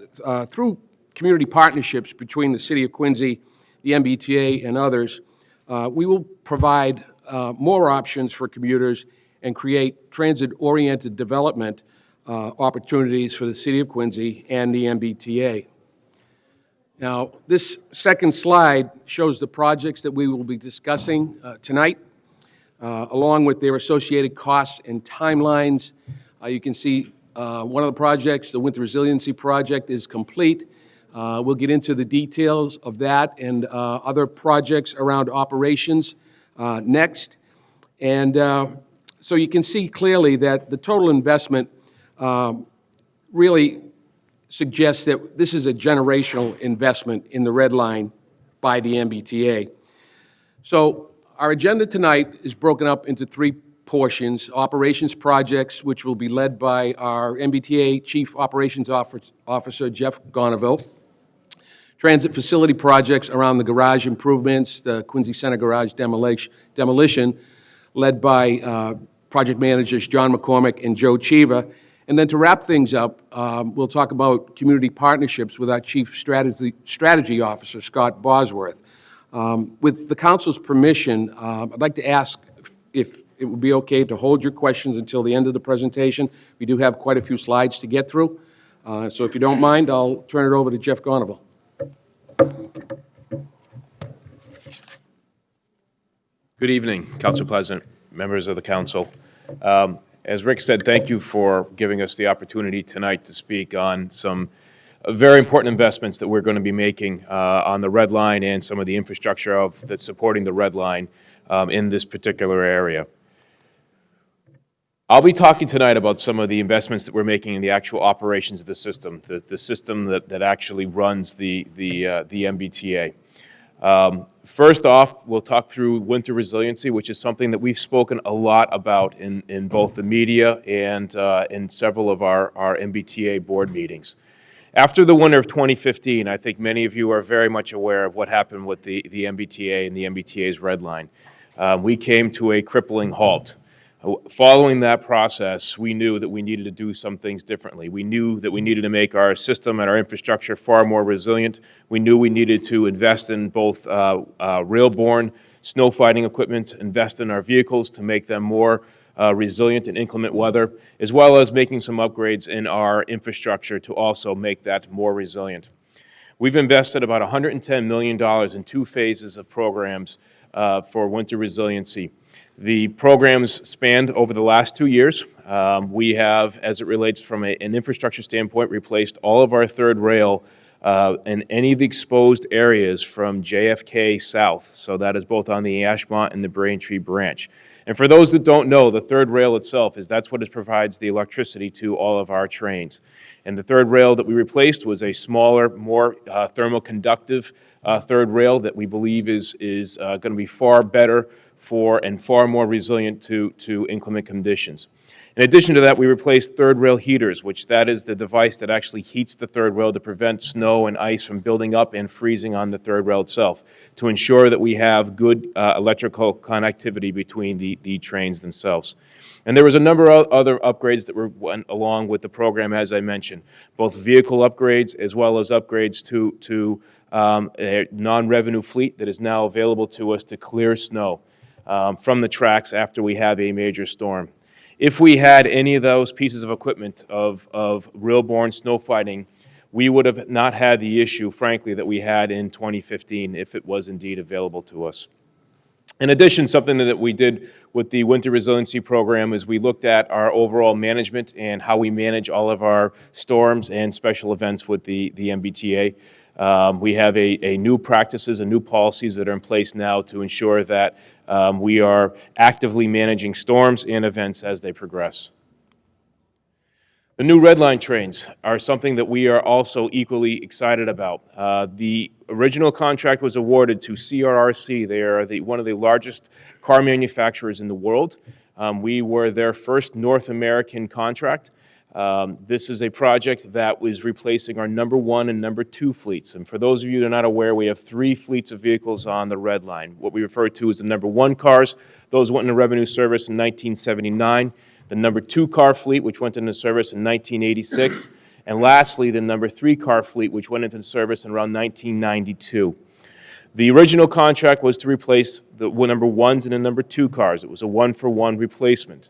through community partnerships between the City of Quincy, the MBTA, and others, we will provide more options for commuters and create transit-oriented development opportunities for the City of Quincy and the MBTA. Now, this second slide shows the projects that we will be discussing tonight, along with their associated costs and timelines. You can see one of the projects, the Winter Resiliency Project, is complete. We'll get into the details of that and other projects around operations next. And so you can see clearly that the total investment really suggests that this is a generational investment in the Red Line by the MBTA. So our agenda tonight is broken up into three portions: operations projects, which will be led by our MBTA Chief Operations Officer, Jeff Gonaville; transit facility projects around the garage improvements, the Quincy Center Garage demolition, led by project managers John McCormick and Joe Cheever. And then to wrap things up, we'll talk about community partnerships with our Chief Strategy Officer, Scott Bosworth. With the council's permission, I'd like to ask if it would be okay to hold your questions until the end of the presentation. We do have quite a few slides to get through. So if you don't mind, I'll turn it over to Jeff Gonaville. Good evening, Council President, members of the council. As Rick said, thank you for giving us the opportunity tonight to speak on some very important investments that we're going to be making on the Red Line and some of the infrastructure that's supporting the Red Line in this particular area. I'll be talking tonight about some of the investments that we're making in the actual operations of the system, the system that actually runs the MBTA. First off, we'll talk through winter resiliency, which is something that we've spoken a lot about in both the media and in several of our MBTA board meetings. After the winter of 2015, I think many of you are very much aware of what happened with the MBTA and the MBTA's Red Line. We came to a crippling halt. Following that process, we knew that we needed to do some things differently. We knew that we needed to make our system and our infrastructure far more resilient. We knew we needed to invest in both rail-borne snow fighting equipment, invest in our vehicles to make them more resilient in inclement weather, as well as making some upgrades in our infrastructure to also make that more resilient. We've invested about $110 million in two phases of programs for winter resiliency. The programs spanned over the last 2 years. We have, as it relates from an infrastructure standpoint, replaced all of our third rail in any of the exposed areas from JFK south. So that is both on the Ashmont and the Braintree branch. And for those that don't know, the third rail itself that's what provides the electricity to all of our trains. And the third rail that we replaced was a smaller, more thermoconductive third rail that we believe is going to be far better for and far more resilient to inclement conditions. In addition to that, we replaced third rail heaters, which that is the device that actually heats the third rail to prevent snow and ice from building up and freezing on the third rail itself, to ensure that we have good electrical connectivity between the trains themselves. And there was a number of other upgrades that went along with the program, as I mentioned, both vehicle upgrades as well as upgrades to a non-revenue fleet that is now available to us to clear snow from the tracks after we have a major storm. If we had any of those pieces of equipment of rail-borne snow fighting, we would have not had the issue, frankly, that we had in 2015 if it was indeed available to us. In addition, something that we did with the Winter Resiliency Program is we looked at our overall management and how we manage all of our storms and special events with the MBTA. We have a new practices and new policies that are in place now to ensure that we are actively managing storms and events as they progress. The new Red Line trains are something that we are also equally excited about. The original contract was awarded to CRRC. They are one of the largest car manufacturers in the world. We were their first North American contract. This is a project that was replacing our number 1 and number 2 fleets. And for those of you that are not aware, we have 3 fleets of vehicles on the Red Line. What we refer to as the number 1 cars, those went into revenue service in 1979. The number 2 car fleet, which went into service in 1986. And lastly, the number 3 car fleet, which went into service in around 1992. The original contract was to replace the number 1s and the number 2 cars. It was a 1-for-1 replacement.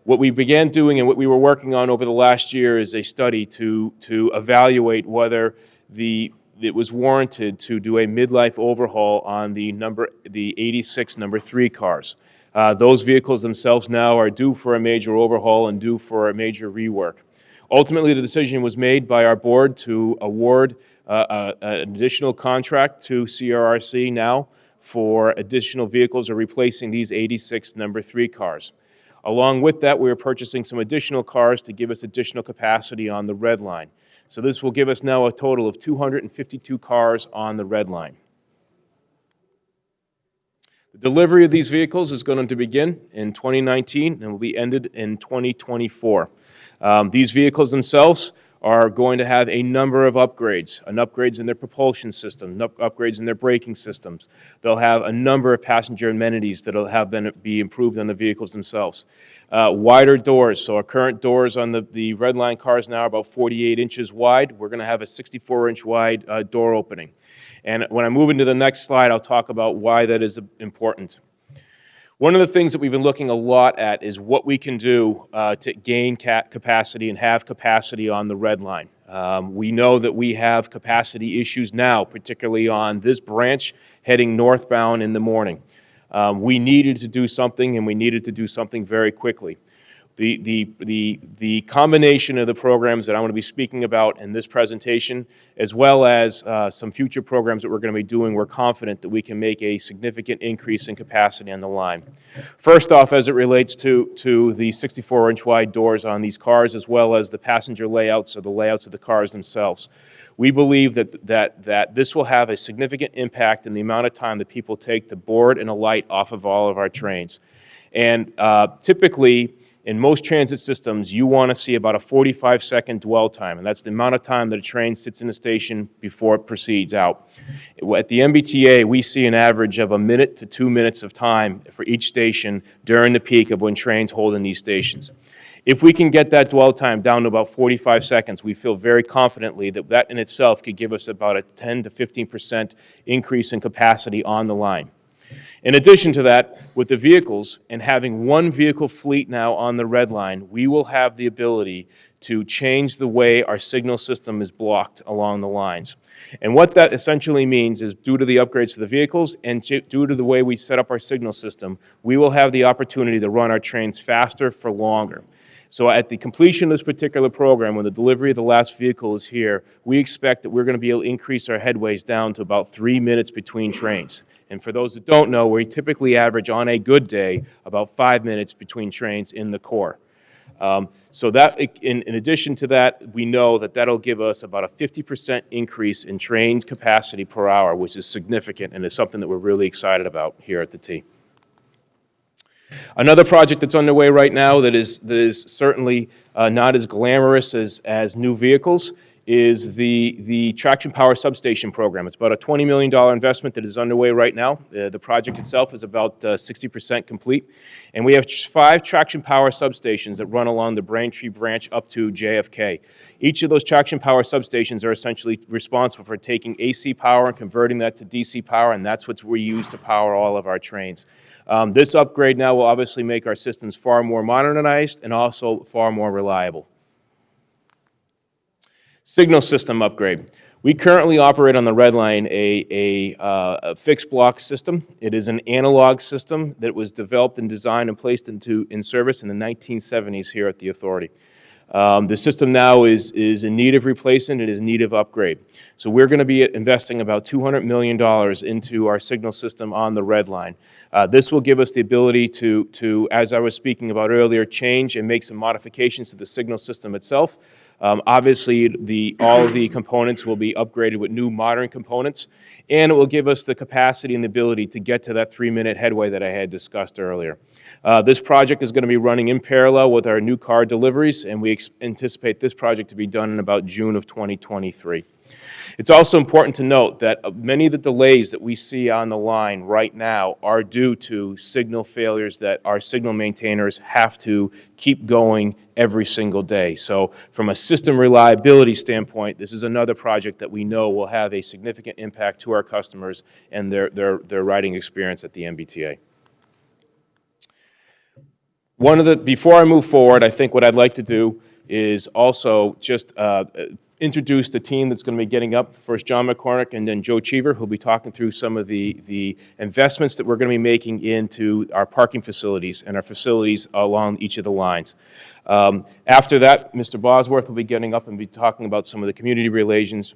What we began doing and what we were working on over the last year is a study to evaluate whether it was warranted to do a midlife overhaul on the 86 number 3 cars. Those vehicles themselves now are due for a major overhaul and due for a major rework. Ultimately, the decision was made by our board to award an additional contract to CRRC now for additional vehicles or replacing these 86 number 3 cars. Along with that, we are purchasing some additional cars to give us additional capacity on the Red Line. So this will give us now a total of 252 cars on the Red Line. The delivery of these vehicles is going to begin in 2019 and will be ended in 2024. These vehicles themselves are going to have a number of upgrades, upgrades in their propulsion system, upgrades in their braking systems. They'll have a number of passenger amenities that will be improved on the vehicles themselves. Wider doors, so our current doors on the Red Line cars now are about 48 inches wide. We're going to have a 64-inch wide door opening. And when I move into the next slide, I'll talk about why that is important. One of the things that we've been looking a lot at is what we can do to gain capacity and have capacity on the Red Line. We know that we have capacity issues now, particularly on this branch heading northbound in the morning. We needed to do something, and we needed to do something very quickly. The combination of the programs that I'm going to be speaking about in this presentation, as well as some future programs that we're going to be doing, we're confident that we can make a significant increase in capacity on the line. First off, as it relates to the 64-inch wide doors on these cars, as well as the passenger layouts or the layouts of the cars themselves. We believe that this will have a significant impact in the amount of time that people take to board and alight off of all of our trains. And typically, in most transit systems, you want to see about a 45-second dwell time, and that's the amount of time that a train sits in the station before it proceeds out. At the MBTA, we see an average of 1 minute to 2 minutes of time for each station during the peak of when trains hold in these stations. If we can get that dwell time down to about 45 seconds, we feel very confidently that that in itself could give us about a 10 to 15% increase in capacity on the line. In addition to that, with the vehicles and having one vehicle fleet now on the Red Line, we will have the ability to change the way our signal system is blocked along the lines. And what that essentially means is due to the upgrades to the vehicles and due to the way we set up our signal system, we will have the opportunity to run our trains faster for longer. So at the completion of this particular program, when the delivery of the last vehicle is here, we expect that we're going to be able to increase our headways down to about 3 minutes between trains. And for those that don't know, we typically average on a good day about 5 minutes between trains in the core. So that, in addition to that, we know that that'll give us about a 50% increase in train capacity per hour, which is significant and is something that we're really excited about here at the T. Another project that's underway right now that is certainly not as glamorous as new vehicles is the traction power substation program. It's about a $20 million investment that is underway right now. The project itself is about 60% complete. And we have 5 traction power substations that run along the Braintree branch up to JFK. Each of those traction power substations are essentially responsible for taking AC power and converting that to DC power, and that's what we use to power all of our trains. This upgrade now will obviously make our systems far more modernized and also far more reliable. Signal system upgrade. We currently operate on the Red Line a fixed block system. It is an analog system that was developed and designed and placed in service in the 1970s here at the Authority. The system now is in need of replacement. It is in need of upgrade. So we're going to be investing about $200 million into our signal system on the Red Line. This will give us the ability to, as I was speaking about earlier, change and make some modifications to the signal system itself. Obviously, all of the components will be upgraded with new modern components, and it will give us the capacity and the ability to get to that 3-minute headway that I had discussed earlier. This project is going to be running in parallel with our new car deliveries, and we anticipate this project to be done in about June of 2023. It's also important to note that many of the delays that we see on the line right now are due to signal failures that our signal maintainers have to keep going every single day. So from a system reliability standpoint, this is another project that we know will have a significant impact to our customers and their riding experience at the MBTA. Before I move forward, I think what I'd like to do is also just introduce the team that's going to be getting up. First, John McCormick and then Joe Cheever, who'll be talking through some of the investments that we're going to be making into our parking facilities and our facilities along each of the lines. After that, Mr. Bosworth will be getting up and be talking about some of the community relations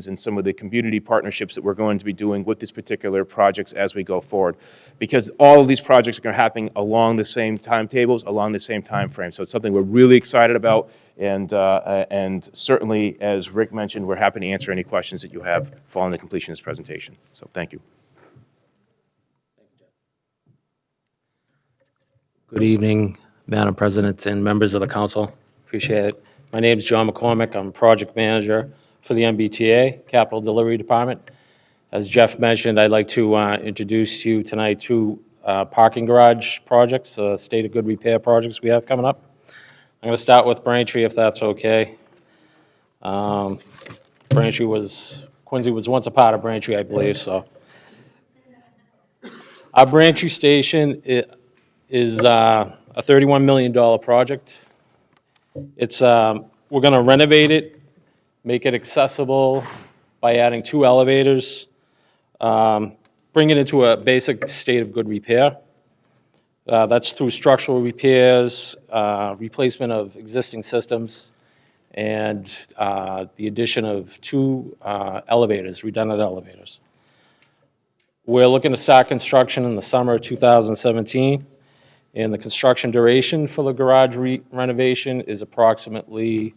and some of the community partnerships that we're going to be doing with these particular projects as we go forward. Because all of these projects are going to happen along the same timetables, along the same time frame. So it's something we're really excited about, and certainly, as Rick mentioned, we're happy to answer any questions that you have following the completion of this presentation. So thank you. Good evening, Madam President and members of the council. Appreciate it. My name is John McCormick. I'm project manager for the MBTA Capital Delivery Department. As Jeff mentioned, I'd like to introduce you tonight to parking garage projects, state of good repair projects we have coming up. I'm going to start with Braintree, if that's okay. Quincy was once a part of Braintree, I believe, so. Our Braintree station is a $31 million project. It's, we're going to renovate it, make it accessible by adding 2 elevators, bring it into a basic state of good repair. That's through structural repairs, replacement of existing systems, and the addition of 2 elevators, redundant elevators. We're looking to start construction in the summer of 2017, and the construction duration for the garage renovation is approximately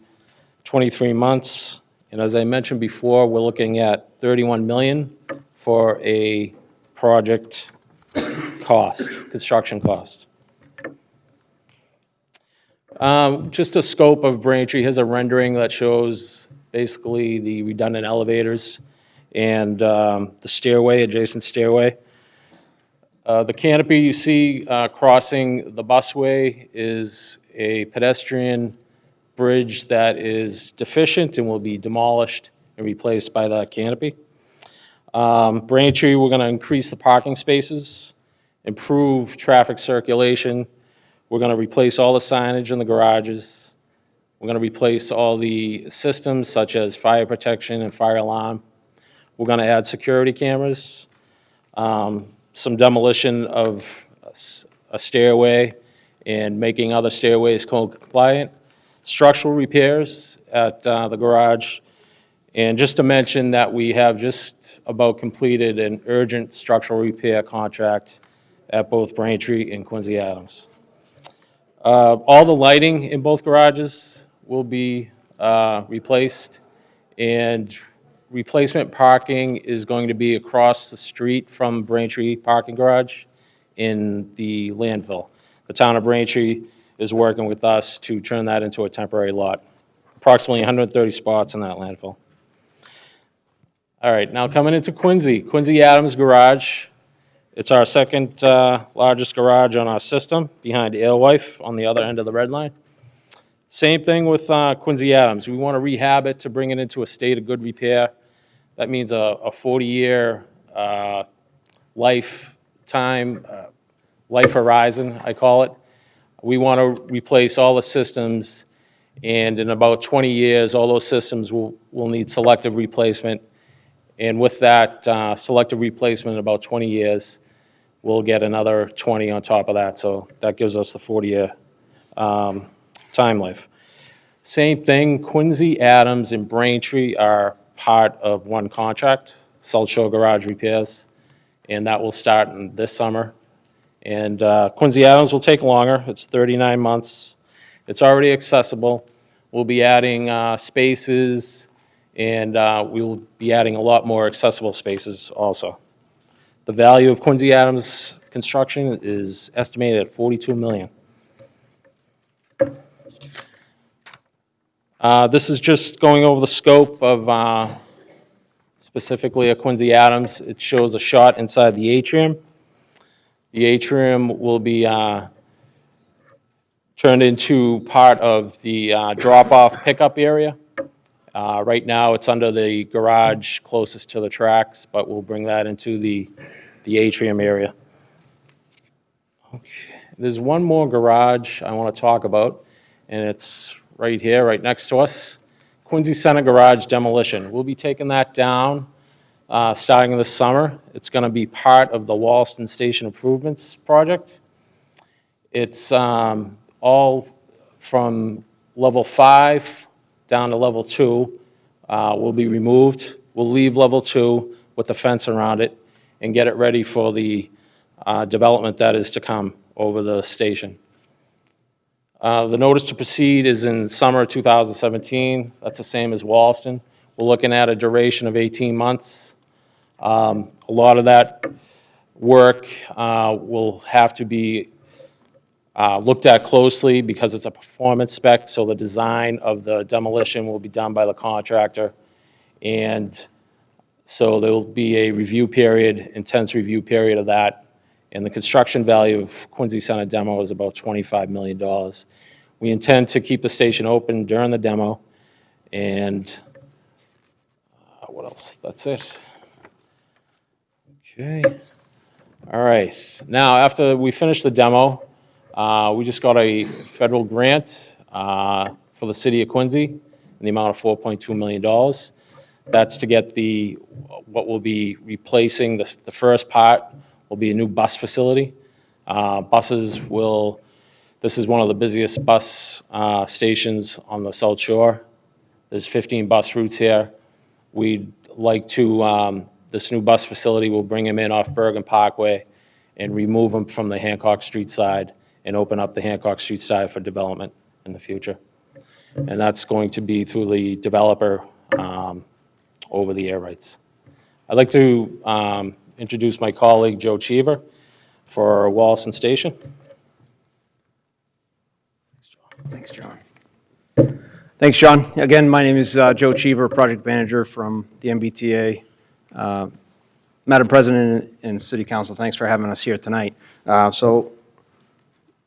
23 months. And as I mentioned before, we're looking at $31 million for a project cost, construction cost. Just a scope of Braintree. Here's a rendering that shows basically the redundant elevators and the stairway, adjacent stairway. The canopy you see crossing the busway is a pedestrian bridge that is deficient and will be demolished and replaced by that canopy. Braintree, we're going to increase the parking spaces, improve traffic circulation. We're going to replace all the signage in the garages. We're going to replace all the systems such as fire protection and fire alarm. We're going to add security cameras, some demolition of a stairway and making other stairways code compliant, structural repairs at the garage. And just to mention that we have just about completed an urgent structural repair contract at both Braintree and Quincy Adams. All the lighting in both garages will be replaced, and replacement parking is going to be across the street from Braintree parking garage in the landfill. the town of Braintree is working with us to turn that into a temporary lot. Approximately 130 spots in that landfill. All right, now coming into Quincy, Quincy Adams Garage. It's our second largest garage on our system, behind Alewife on the other end of the red line. Same thing with Quincy Adams. We want to rehab it to bring it into a state of good repair. That means a 40-year lifetime, life horizon, I call it. We want to replace all the systems, and in about 20 years, all those systems will need selective replacement. And with that selective replacement in about 20 years, we'll get another 20 on top of that. So that gives us the 40-year time life. Same thing, Quincy, Adams, and Braintree are part of one contract, South Shore Garage Repairs, and that will start this summer. And Quincy Adams will take longer. It's 39 months. It's already accessible. We'll be adding spaces, and we will be adding a lot more accessible spaces also. The value of Quincy Adams construction is estimated at $42 million. This is just going over the scope of specifically a Quincy Adams. It shows a shot inside the atrium. The atrium will be turned into part of the drop-off pickup area. Right now, it's under the garage closest to the tracks, but we'll bring that into the atrium area. Okay. There's one more garage I want to talk about, and it's right here, right next to us. Quincy Center Garage demolition. We'll be taking that down starting this summer. It's going to be part of the Wallaston Station Improvements Project. It's all from level 5 down to level 2 will be removed. We'll leave level 2 with the fence around it and get it ready for the development that is to come over the station. The notice to proceed is in summer 2017. That's the same as Wallaston. We're looking at a duration of 18 months. A lot of that work will have to be looked at closely because it's a performance spec, so the design of the demolition will be done by the contractor. And so there will be a review period, intense review period of that. And the construction value of Quincy Center demo is about $25 million. We intend to keep the station open during the demo. And what else? That's it. Okay. All right. Now, after we finish the demo, we just got a federal grant for the city of Quincy in the amount of $4.2 million. That's to get what will be replacing the first part will be a new bus facility. This is one of the busiest bus stations on the South Shore. There's 15 bus routes here. We'd like to, this new bus facility will bring them in off Bergen Parkway and remove them from the Hancock Street side and open up the Hancock Street side for development in the future. And that's going to be through the developer over the air rights. I'd like to introduce my colleague, Joe Cheever, for Wallaston Station. Thanks, John. Thanks, John. Again, my name is Joe Cheever, project manager from the MBTA. Madam President and City Council, thanks for having us here tonight. So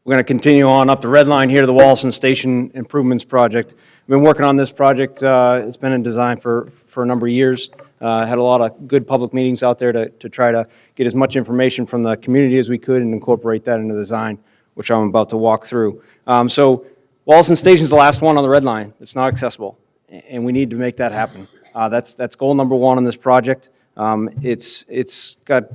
we're going to continue on up the red line here to the Wallaston Station Improvements Project. We've been working on this project. It's been in design for a number of years. Had a lot of good public meetings out there to try to get as much information from the community as we could and incorporate that into the design, which I'm about to walk through. So Wallaston Station is the last one on the red line. It's not accessible, and we need to make that happen. That's goal number one on this project. It's got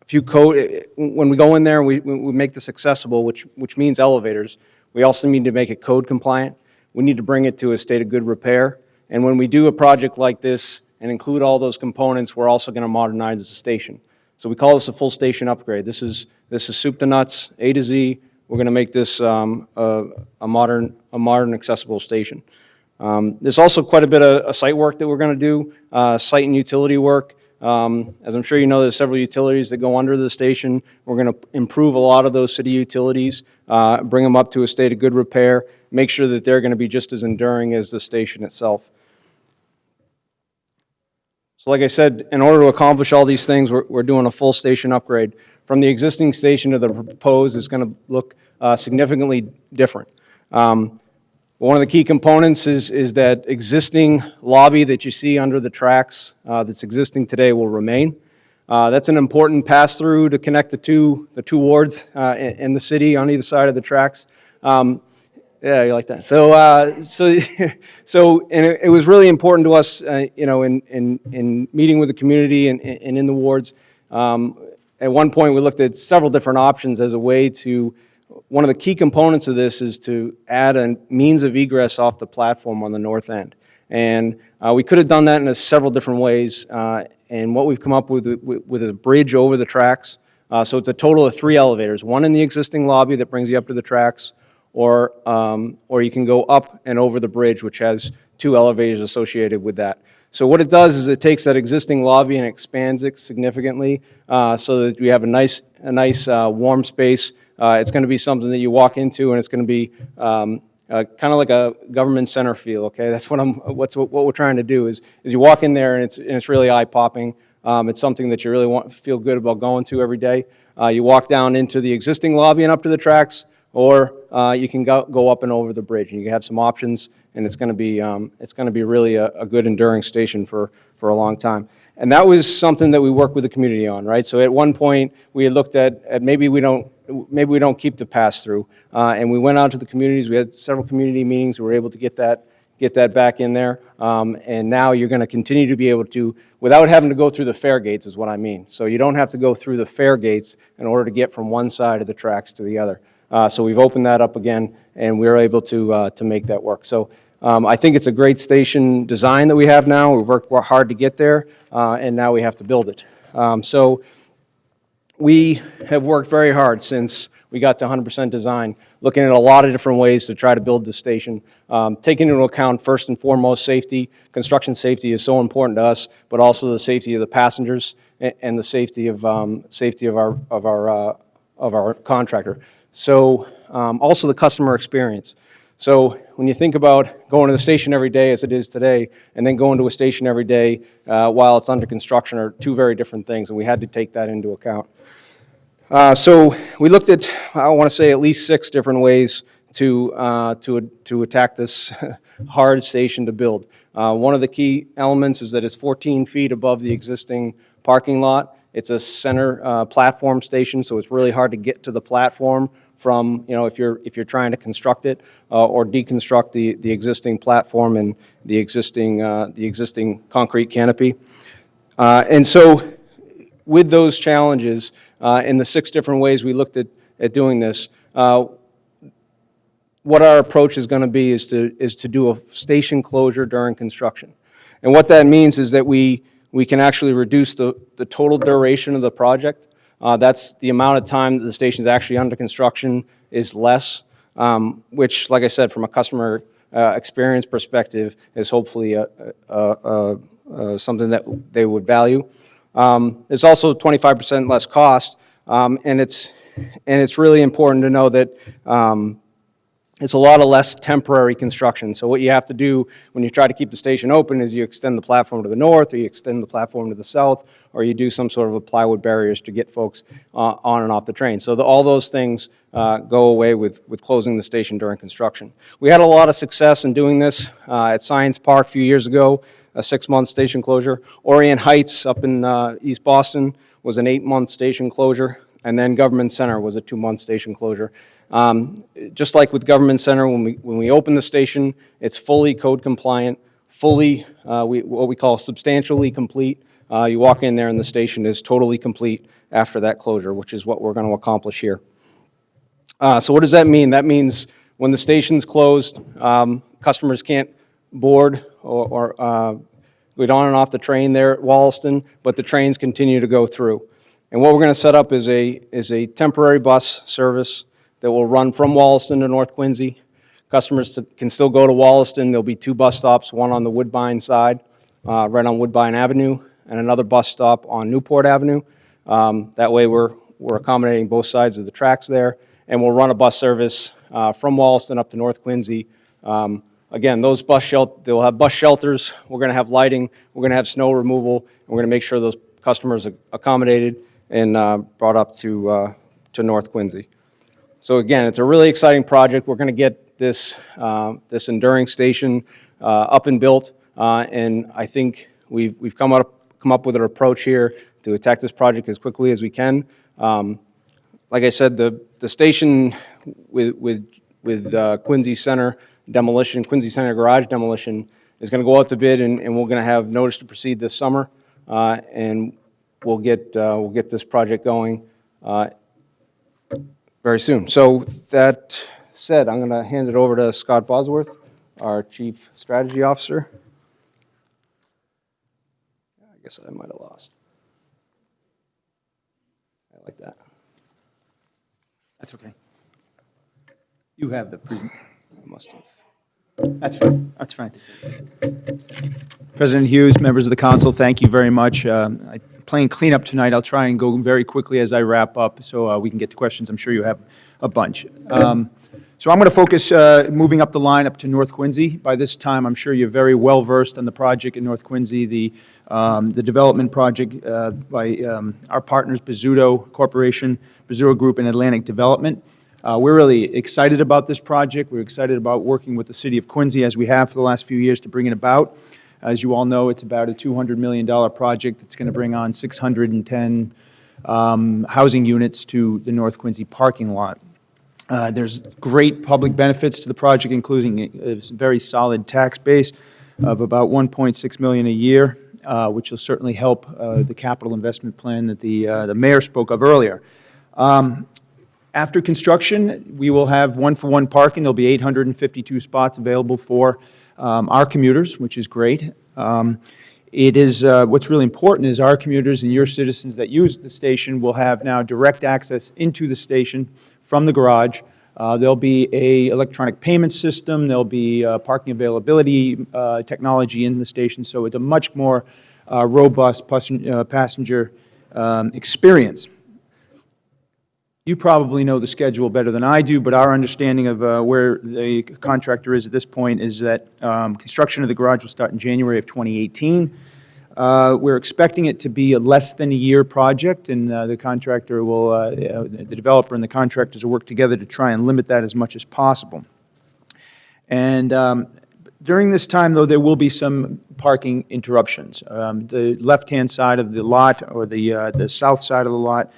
a few code. When we go in there and we make this accessible, which means elevators, we also need to make it code compliant. We need to bring it to a state of good repair. And when we do a project like this and include all those components, we're also going to modernize the station. So we call this a full station upgrade. This is soup to nuts, A to Z. We're going to make this a modern, accessible station. There's also quite a bit of site work that we're going to do, site and utility work. As I'm sure you know, there's several utilities that go under the station. We're going to improve a lot of those city utilities, bring them up to a state of good repair, make sure that they're going to be just as enduring as the station itself. So like I said, in order to accomplish all these things, we're doing a full station upgrade. From the existing station to the proposed, it's going to look significantly different. One of the key components is that existing lobby that you see under the tracks that's existing today will remain. That's an important pass-through to connect the two wards in the city on either side of the tracks. Yeah, you like that. And it was really important to us, in meeting with the community and in the wards. At one point, we looked at several different options as a way to. One of the key components of this is to add a means of egress off the platform on the north end. And we could have done that in several different ways. And what we've come up with a bridge over the tracks. So it's a total of 3 elevators, one in the existing lobby that brings you up to the tracks, or you can go up and over the bridge, which has 2 elevators associated with that. So what it does is it takes that existing lobby and expands it significantly so that we have a nice warm space. It's going to be something that you walk into, and it's going to be kind of like a government center feel. Okay, that's what we're trying to do is you walk in there and it's really eye popping. It's something that you really feel good about going to every day. You walk down into the existing lobby and up to the tracks, or you can go up and over the bridge, and you have some options. And it's going to be really a good enduring station for a long time. And that was something that we worked with the community on, right? So at one point we had looked at maybe we don't keep the pass through, and we went out to the communities. We had several community meetings. We were able to get that back in there, and now you're going to continue to be able to, without having to go through the fare gates, is what I mean. So you don't have to go through the fare gates in order to get from one side of the tracks to the other. So we've opened that up again, and we're able to make that work. So. I think it's a great station design that we have now. We've worked hard to get there, and now we have to build it. So we have worked very hard since we got to 100% design, looking at a lot of different ways to try to build the station, taking into account first and foremost safety. Construction safety is so important to us, but also the safety of the passengers and the safety of our contractor. So also the customer experience. So when you think about going to the station every day as it is today, and then going to a station every day while it's under construction are 2 very different things, and we had to take that into account. So we looked at, I want to say, at least 6 different ways to attack this hard station to build. One of the key elements is that it's 14 feet above the existing parking lot. It's a center platform station, so it's really hard to get to the platform from, if you're trying to construct it or deconstruct the existing platform and the existing concrete canopy. And so with those challenges and the 6 different ways we looked at doing this, what our approach is going to be is to do a station closure during construction. And what that means is that we can actually reduce the total duration of the project. That's the amount of time that the station is actually under construction is less, which, like I said, from a customer experience perspective, is hopefully something that they would value. There's also 25% less cost, and it's really important to know that it's a lot of less temporary construction. So what you have to do when you try to keep the station open is you extend the platform to the north, or you extend the platform to the south, or you do some sort of a plywood barriers to get folks on and off the train. So all those things go away with closing the station during construction. We had a lot of success in doing this at Science Park a few years ago, a 6-month station closure. Orient Heights up in East Boston was an 8-month station closure, and then Government Center was a 2-month station closure. Just like with Government Center, when we open the station, it's fully code compliant, fully what we call substantially complete. You walk in there and the station is totally complete after that closure, which is what we're going to accomplish here. So what does that mean? That means when the station's closed, customers can't board or go on and off the train there at Wollaston, but the trains continue to go through. And what we're going to set up is a temporary bus service that will run from Wollaston to North Quincy. Customers can still go to Wollaston. There'll be 2 bus stops, one on the Woodbine side, right on Woodbine Avenue, and another bus stop on Newport Avenue. That way, we're accommodating both sides of the tracks there, and we'll run a bus service from Wollaston up to North Quincy. Again, those they'll have bus shelters, we're going to have lighting, we're going to have snow removal, and we're going to make sure those customers are accommodated and brought up to North Quincy. So again, it's a really exciting project. We're going to get this enduring station up and built, and I think we've come up with an approach here to attack this project as quickly as we can. Like I said, the station with Quincy Center demolition, Quincy Center garage demolition, is going to go out to bid, and we're going to have notice to proceed this summer, and we'll get this project going very soon. So that said, I'm going to hand it over to Scott Bosworth, our Chief Strategy Officer. I guess I might have lost. I like that. That's okay. You have the present. I must have. That's fine. That's fine. President Hughes, members of the council, thank you very much. I'm playing cleanup tonight. I'll try and go very quickly as I wrap up so we can get to questions. I'm sure you have a bunch. So I'm going to focus moving up the line up to North Quincy. By this time, I'm sure you're very well versed on the project in North Quincy, the development project by our partners, Bizzuto Corporation, Bizzuto Group, and Atlantic Development. We're really excited about this project. We're excited about working with the city of Quincy, as we have for the last few years, to bring it about. As you all know, it's about a $200 million project that's going to bring on 610 housing units to the North Quincy parking lot. There's great public benefits to the project, including a very solid tax base of about $1.6 million a year, which will certainly help the capital investment plan that the mayor spoke of earlier. After construction, we will have one-for-one parking. There'll be 852 spots available for our commuters, which is great. It is, what's really important is our commuters and your citizens that use the station will have now direct access into the station from the garage. There'll be a electronic payment system. There'll be parking availability technology in the station, so it's a much more robust passenger experience. You probably know the schedule better than I do, but our understanding of where the contractor is at this point is that construction of the garage will start in January of 2018. We're expecting it to be a less than a year project, and the contractor will, the developer and the contractors will work together to try and limit that as much as possible. And during this time, though, there will be some parking interruptions. The left-hand side of the lot, or the south side of the lot,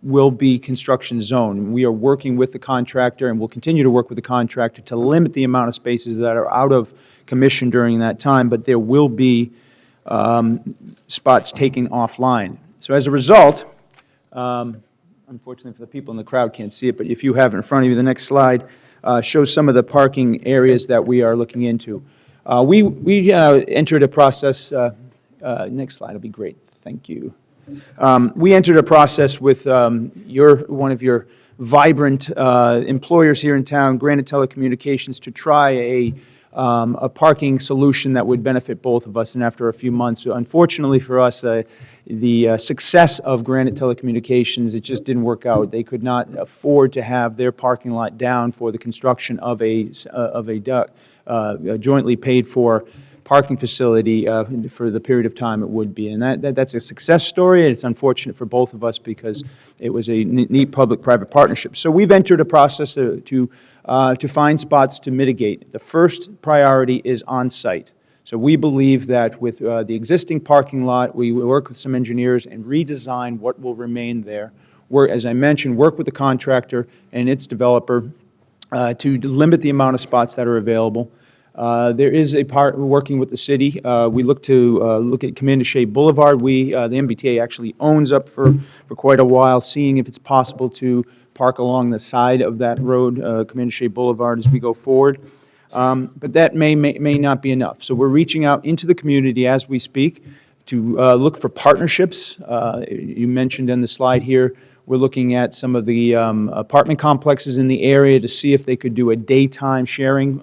will be construction zone. We are working with the contractor, and we'll continue to work with the contractor to limit the amount of spaces that are out of commission during that time, but there will be spots taken offline. So as a result, unfortunately for the people in the crowd can't see it, but if you have it in front of you, the next slide shows some of the parking areas that we are looking into. We entered a process, next slide will be great, thank you. We entered a process with one of your vibrant employers here in town, Granite Telecommunications, to try a parking solution that would benefit both of us. And after a few months, unfortunately for us, the success of Granite Telecommunications, it just didn't work out. They could not afford to have their parking lot down for the construction of a jointly paid for parking facility for the period of time it would be. And that's a success story, and it's unfortunate for both of us because it was a neat public-private partnership. So we've entered a process to find spots to mitigate. The first priority is on-site. So we believe that with the existing parking lot, we will work with some engineers and redesign what will remain there. As I mentioned, work with the contractor and its developer to limit the amount of spots that are available. There is a part working with the city. We look at Commander Shea Boulevard. The MBTA actually owns up for quite a while, seeing if it's possible to park along the side of that road, Commander Shea Boulevard, as we go forward. But that may not be enough. So we're reaching out into the community as we speak to look for partnerships. You mentioned in the slide here, we're looking at some of the apartment complexes in the area to see if they could do a daytime sharing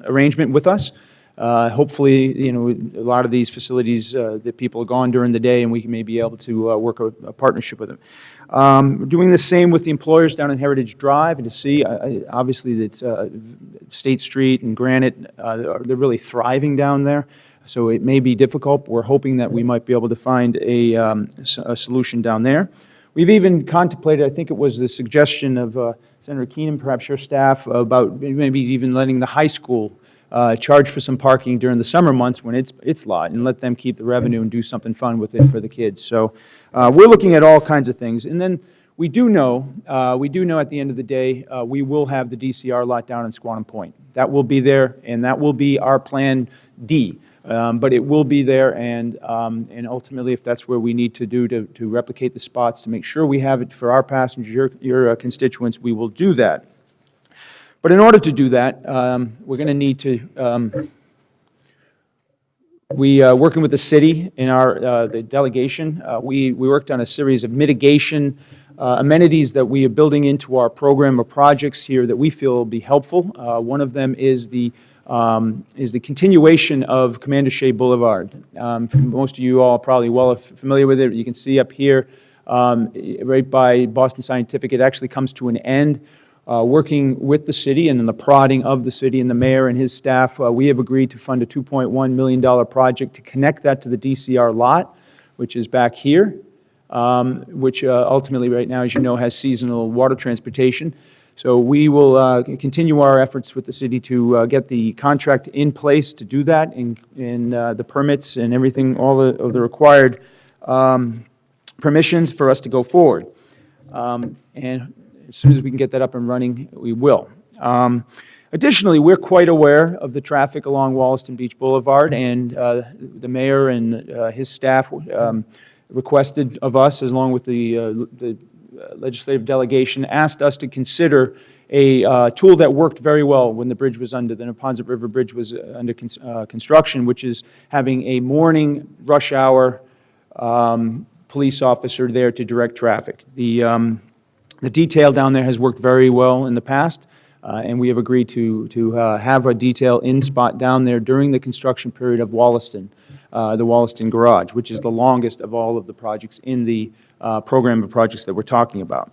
arrangement with us. Hopefully, a lot of these facilities, that people are gone during the day, and we may be able to work a partnership with them. We're doing the same with the employers down in Heritage Drive, and to see, obviously, it's State Street and Granite, they're really thriving down there, so it may be difficult, but we're hoping that we might be able to find a solution down there. We've even contemplated, I think it was the suggestion of Senator Keenan, perhaps your staff, about maybe even letting the high school charge for some parking during the summer months when it's lot, and let them keep the revenue and do something fun with it for the kids. So we're looking at all kinds of things. And then we do know at the end of the day, we will have the DCR lot down in Squantum Point. That will be there, and that will be our Plan D. But it will be there, and ultimately, if that's where we need to do to replicate the spots, to make sure we have it for our passengers, your constituents, we will do that. But in order to do that, we're going to need to, working with the city in the delegation, we worked on a series of mitigation amenities that we are building into our program of projects here that we feel will be helpful. One of them is the continuation of Commander Shea Boulevard. Most of you all are probably well familiar with it. You can see up here, right by Boston Scientific, it actually comes to an end. Working with the city and in the prodding of the city and the mayor and his staff, we have agreed to fund a $2.1 million project to connect that to the DCR lot, which is back here, which ultimately right now, as you know, has seasonal water transportation. So we will continue our efforts with the city to get the contract in place to do that, and the permits and everything, all of the required permissions for us to go forward. And as soon as we can get that up and running, we will. Additionally, we're quite aware of the traffic along Wollaston Beach Boulevard, and the mayor and his staff requested of us, along with the legislative delegation, asked us to consider a tool that worked very well when the Neponset River Bridge was under construction, which is having a morning rush hour police officer there to direct traffic. The detail down there has worked very well in the past, and we have agreed to have a detail in spot down there during the construction period of Wollaston, the Wollaston Garage, which is the longest of all of the projects in the program of projects that we're talking about.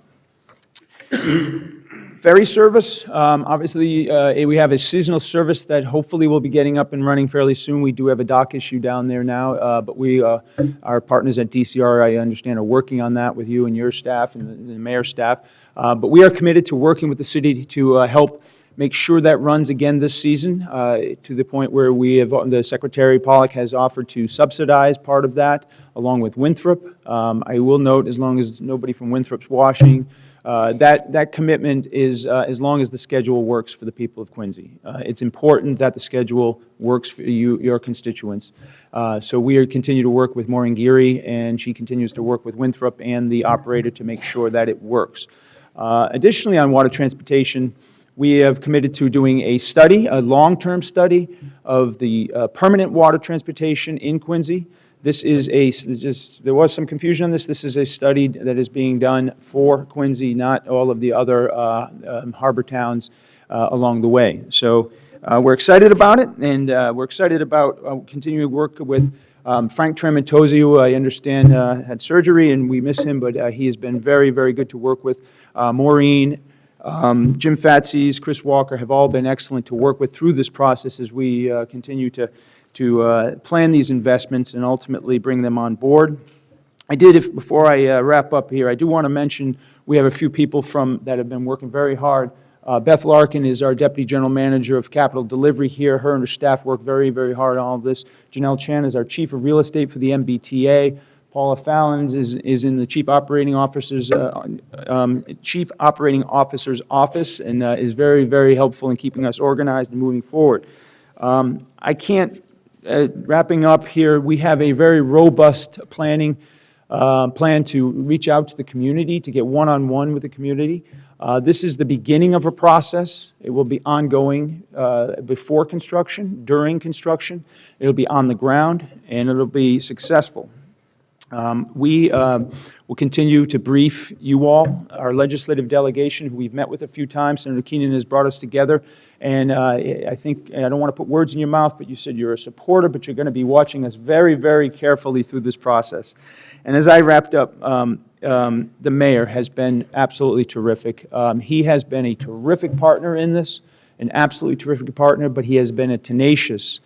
Ferry service, obviously, we have a seasonal service that hopefully will be getting up and running fairly soon. We do have a dock issue down there now, but our partners at DCR, I understand, are working on that with you and your staff and the mayor's staff. But we are committed to working with the city to help make sure that runs again this season, to the point where the Secretary Pollack has offered to subsidize part of that, along with Winthrop. I will note, as long as nobody from Winthrop's washing, that commitment is as long as the schedule works for the people of Quincy. It's important that the schedule works for you, your constituents. So we continue to work with Maureen Geary, and she continues to work with Winthrop and the operator to make sure that it works. Additionally, on water transportation, we have committed to doing a study, a long-term study of the permanent water transportation in Quincy. This is there was some confusion on this. This is a study that is being done for Quincy, not all of the other harbor towns along the way. So we're excited about it, and we're excited about continuing to work with Frank Tremontosi, who I understand had surgery, and we miss him, but he has been very, very good to work with. Maureen, Jim Fatsis, Chris Walker have all been excellent to work with through this process as we continue to plan these investments and ultimately bring them on board. Before I wrap up here, I do want to mention we have a few people that have been working very hard. Beth Larkin is our Deputy General Manager of Capital Delivery here. Her and her staff work very, very hard on all of this. Janelle Chan is our Chief of Real Estate for the MBTA. Paula Fallon is in the Chief Operating Officer's office and is very, very helpful in keeping us organized and moving forward. Wrapping up here, we have a very robust plan to reach out to the community, to get one-on-one with the community. This is the beginning of a process. It will be ongoing before construction, during construction. It'll be on the ground, and it'll be successful. We will continue to brief you all, our legislative delegation, who we've met with a few times. Senator Keenan has brought us together, and I think, and I don't want to put words in your mouth, but you said you're a supporter, but you're going to be watching us very, very carefully through this process. And as I wrapped up, the mayor has been absolutely terrific. He has been a terrific partner in this, an absolutely terrific partner, but he has been a tenacious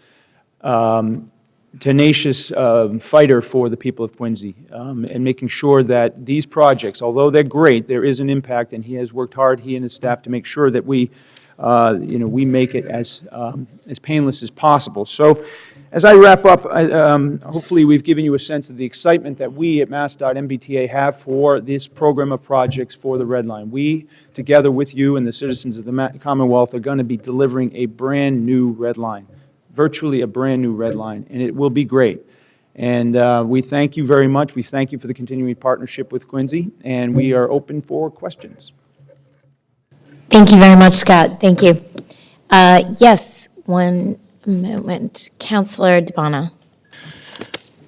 fighter for the people of Quincy, and making sure that these projects, although they're great, there is an impact, and he has worked hard, he and his staff, to make sure that we make it as painless as possible. So, as I wrap up, hopefully we've given you a sense of the excitement that we at MassDOT MBTA have for this program of projects for the Red Line. We, together with you and the citizens of the Commonwealth, are going to be delivering a brand-new Red Line, virtually a brand-new Red Line, and it will be great. And we thank you very much. We thank you for the continuing partnership with Quincy, and we are open for questions. Thank you very much, Scott. Thank you. Yes, one moment. Councilor DeBona.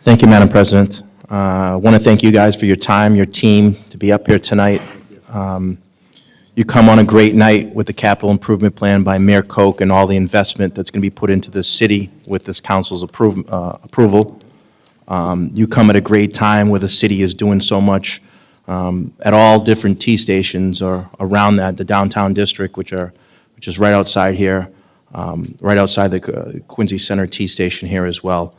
Thank you, Madam President. I want to thank you guys for your time, your team, to be up here tonight. You come on a great night with the capital improvement plan by Mayor Koch and all the investment that's going to be put into the city with this council's approval. You come at a great time where the city is doing so much at all different T stations or around that, the downtown district, which is right outside here, right outside the Quincy Center T station here as well.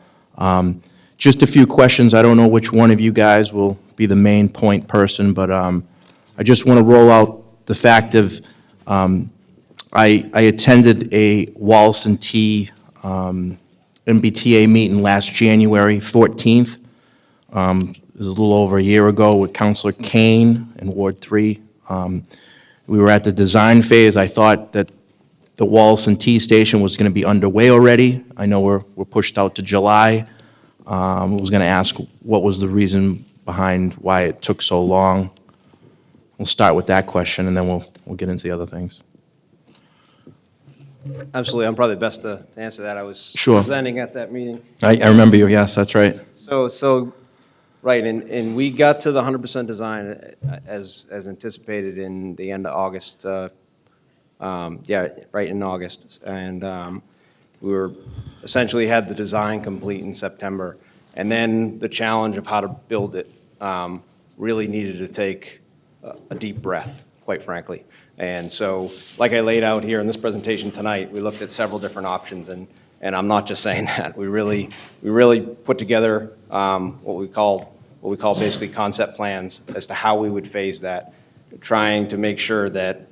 Just a few questions. I don't know which one of you guys will be the main point person, but I just want to roll out the fact of I attended a Wollaston T MBTA meeting last January 14th. It was a little over a year ago with Councilor Kane in Ward 3. We were at the design phase. I thought that the Wollaston T station was going to be underway already. I know we're pushed out to July. I was going to ask what was the reason behind why it took so long. We'll start with that question, and then we'll get into the other things. Absolutely. I'm probably best to answer that. I was Sure. presenting at that meeting. I remember you, yes, that's right. So, right, and we got to the 100% design as anticipated in the end of August. Right in August. And we were essentially had the design complete in September. And then the challenge of how to build it really needed to take a deep breath, quite frankly. And so, like I laid out here in this presentation tonight, we looked at several different options, and I'm not just saying that. We really put together what we call basically concept plans as to how we would phase that, trying to make sure that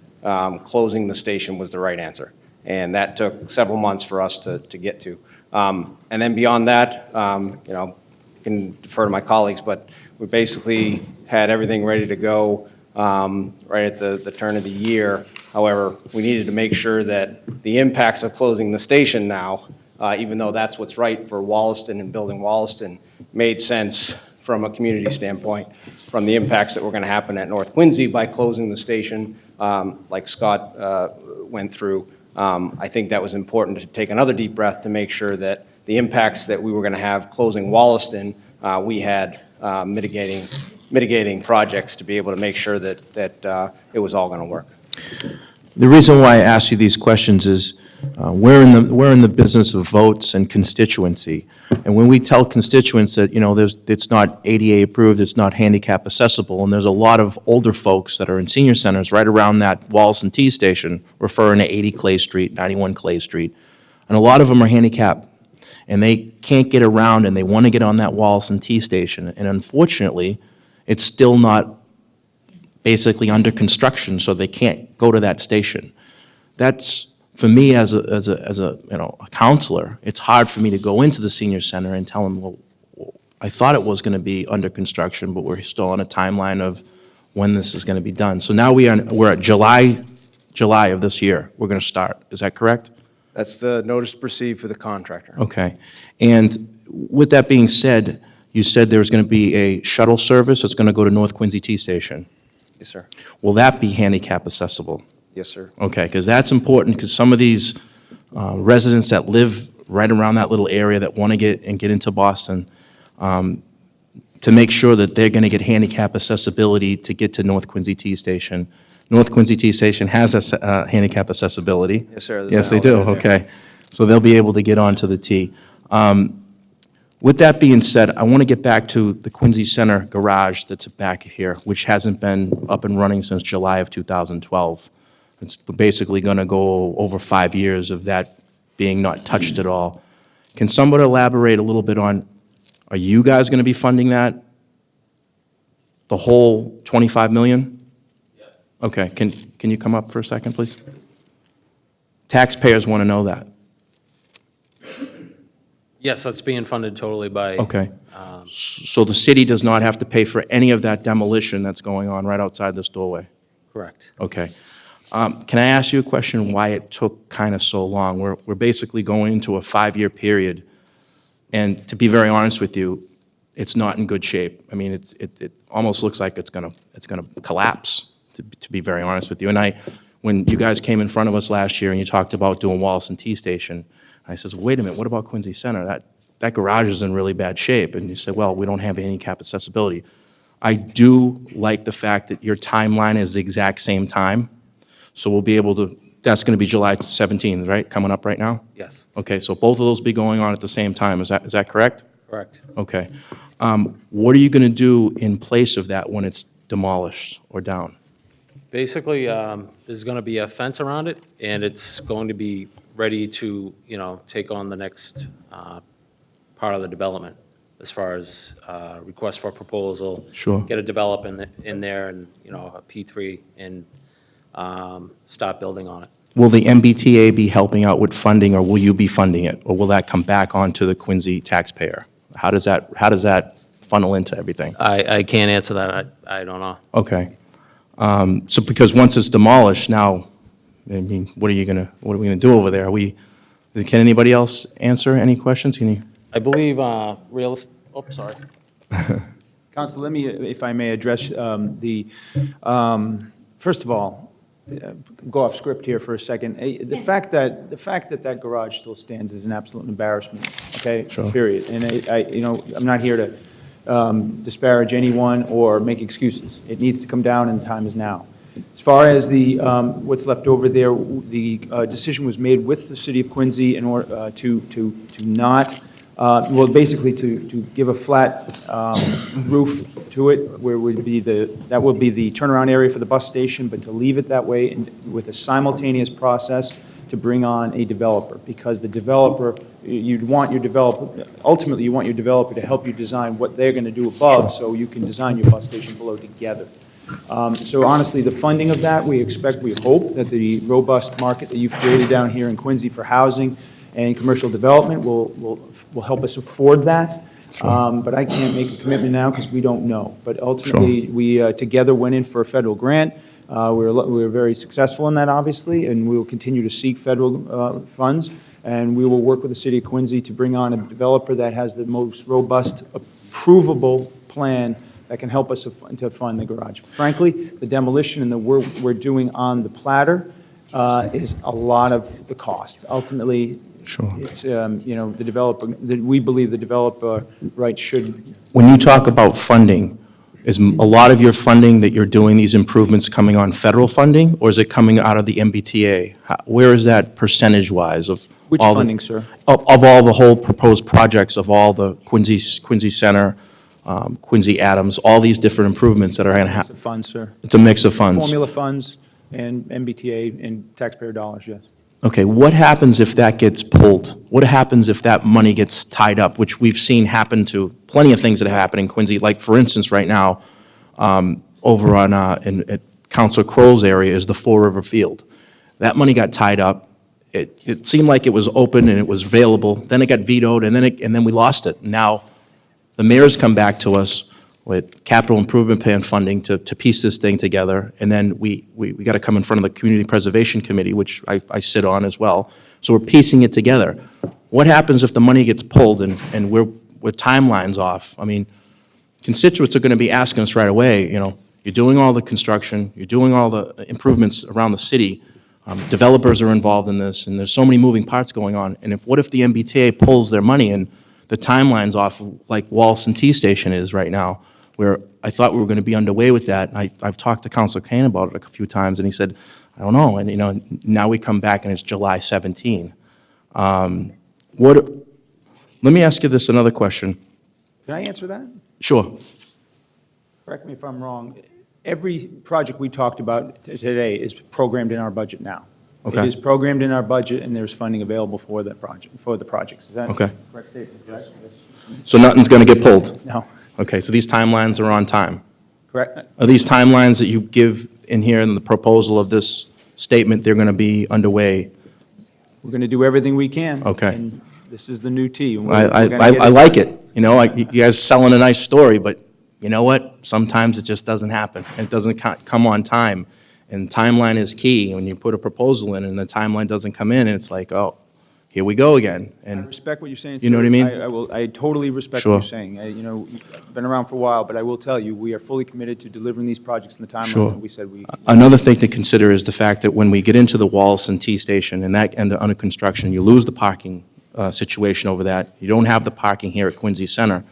closing the station was the right answer. And that took several months for us to get to. And then beyond that, I can defer to my colleagues, but we basically had everything ready to go right at the turn of the year. However, we needed to make sure that the impacts of closing the station now, even though that's what's right for Wollaston and building Wollaston, made sense from a community standpoint, from the impacts that were going to happen at North Quincy by closing the station, like Scott went through. I think that was important to take another deep breath to make sure that the impacts that we were going to have closing Wollaston, we had mitigating projects to be able to make sure that it was all going to work. The reason why I ask you these questions is we're in the business of votes and constituency. And when we tell constituents that, it's not ADA approved, it's not handicap accessible, and there's a lot of older folks that are in senior centers right around that Wollaston T station referring to 80 Clay Street, 91 Clay Street. And a lot of them are handicapped, and they can't get around, and they want to get on that Wollaston T station. And unfortunately, it's still not basically under construction, so they can't go to that station. That's, for me as a counselor, it's hard for me to go into the senior center and tell them, well, I thought it was going to be under construction, but we're still on a timeline of when this is going to be done. So now we're at July of this year. We're going to start. Is that correct? That's the notice to proceed for the contractor. Okay. And with that being said, you said there's going to be a shuttle service that's going to go to North Quincy T Station. Yes, sir. Will that be handicap accessible? Yes, sir. Okay, because that's important, because some of these residents that live right around that little area that want to get into Boston, to make sure that they're going to get handicap accessibility to get to North Quincy T Station. North Quincy T Station has handicap accessibility. Yes, sir. There's Yes, an they do, elevator there. okay. So they'll be able to get onto the T. With that being said, I want to get back to the Quincy Center garage that's back here, which hasn't been up and running since July of 2012. It's basically going to go over 5 years of that being not touched at all. Can somebody elaborate a little bit on, are you guys going to be funding that? The whole 25 million? Yes. Okay, can you come up for a second, please? Taxpayers want to know that. Yes, that's being funded totally by. Okay. So the city does not have to pay for any of that demolition that's going on right outside this doorway? Correct. Okay. Can I ask you a question why it took kind of so long? We're basically going into a 5-year period, and to be very honest with you, it's not in good shape. I mean, it almost looks like it's gonna collapse, to be very honest with you. And when you guys came in front of us last year and you talked about doing Wallaston T Station, I says, wait a minute, what about Quincy Center? That garage is in really bad shape. And you said, well, we don't have handicap accessibility. I do like the fact that your timeline is the exact same time. So we'll be able to, that's going to be July 17th, right? Coming up right now? Yes, Okay, so both of those be going on at the same time. Is that correct? correct. Okay. What are you going to do in place of that when it's demolished or down? Basically, there's going to be a fence around it, and it's going to be ready to, take on the next part of the development as far as request for proposal. Sure. Get a development in there and, a P3 and start building on it. Will the MBTA be helping out with funding, or will you be funding it? Or will that come back onto the Quincy taxpayer? How does that funnel into everything? I can't answer that. I don't know. Okay. So because once it's demolished, now, I mean, what are we gonna do over there? Can anybody else answer any questions? Can you? I believe sorry. Council, let me, if I may, address first of all, go off script here for a second. The fact that that garage still stands is an absolute embarrassment, okay? Sure. Period. And I'm not here to disparage anyone or make excuses. It needs to come down, and the time is now. As far as what's left over there, the decision was made with the city of Quincy in order to not, basically to give a flat roof to it, where that would be the turnaround area for the bus station, but to leave it that way and with a simultaneous process to bring on a developer, because the developer, ultimately you want your developer to help you design what they're going to do above, so you can design your bus station below together. So honestly, the funding of that, we hope that the robust market that you've created down here in Quincy for housing and commercial development will help us afford that. But I can't make a commitment now because we don't know. But ultimately, we together went in for a federal grant. We were very successful in that, obviously, and we will continue to seek federal funds. And we will work with the city of Quincy to bring on a developer that has the most robust, approvable plan that can help us to fund the garage. Frankly, the demolition and the work we're doing on the platter is a lot of the cost. Ultimately, Sure. it's, the developer, we believe the developer rights should. When you talk about funding, is a lot of your funding that you're doing these improvements coming on federal funding, or is it coming out of the MBTA? Where is that percentage-wise of? Which all funding, sir? Of all the whole proposed projects of all the Quincy Center, Quincy Adams, all these different improvements that are going to happen? It's a fund, sir. It's a mix of funds. Formula funds and MBTA and taxpayer dollars, yes. Okay, what happens if that gets pulled? What happens if that money gets tied up, which we've seen happen to plenty of things that happen in Quincy? Like, for instance, right now, over on, at Councilor Crowell's area is the Four River Field. That money got tied up. It seemed like it was open and it was available. Then it got vetoed, and then we lost it. Now, the mayor's come back to us with capital improvement plan funding to piece this thing together, and then we got to come in front of the Community Preservation Committee, which I sit on as well. So we're piecing it together. What happens if the money gets pulled and we're timelines off? I mean, constituents are going to be asking us right away, you're doing all the construction, you're doing all the improvements around the city, developers are involved in this, and there's so many moving parts going on, and what if the MBTA pulls their money and the timelines off of like Wallaston T Station is right now, where I thought we were going to be underway with that. And I've talked to Councilor Kane about it a few times, and he said, I don't know. And, you know, now we come back and it's July 17. Let me ask you this, another question. Can I answer that? Sure. Correct me if I'm wrong. Every project we talked about today is programmed in our budget now. Okay. It is programmed in our budget, and there's funding available for that project, for the projects. Is that Okay. correct statement? Correct? So nothing's going to get pulled? No. Okay, so these timelines are on time? Correct? Are these timelines that you give in here in the proposal of this statement, they're going to be underway? We're going to do everything we can. Okay. And this is the new T. and I we're gonna get I like it, you know, like, you guys selling a nice story, but you know what? Sometimes it just doesn't happen, and it doesn't come on time. And timeline is key. When you put a proposal in and the timeline doesn't come in, it's like, oh, here we go again. I And respect what you're saying, You know sir. what I mean? I totally respect Sure. what you're saying. You know, I've been around for a while, but I will tell you, we are fully committed to delivering these projects in the timeline Sure. that we said we. Another thing to consider is the fact that when we get into the Wallaston T Station and that end under construction, you lose the parking situation over that. You don't have the parking here at Quincy Center.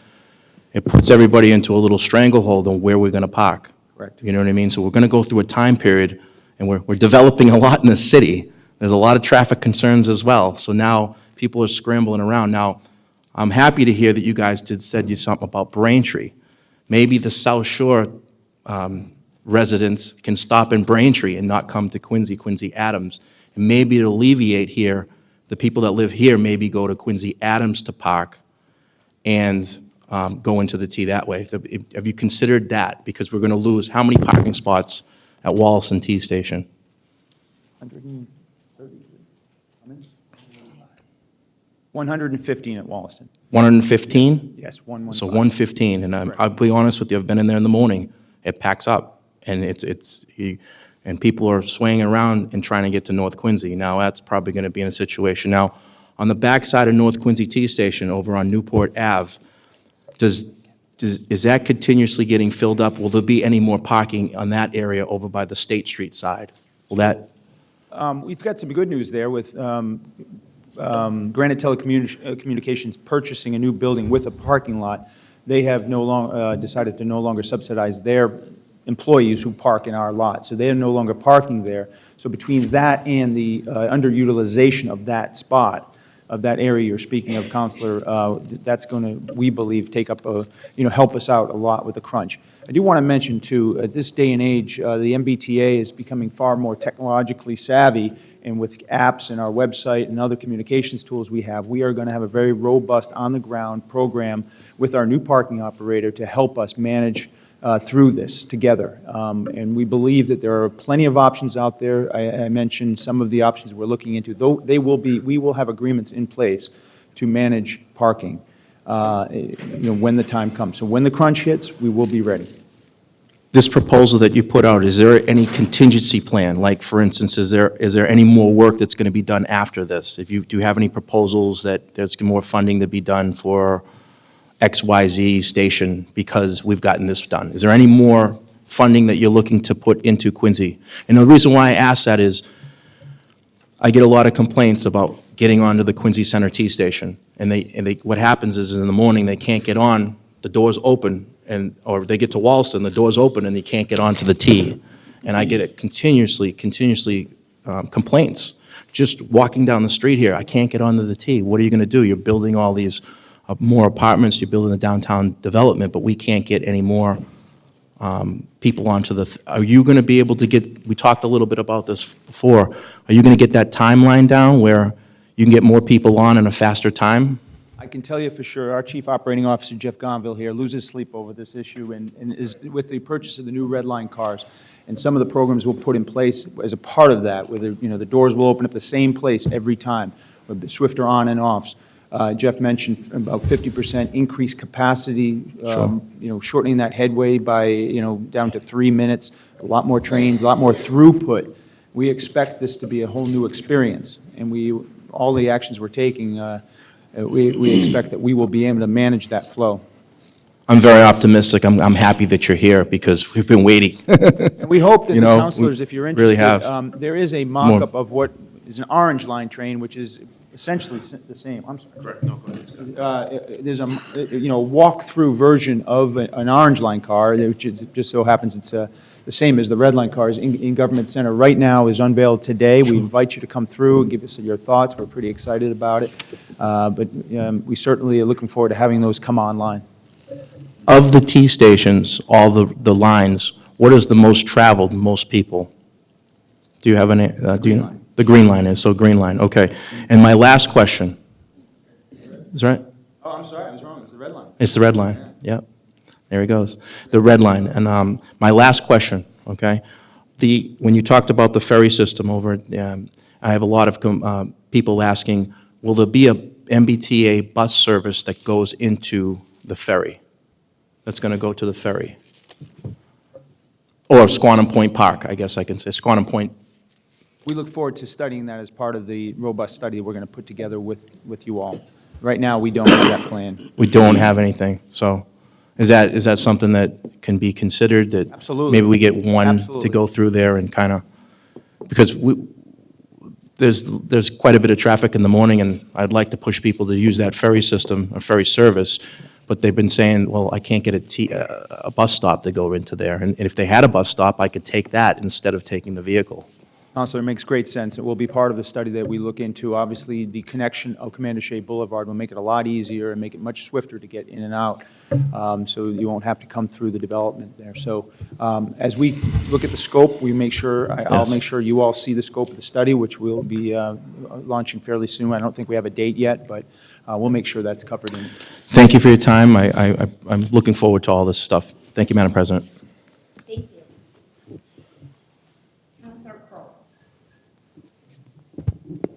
It puts everybody into a little stranglehold on where we're going to park. Correct. You know what I mean? So we're going to go through a time period, and we're developing a lot in the city. There's a lot of traffic concerns as well. So now people are scrambling around. Now, I'm happy to hear that you guys said something about Braintree. Maybe the South Shore residents can stop in Braintree and not come to Quincy Adams. And maybe it'll alleviate here, the people that live here maybe go to Quincy Adams to park and go into the T that way. Have you considered that? Because we're going to lose how many parking spots at Wallaston T Station? 115 at Wallaston. 115? Yes, 115. So 115, and I'll be honest with you, I've been in there in the morning, it packs up, and and people are swaying around and trying to get to North Quincy. Now, that's probably going to be in a situation. Now, on the backside of North Quincy T Station, over on Newport Ave, is that continuously getting filled up? Will there be any more parking on that area over by the State Street side? Will that, We've got some good news there with Granite Telecommunications purchasing a new building with a parking lot. They have decided to no longer subsidize their employees who park in our lot. So they are no longer parking there. So between that and the underutilization of that spot, of that area you're speaking of, Counselor, that's going to, we believe, take up help us out a lot with the crunch. I do want to mention, too, at this day and age, the MBTA is becoming far more technologically savvy, and with apps and our website and other communications tools we have, we are going to have a very robust, on-the-ground program with our new parking operator to help us manage through this together. And we believe that there are plenty of options out there. I mentioned some of the options we're looking into. Though we will have agreements in place to manage parking, when the time comes. So when the crunch hits, we will be ready. this proposal that you put out, is there any contingency plan? Like, for instance, is there any more work that's going to be done after this? Do you have any proposals that there's more funding to be done for XYZ station because we've gotten this done? Is there any more funding that you're looking to put into Quincy? And the reason why I ask that is I get a lot of complaints about getting onto the Quincy Center T station. And what happens is in the morning, they can't get on, the door's open, or they get to Wallaston, the door's open, and they can't get onto the T. And I get it continuously complaints. Just walking down the street here, I can't get onto the T. What are you going to do? You're building all these more apartments, you're building the downtown development, but we can't get any more people onto the, are you going to be able to get, we talked a little bit about this before, are you going to get that timeline down where you can get more people on in a faster time? I can tell you for sure, our Chief Operating Officer, Jeff Gonville here, loses sleep over this issue and is with the purchase of the new Red Line cars. And some of the programs we'll put in place as a part of that, where the doors will open at the same place every time, with the swifter on and offs. Jeff mentioned about 50% increased capacity, shortening that headway by, down to 3 minutes, a lot more trains, a lot more throughput. We expect this to be a whole new experience, and all the actions we're taking, we expect that we will be able to manage that flow. I'm very optimistic. I'm happy that you're here because we've been waiting. And we hope that You the know, counselors, we if you're really interested, have there is a mock-up of what is an Orange Line train, which is essentially the same. I'm sorry. Correct. No, go ahead. There's a, walk-through version of an Orange Line car, which just so happens it's the same as the Red Line cars in Government Center. Right now is unveiled today. We invite you to come through and give us your thoughts. We're pretty excited about it. But we certainly are looking forward to having those come online. Of the T stations, all the lines, what is the most traveled, most people? Do you have any, do you? Line. The Green Line is, so Green Line, okay. And my last question, is that right? Oh, I'm sorry, I was wrong. It's the Red Line. It's the Red Line, yep. There he goes. The Red Line. And my last question, okay? When you talked about the ferry system over, I have a lot of people asking, will there be a MBTA bus service that goes into the ferry? That's going to go to the ferry? Or Squantum Point Park, I guess I can say, Squantum Point. We look forward to studying that as part of the robust study we're going to put together with you all. Right now, we don't have that plan. We don't have anything, so is that something that can be considered, that Absolutely. maybe we get one Absolutely. to go through there and kind of, because there's quite a bit of traffic in the morning, and I'd like to push people to use that ferry system, or ferry service, but they've been saying, well, I can't get a bus stop to go into there, and if they had a bus stop, I could take that instead of taking the vehicle. Also, it makes great sense. It will be part of the study that we look into. Obviously, the connection of Commander Shea Boulevard will make it a lot easier and make it much swifter to get in and out, so you won't have to come through the development there. So as we look at the scope, we make sure, I'll Yes. make sure you all see the scope of the study, which we'll be launching fairly soon. I don't think we have a date yet, but we'll make sure that's covered in it. Thank you for your time. I'm looking forward to all this stuff. Thank you, Madam President. Thank you. Councilor Kroll.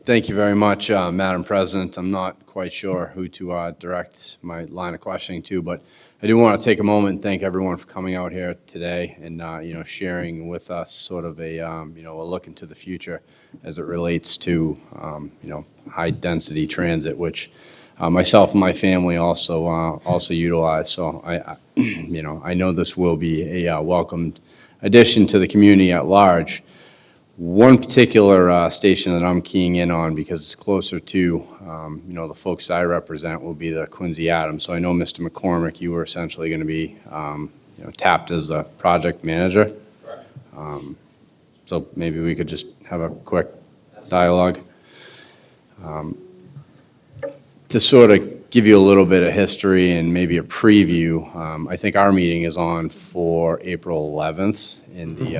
Thank you very much, Madam President. I'm not quite sure who to direct my line of questioning to, but I do want to take a moment and thank everyone for coming out here today and, sharing with us sort of a look into the future as it relates to, high-density transit, which myself and my family also utilize. So I know this will be a welcomed addition to the community at large. One particular station that I'm keying in on, because it's closer to, the folks I represent, will be the Quincy Adams. So I know, Mr. McCormick, you were essentially going to be, tapped as a project manager. So maybe we could just have a quick dialogue. To sort of give you a little bit of history and maybe a preview, I think our meeting is on for April 11th in the,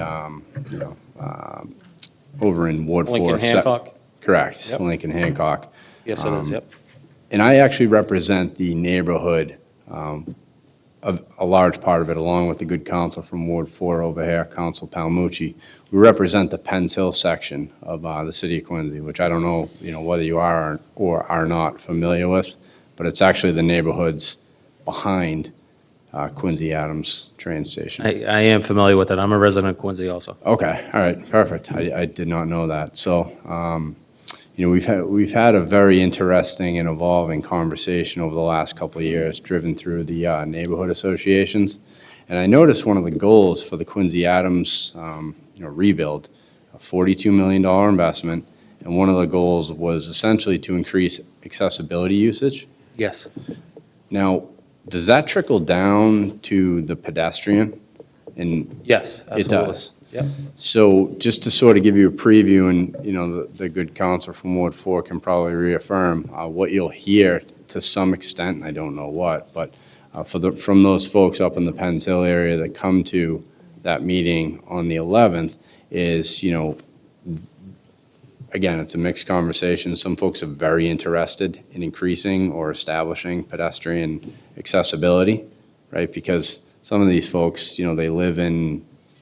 over in Ward 4. Lincoln Hancock? Correct, Yep. Lincoln Hancock. Yes, it is, yep. And I actually represent the neighborhood, of a large part of it, along with the good counsel from Ward 4 over here, Council Palmucci. We represent the Penns Hill section of the city of Quincy, which I don't know, whether you are or are not familiar with, but it's actually the neighborhoods behind Quincy Adams train station. I am familiar with it. I'm a resident of Quincy also. Okay, all right, perfect. I did not know that. So, we've had a very interesting and evolving conversation over the last couple of years, driven through the neighborhood associations. And I noticed one of the goals for the Quincy Adams, rebuild, a $42 million investment, and one of the goals was essentially to increase accessibility usage. Yes. Now, does that trickle down to the pedestrian? And Yes, it absolutely. does. Yep. So just to sort of give you a preview, and, the good counsel from Ward 4 can probably reaffirm what you'll hear to some extent, I don't know what, but from those folks up in the Penns Hill area that come to that meeting on the 11th is, again, it's a mixed conversation. Some folks are very interested in increasing or establishing pedestrian accessibility, right? Because some of these folks, they live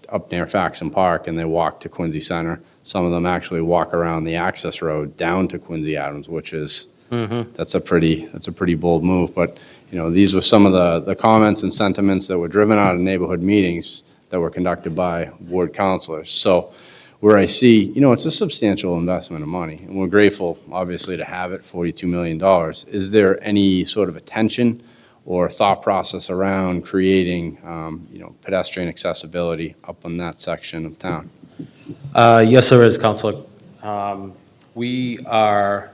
up near Faxon Park and they walk to Quincy Center. Some of them actually walk around the access road down to Quincy Adams, which is, that's a pretty bold move. But, these were some of the comments and sentiments that were driven out of neighborhood meetings that were conducted by ward councilors. So where I see, it's a substantial investment of money, and we're grateful, obviously, to have it, $42 million. Is there any sort of attention or thought process around creating, pedestrian accessibility up on that section of town? Yes, there is, Counselor. We are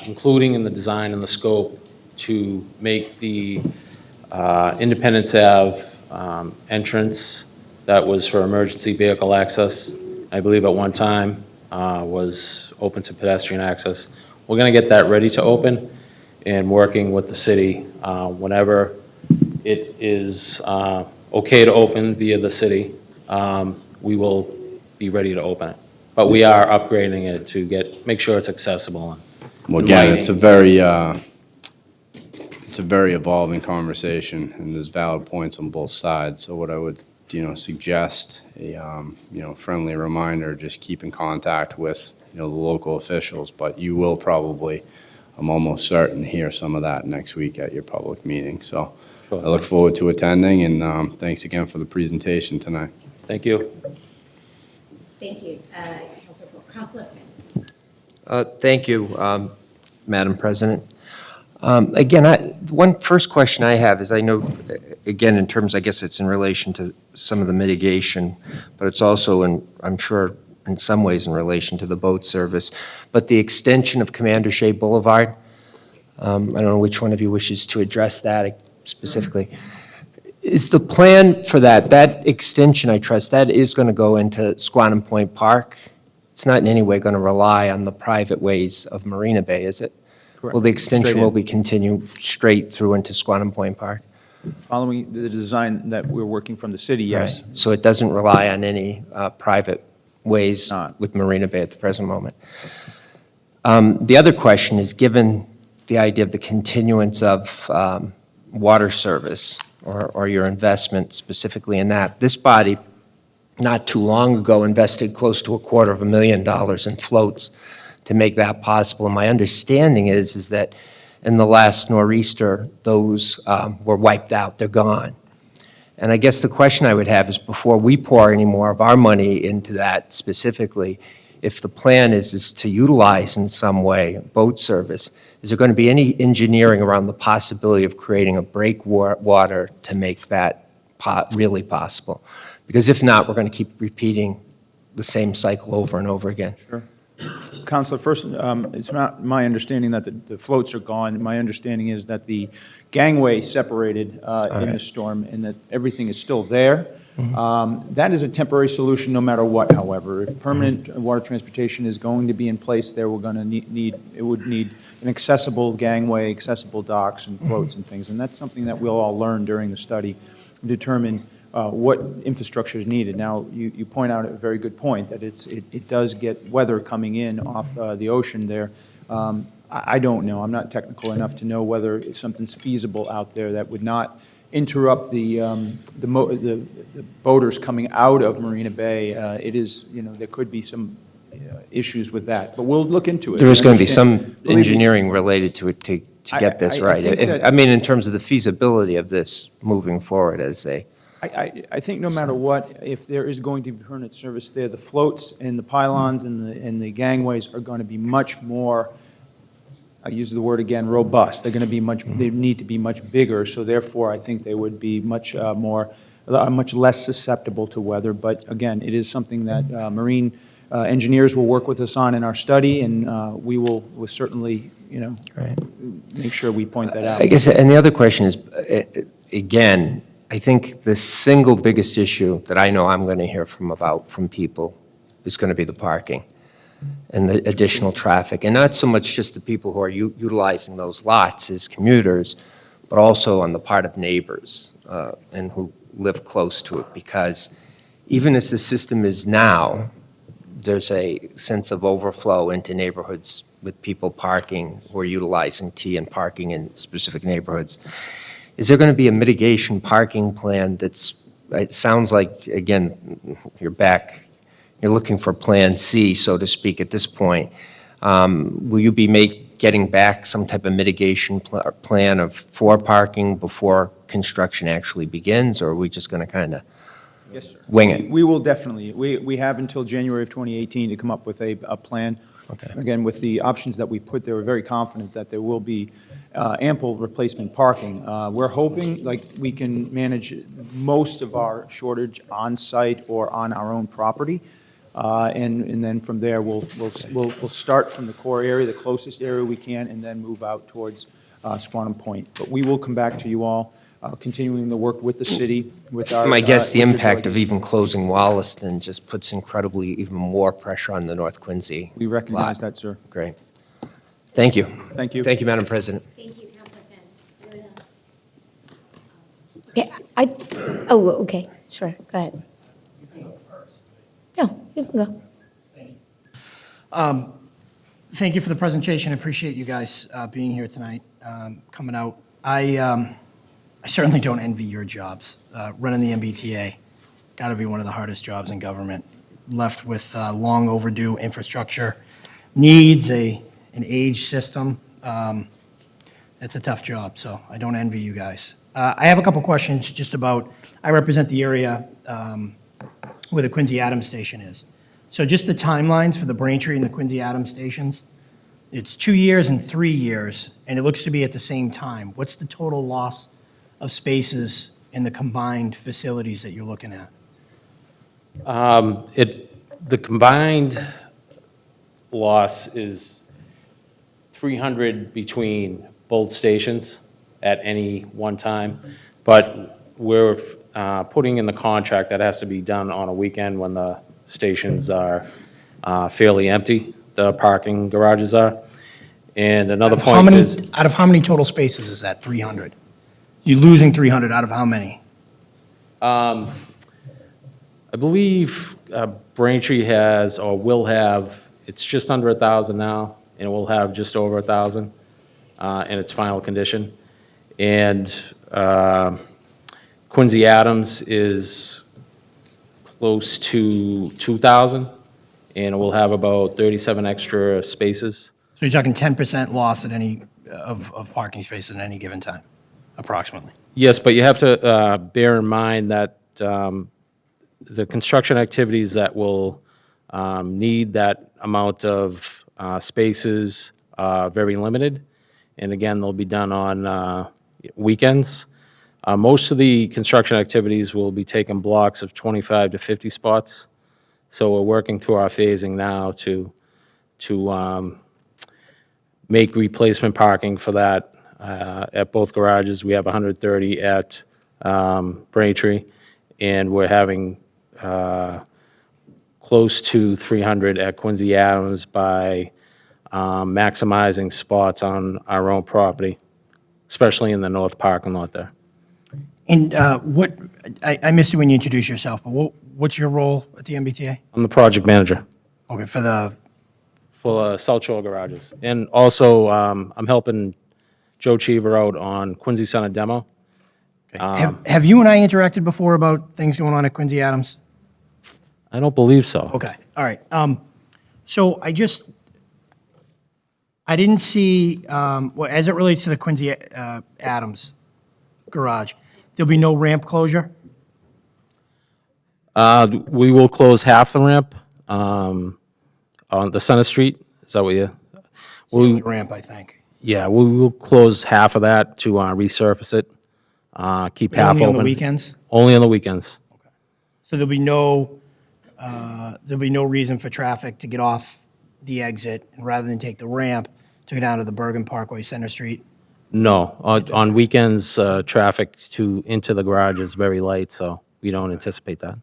including in the design and the scope, to make the Independence Ave entrance that was for emergency vehicle access, I believe at one time was open to pedestrian access. We're going to get that ready to open, and working with the city, whenever it is okay to open via the city, we will be ready to open it. But we are upgrading it to make sure it's accessible. Well, and again, lighting. it's a very evolving conversation, and there's valid points on both sides. So what I would, suggest, a friendly reminder, just keep in contact with, the local officials, but you will probably, I'm almost certain, hear some of that next week at your public meeting. So Sure. I look forward to attending, and thanks again for the presentation tonight. Thank you. Thank you. Councilor Finn. Thank you, Madam President. Again, one first question I have is, I know, again, in terms, I guess it's in relation to some of the mitigation, but it's also, I'm sure, in some ways in relation to the boat service, but the extension of Commander Shea Boulevard, I don't know which one of you wishes to address that specifically. Is the plan for that extension, I trust, that is going to go into Squantum Point Park? It's not in any way going to rely on the private ways of Marina Bay, is it? Correct. Will the extension Straight will in. be continue straight through into Squantum Point Park? Following the design that we're working from the city, yes. Right. So it doesn't rely on any private ways Not. with Marina Bay at the present moment. The other question is, given the idea of the continuance of water service or your investment specifically in that, this body not too long ago invested close to $250,000 in floats to make that possible. And my understanding is that in the last nor'easter, those were wiped out, they're gone. And I guess the question I would have is, before we pour any more of our money into that specifically, if the plan is to utilize in some way boat service, is there going to be any engineering around the possibility of creating a breakwater to make that really possible? Because if not, we're going to keep repeating the same cycle over and over again. Sure. Counselor, first, it's not my understanding that the floats are gone. My understanding is that the gangway separated in the storm and that everything is still there. That is a temporary solution no matter what, however. If permanent water transportation is going to be in place there, we're going to it would need an accessible gangway, accessible docks and floats and things. And that's something that we'll all learn during the study, determine what infrastructure is needed. Now, you point out a very good point, that it does get weather coming in off the ocean there. I don't know. I'm not technical enough to know whether something's feasible out there that would not interrupt the boaters coming out of Marina Bay. It is, there could be some issues with that, but we'll look into it. There is going to be some Believe me. engineering related to it to get this I right. think that- I mean, in terms of the feasibility of this moving forward as a, I think no matter what, if there is going to be permanent service there, the floats and the pylons and the gangways are going to be much more, I use the word again, robust. They're going to be they need to be much bigger, so therefore I think they would be much less susceptible to weather. But again, it is something that marine engineers will work with us on in our study, and we will certainly, make sure we point that out. I guess, and the other question is, again, I think the single biggest issue that I know I'm going to hear from people is going to be the parking and the additional traffic, and not so much just the people who are utilizing those lots as commuters, but also on the part of neighbors and who live close to it, because even as the system is now, there's a sense of overflow into neighborhoods with people parking who are utilizing T and parking in specific neighborhoods. Is there going to be a mitigation parking plan it sounds like, again, you're looking for Plan C, so to speak, at this point. Will you be getting back some type of mitigation plan for parking before construction actually begins, or are we just going to kind of Yes, sir. wing it? We will definitely. We have until January of 2018 to come up with a plan. Okay. Again, with the options that we put there, we're very confident that there will be ample replacement parking. We're hoping we can manage most of our shortage on-site or on our own property. And then from there, we'll start from the core area, the closest area we can, and then move out towards Squantum Point. But we will come back to you all, continuing to work with the city, with our... My guess, the with your impact of delegation. even closing Wollaston just puts incredibly even more pressure on the North Quincy. We recognize lot. that, sir. Great. Thank you. Thank you. Thank you, Madam President. Thank you, Counselor Finn. Okay, okay, sure, go ahead. No, you can go. Thank you for the presentation. I appreciate you guys being here tonight, coming out. I certainly don't envy your jobs. Running the MBTA, got to be one of the hardest jobs in government. Left with long overdue infrastructure needs, an age system. It's a tough job, so I don't envy you guys. I have a couple questions just about, I represent the area where the Quincy Adams station is. So just the timelines for the Braintree and the Quincy Adams stations, it's 2 years and 3 years, and it looks to be at the same time. What's the total loss of spaces in the combined facilities that you're looking at? The combined loss is 300 between both stations at any one time, but we're putting in the contract that has to be done on a weekend when the stations are fairly empty, the parking garages are. And another point is... Out of how many total spaces is that, 300? You're losing 300 out of how many? I believe Braintree has, or will have, it's just under 1,000 now, and it will have just over 1,000 in its final condition. And Quincy Adams is close to 2,000, and it will have about 37 extra spaces. So you're talking 10% loss at any, of parking spaces at any given time, approximately? Yes, but you have to bear in mind that the construction activities that will need that amount of spaces are very limited. And again, they'll be done on weekends. Most of the construction activities will be taking blocks of 25 to 50 spots. So we're working through our phasing now to make replacement parking for that at both garages. We have 130 at Braintree, and we're having close to 300 at Quincy Adams by maximizing spots on our own property, especially in the north parking lot there. And I missed it when you introduced yourself, but what's your role at the MBTA? I'm the project manager Okay, for the, for South Shore garages. And also, I'm helping Joe Cheever out on Quincy Center demo. have you and I interacted before about things going on at Quincy Adams? I don't believe so. Okay, all right. So I didn't see, well, as it relates to the Quincy Adams garage, there'll be no ramp closure? We will close half the ramp on the Center Street. Is that what you? Ramp, I think. Yeah, we will close half of that to resurface it. Keep half Only open. on the weekends? Only on the weekends. So there'll be no reason for traffic to get off the exit, and rather than take the ramp, to go down to the Bergen Parkway, Center Street? No, on weekends, traffic into the garage is very light, so we don't anticipate that.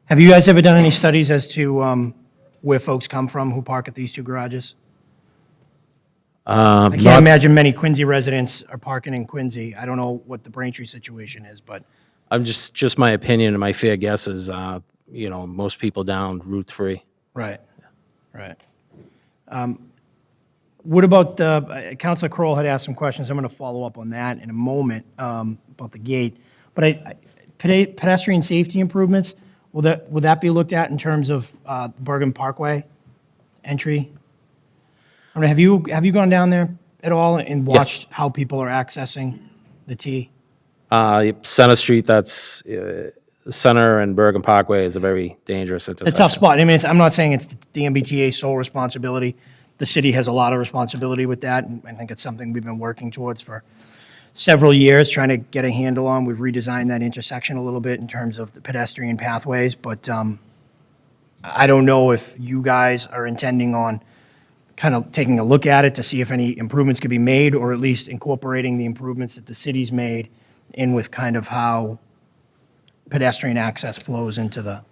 Have you guys ever done any studies as to where folks come from who park at these two garages? I can't imagine many Quincy residents are parking in Quincy. I don't know what the Braintree situation is, but I'm just my opinion, and my fair guess is, most people down Route 3. right. What about, Councilor Kroll had asked some questions. I'm going to follow up on that in a moment about the gate. But pedestrian safety improvements, will that be looked at in terms of Bergen Parkway entry? I mean, have you gone down there at all and watched how people are accessing the T? Center Street, that's Center and Bergen Parkway is a very dangerous intersection. It's a tough spot. I mean, I'm not saying it's the MBTA's sole responsibility. The city has a lot of responsibility with that, and I think it's something we've been working towards for several years, trying to get a handle on. We've redesigned that intersection a little bit in terms of the pedestrian pathways, but I don't know if you guys are intending on kind of taking a look at it to see if any improvements could be made, or at least incorporating the improvements that the city's made in with kind of how pedestrian access flows into the,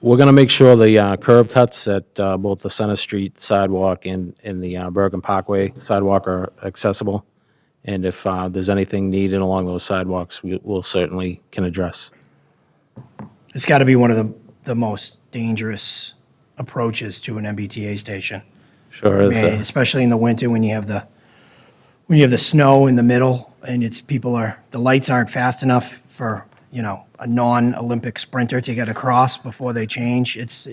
We're going to make sure the curb cuts at both the Center Street sidewalk and the Bergen Parkway sidewalk are accessible. And if there's anything needed along those sidewalks, we'll certainly can address. it's got to be one of the most dangerous approaches to an MBTA station. Sure is. I mean, especially in the winter when you have the snow in the middle and the lights aren't fast enough for, a non-Olympic sprinter to get across before they change. It's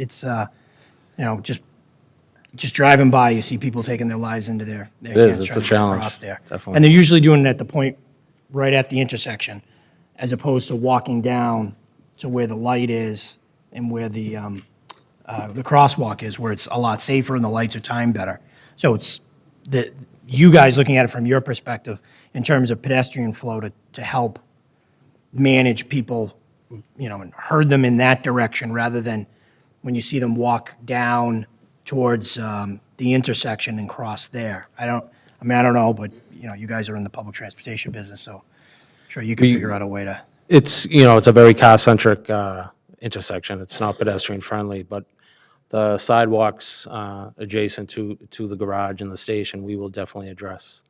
just driving by, you see people taking their lives into their It is, hands it's trying a to get challenge, across there. definitely. And they're usually doing it at the point right at the intersection, as opposed to walking down to where the light is and where the crosswalk is, where it's a lot safer and the lights are timed better. So it's you guys looking at it from your perspective in terms of pedestrian flow to help manage people, and herd them in that direction rather than when you see them walk down towards the intersection and cross there. I don't know, but, you guys are in the public transportation business, so I'm sure you can figure out a way to. It's, it's a very car-centric intersection. It's not pedestrian-friendly, but the sidewalks adjacent to the garage and the station, we will definitely address.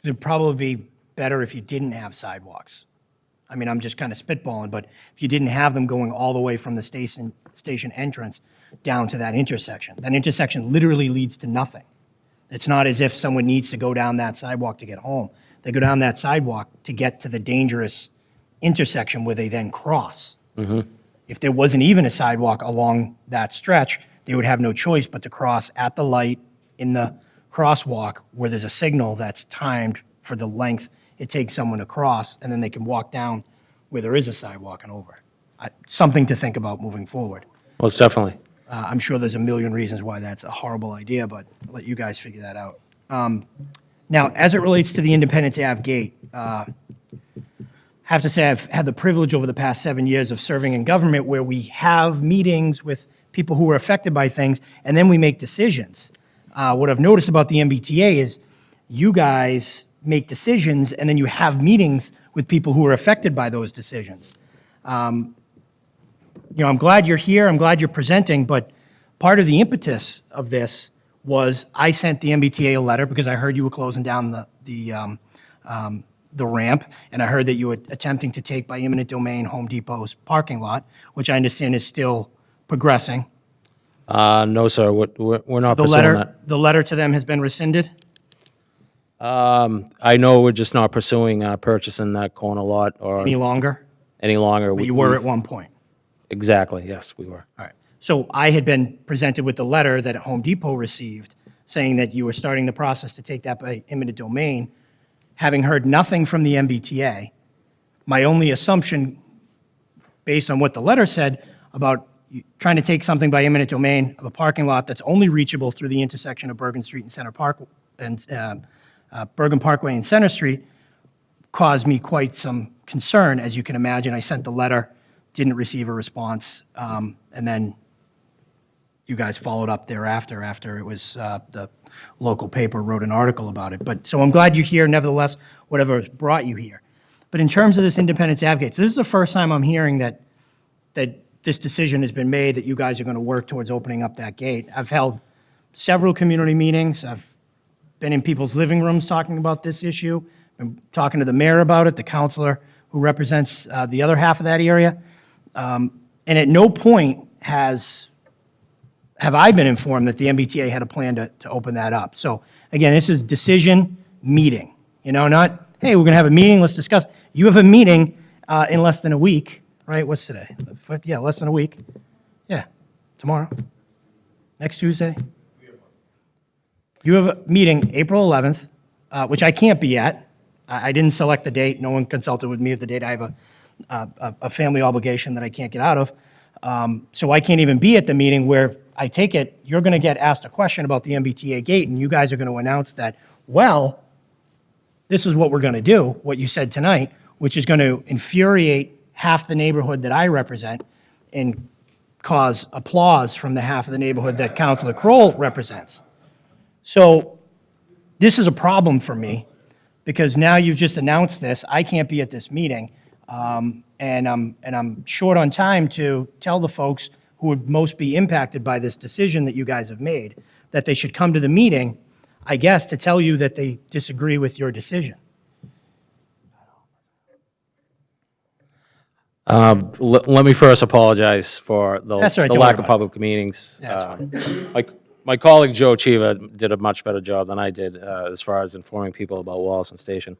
It'd probably be better if you didn't have sidewalks. I mean, I'm just kind of spitballing, but if you didn't have them going all the way from the station entrance down to that intersection literally leads to nothing. It's not as if someone needs to go down that sidewalk to get home. They go down that sidewalk to get to the dangerous intersection where they then cross. If there wasn't even a sidewalk along that stretch, they would have no choice but to cross at the light in the crosswalk where there's a signal that's timed for the length it takes someone to cross, and then they can walk down where there is a sidewalk and over. Something to think about moving forward. Most definitely. I'm sure there's a million reasons why that's a horrible idea, but I'll let you guys figure that out. Now, as it relates to the Independence Ave gate, have to say I've had the privilege over the past 7 years of serving in government where we have meetings with people who are affected by things, and then we make decisions. What I've noticed about the MBTA is you guys make decisions, and then you have meetings with people who are affected by those decisions. I'm glad you're here, I'm glad you're presenting, but part of the impetus of this was I sent the MBTA a letter because I heard you were closing down the ramp, and I heard that you were attempting to take by eminent domain Home Depot's parking lot, which I understand is still progressing. No, sir, we're not The pursuing letter, that. the letter to them has been rescinded? I know we're just not pursuing purchasing that corner lot or Any longer? any longer. But you were at one point. Exactly, yes, we were. All right. So I had been presented with the letter that Home Depot received saying that you were starting the process to take that by eminent domain. Having heard nothing from the MBTA, my only assumption, based on what the letter said about you trying to take something by eminent domain of a parking lot that's only reachable through the intersection of Bergen Street and Center Park and Bergen Parkway and Center Street, caused me quite some concern. As you can imagine, I sent the letter, didn't receive a response, and then you guys followed up thereafter, after it was, the local paper wrote an article about it. But, so I'm glad you're here, nevertheless, whatever brought you here. But in terms of this Independence Ave gate, so this is the first time I'm hearing that this decision has been made, that you guys are going to work towards opening up that gate. I've held several community meetings. I've been in people's living rooms talking about this issue. Been talking to the mayor about it, the counselor who represents the other half of that area. And at no point have I been informed that the MBTA had a plan to open that up. So again, this is decision meeting, not, hey, we're going to have a meeting, let's discuss. You have a meeting in less than a week, right? What's today? Yeah, less than a week. Yeah, tomorrow. Next Tuesday. You have a meeting April 11th, which I can't be at. I didn't select the date. No one consulted with me of the date. I have a family obligation that I can't get out of. So I can't even be at the meeting where I take it you're going to get asked a question about the MBTA gate, and you guys are going to announce that, well, this is what we're going to do, what you said tonight, which is going to infuriate half the neighborhood that I represent and cause applause from the half of the neighborhood that Councilor Kroll represents. So this is a problem for me, because now you've just announced this, I can't be at this meeting, and I'm short on time to tell the folks who would most be impacted by this decision that you guys have made, that they should come to the meeting, I guess, to tell you that they disagree with your decision. Let me first apologize for the That's all right, the don't lack worry of about public meetings. That's My colleague Joe Chiva did a much better job than I did as far as informing people about Wollaston Station.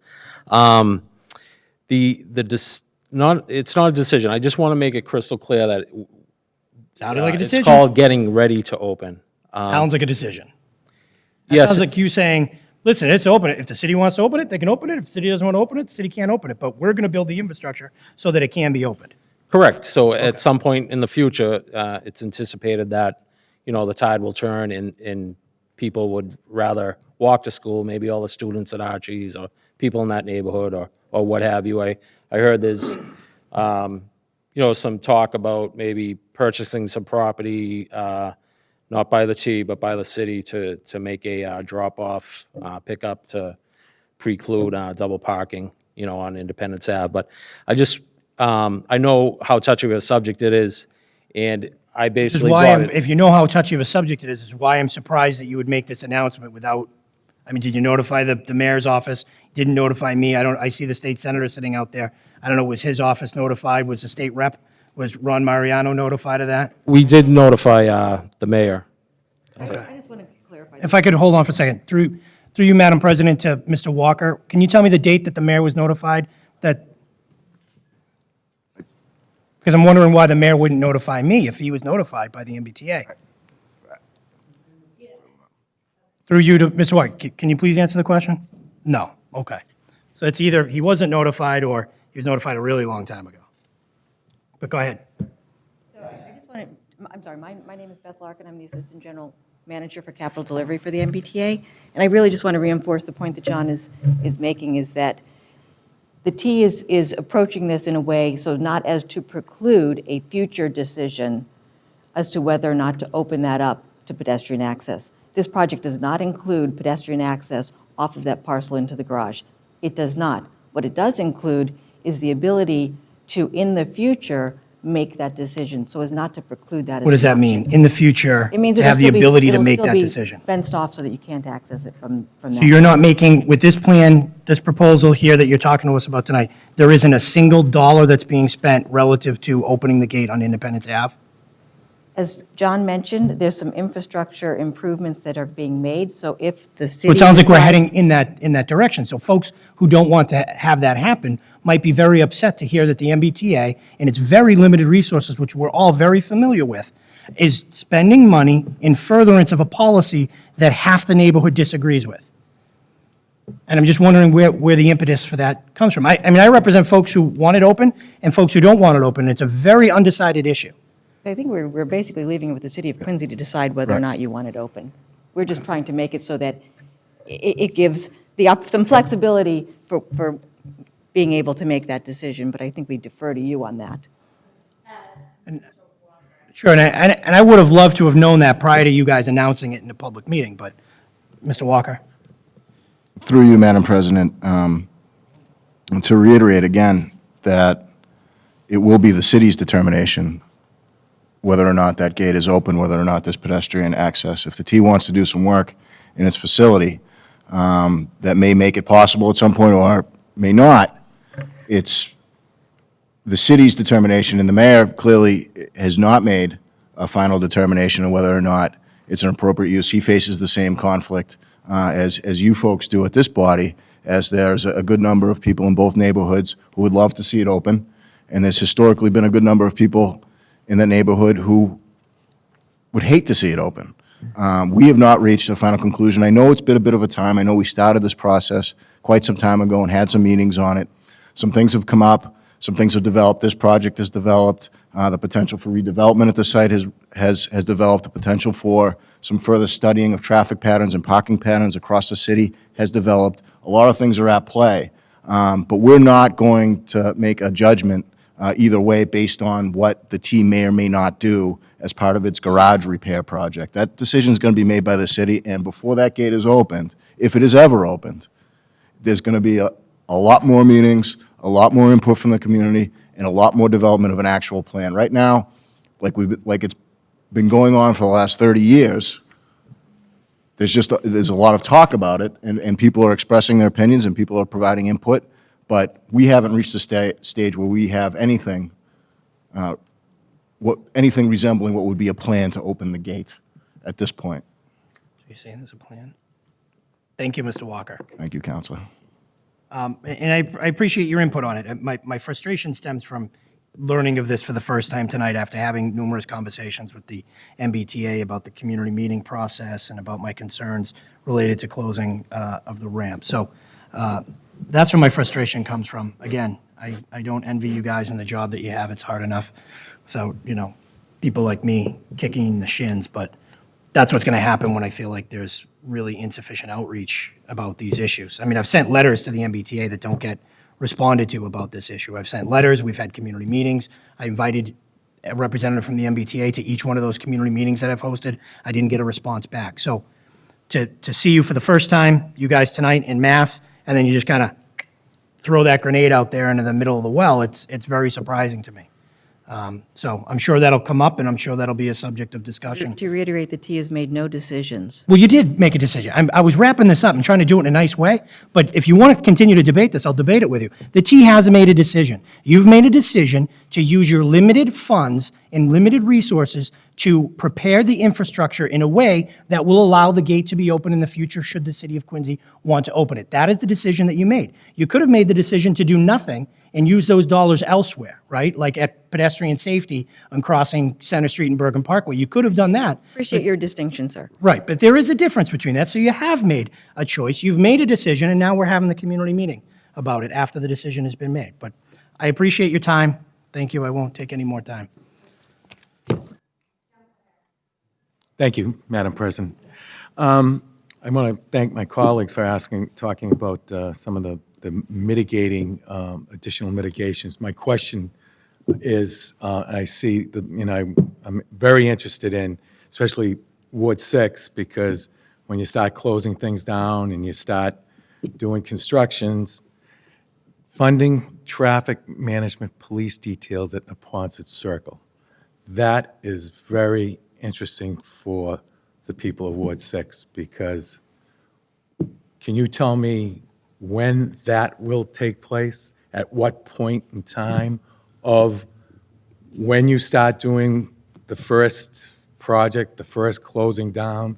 It's not a decision. I just want to make it crystal clear that Sounded like a decision. it's called getting ready to open. Sounds like a decision. That Yes. sounds like you saying, listen, it's open. If the city wants to open it, they can open it. If the city doesn't want to open it, the city can't open it. But we're going to build the infrastructure so that it can be opened. Correct. So at some point in the future, it's anticipated that, the tide will turn and people would rather walk to school, maybe all the students at Archie's or people in that neighborhood or what have you. I heard there's, some talk about maybe purchasing some property, not by the T, but by the city to make a drop-off, pickup to preclude double parking, on Independence Ave. But I know how touchy of a subject it is, and I This is basically why, brought it. if you know how touchy of a subject it is why I'm surprised that you would make this announcement without, did you notify the mayor's office? Didn't notify me. I see the state senator sitting out there. I don't know, was his office notified? Was the state rep, was Ron Mariano notified of that? We did notify the mayor. I just want to clarify. If I could hold on for a second, through you, Madam President, to Mr. Walker, can you tell me the date that the mayor was notified? Because I'm wondering why the mayor wouldn't notify me if he was notified by the MBTA. Through you to Mr. Walker, can you please answer the question? No, okay. So it's either he wasn't notified or he was notified a really long time ago. But go ahead. So I just wanted, I'm sorry, my name is Beth Larkin. I'm the Assistant General Manager for Capital Delivery for the MBTA. And I really just want to reinforce the point that John is making, is that the T is approaching this in a way so not as to preclude a future decision as to whether or not to open that up to pedestrian access. This project does not include pedestrian access off of that parcel into the garage. It does not. What it does include is the ability to, in the future, make that decision, so as not to preclude that. What does that mean? In the future, It means to it'll have the still be- ability to it'll make still that be decision? fenced off so that you can't access it from that. So you're not making, with this plan, this proposal here that you're talking to us about tonight, there isn't a single dollar that's being spent relative to opening the gate on Independence Ave? As John mentioned, there's some infrastructure improvements that are being made, so if the city. So it sounds like we're decides- heading in that direction. So folks who don't want to have that happen might be very upset to hear that the MBTA, and its very limited resources, which we're all very familiar with, is spending money in furtherance of a policy that half the neighborhood disagrees with. And I'm just wondering where the impetus for that comes from. I represent folks who want it open and folks who don't want it open. It's a very undecided issue. I think we're basically leaving it with the city of Quincy to decide whether or not you want it open. We're just trying to make it so that it gives some flexibility for being able to make that decision, but I think we defer to you on that. Sure, and I would have loved to have known that prior to you guys announcing it in a public meeting, but, Mr. Walker? Through you, Madam President, and to reiterate again that it will be the city's determination whether or not that gate is open, whether or not there's pedestrian access. If the T wants to do some work in its facility that may make it possible at some point or may not, it's the city's determination, and the mayor clearly has not made a final determination of whether or not it's an appropriate use. He faces the same conflict as you folks do at this body, as there's a good number of people in both neighborhoods who would love to see it open, and there's historically been a good number of people in the neighborhood who would hate to see it open. We have not reached a final conclusion. I know it's been a bit of a time. I know we started this process quite some time ago and had some meetings on it. Some things have come up. Some things have developed. This project has developed. The potential for redevelopment at the site has developed. The potential for some further studying of traffic patterns and parking patterns across the city has developed. A lot of things are at play. But we're not going to make a judgment either way based on what the T may or may not do as part of its garage repair project. That decision is going to be made by the city, and before that gate is opened, if it is ever opened, there's going to be a lot more meetings, a lot more input from the community, and a lot more development of an actual plan. Right now, like it's been going on for the last 30 years, there's a lot of talk about it, and people are expressing their opinions, and people are providing input, but we haven't reached the stage where we have anything resembling what would be a plan to open the gate at this point. You're saying there's a plan? Thank you, Mr. Walker. Thank you, Counselor. And I appreciate your input on it. My frustration stems from learning of this for the first time tonight after having numerous conversations with the MBTA about the community meeting process and about my concerns related to closing of the ramp. So that's where my frustration comes from. Again, I don't envy you guys in the job that you have. It's hard enough without, people like me kicking in the shins, but that's what's going to happen when I feel like there's really insufficient outreach about these issues. I mean, I've sent letters to the MBTA that don't get responded to about this issue. I've sent letters, we've had community meetings. I invited a representative from the MBTA to each one of those community meetings that I've hosted. I didn't get a response back. So to see you for the first time, you guys tonight in mass, and then you just kind of throw that grenade out there into the middle of the well, it's very surprising to me. So I'm sure that'll come up, and I'm sure that'll be a subject of discussion. To reiterate, the T has made no decisions. Well, you did make a decision. I was wrapping this up and trying to do it in a nice way, but if you want to continue to debate this, I'll debate it with you. The T has made a decision. You've made a decision to use your limited funds and limited resources to prepare the infrastructure in a way that will allow the gate to be open in the future should the city of Quincy want to open it. That is the decision that you made. You could have made the decision to do nothing and use those dollars elsewhere, right? Like at pedestrian safety on crossing Center Street and Bergen Parkway. You could have done that. Appreciate your distinction, sir. Right, but there is a difference between that. So you have made a choice, you've made a decision, and now we're having the community meeting about it after the decision has been made. But I appreciate your time. Thank you. I won't take any more time. Thank you, Madam President. I want to thank my colleagues for talking about some of the mitigating, additional mitigations. My question is, I see, I'm very interested in, especially Ward 6, because when you start closing things down and you start doing constructions, funding traffic management police details at Neponset Circle. That is very interesting for the people of Ward 6, because can you tell me when that will take place? At what point in time of when you start doing the first project, the first closing down,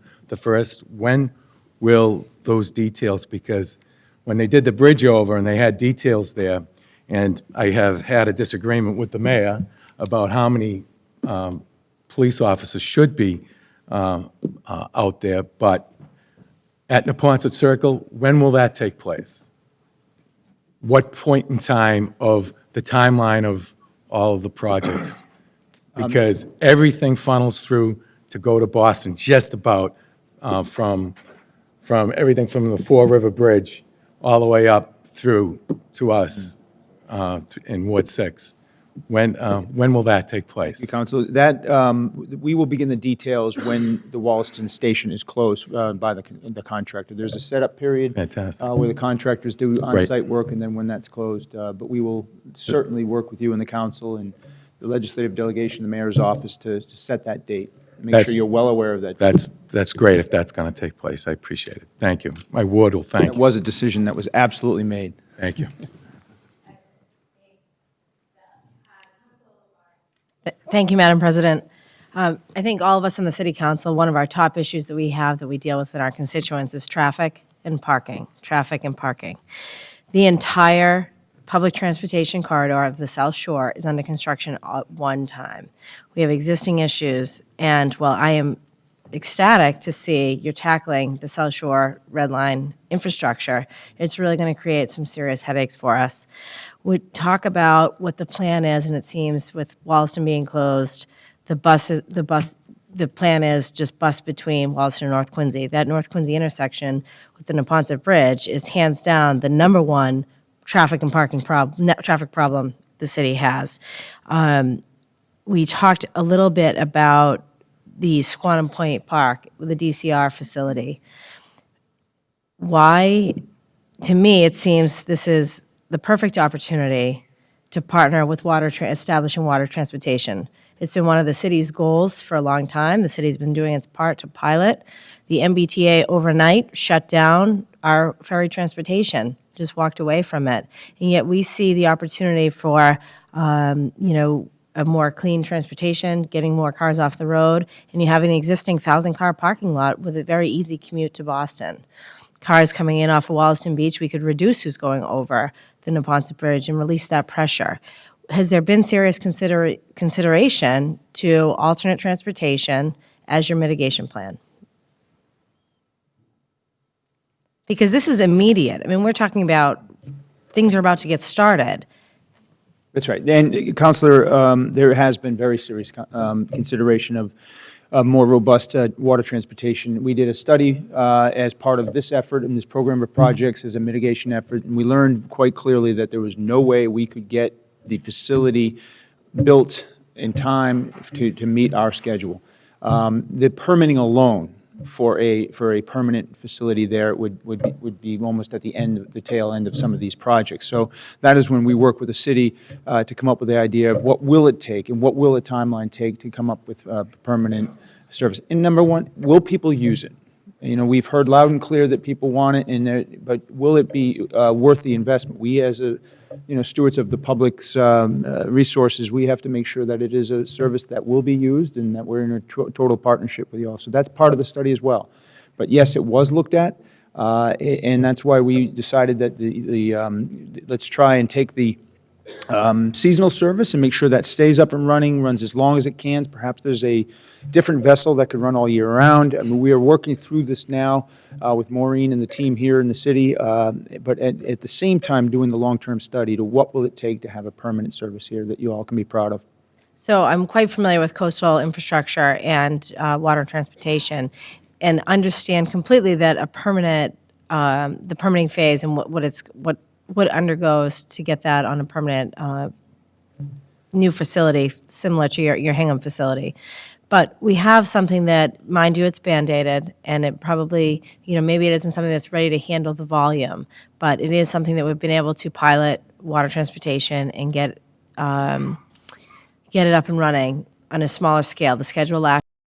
when will those details, because when they did the bridge over and they had details there, and I have had a disagreement with the mayor about how many police officers should be out there, but at Neponset Circle, when will that take place? What point in time of the timeline of all of the projects? Because everything funnels through to go to Boston, just about from everything from the Fall River Bridge all the way up through to us in Ward 6. When will that take place? Council, that, we will begin the details when the Wollaston station is closed by the contractor. There's a setup period. Fantastic. Where the contractors do on-site work, and then when that's closed. But we will certainly work with you and the council and the legislative delegation, the mayor's office, to set that date. Make sure you're well aware of that. That's great if that's going to take place. I appreciate it. Thank you. My ward will thank you. It was a decision that was absolutely made. Thank you. Thank you, Madam President. I think all of us in the City Council, one of our top issues that we have that we deal with in our constituents is traffic and parking. Traffic and parking. The entire public transportation corridor of the South Shore is under construction at one time. We have existing issues, and while I am ecstatic to see you're tackling the South Shore Red Line infrastructure, it's really going to create some serious headaches for us. We talk about what the plan is, and it seems with Wollaston being closed, the plan is just bus between Wollaston and North Quincy. That North Quincy intersection with the Neponset Bridge is hands down the number one traffic and parking problem the city has. we talked a little bit about the Squantum Point Park, the DCR facility. Why, to me, it seems this is the perfect opportunity to partner with establishing water transportation. It's been one of the city's goals for a long time. The city's been doing its part to pilot. The MBTA overnight shut down our ferry transportation, just walked away from it. And yet we see the opportunity for, a more clean transportation, getting more cars off the road, and you have an existing 1,000-car parking lot with a very easy commute to Boston. Cars coming in off of Wollaston Beach, we could reduce who's going over the Neponset Bridge and release that pressure. Has there been serious consideration to alternate transportation as your mitigation plan? Because this is immediate. I mean, we're talking about things are about to get started. That's right. And Counselor, there has been very serious consideration of more robust water transportation. We did a study as part of this effort and this program of projects as a mitigation effort, and we learned quite clearly that there was no way we could get the facility built in time to meet our schedule. The permitting alone for a permanent facility there would be almost at the tail end of some of these projects. So that is when we work with the city to come up with the idea of what will it take and what will a timeline take to come up with permanent service. And number one, will people use it? You know, we've heard loud and clear that people want it, but will it be worth the investment? We as stewards of the public's resources, we have to make sure that it is a service that will be used and that we're in a total partnership with you all. So that's part of the study as well. But yes, it was looked at, and that's why we decided that let's try and take the seasonal service and make sure that stays up and running, runs as long as it can. Perhaps there's a different vessel that could run all year round. I mean, we are working through this now with Maureen and the team here in the city, but at the same time doing the long-term study to what will it take to have a permanent service here that you all can be proud of. So I'm quite familiar with coastal infrastructure and water transportation, and understand completely that a permanent, the permitting phase and what undergoes to get that on a permanent new facility, similar to your Hingham facility. But we have something that, mind you, it's Band-Aided, and it probably, maybe it isn't something that's ready to handle the volume, but it is something that we've been able to pilot water transportation and get it up and running on a smaller scale. The schedule last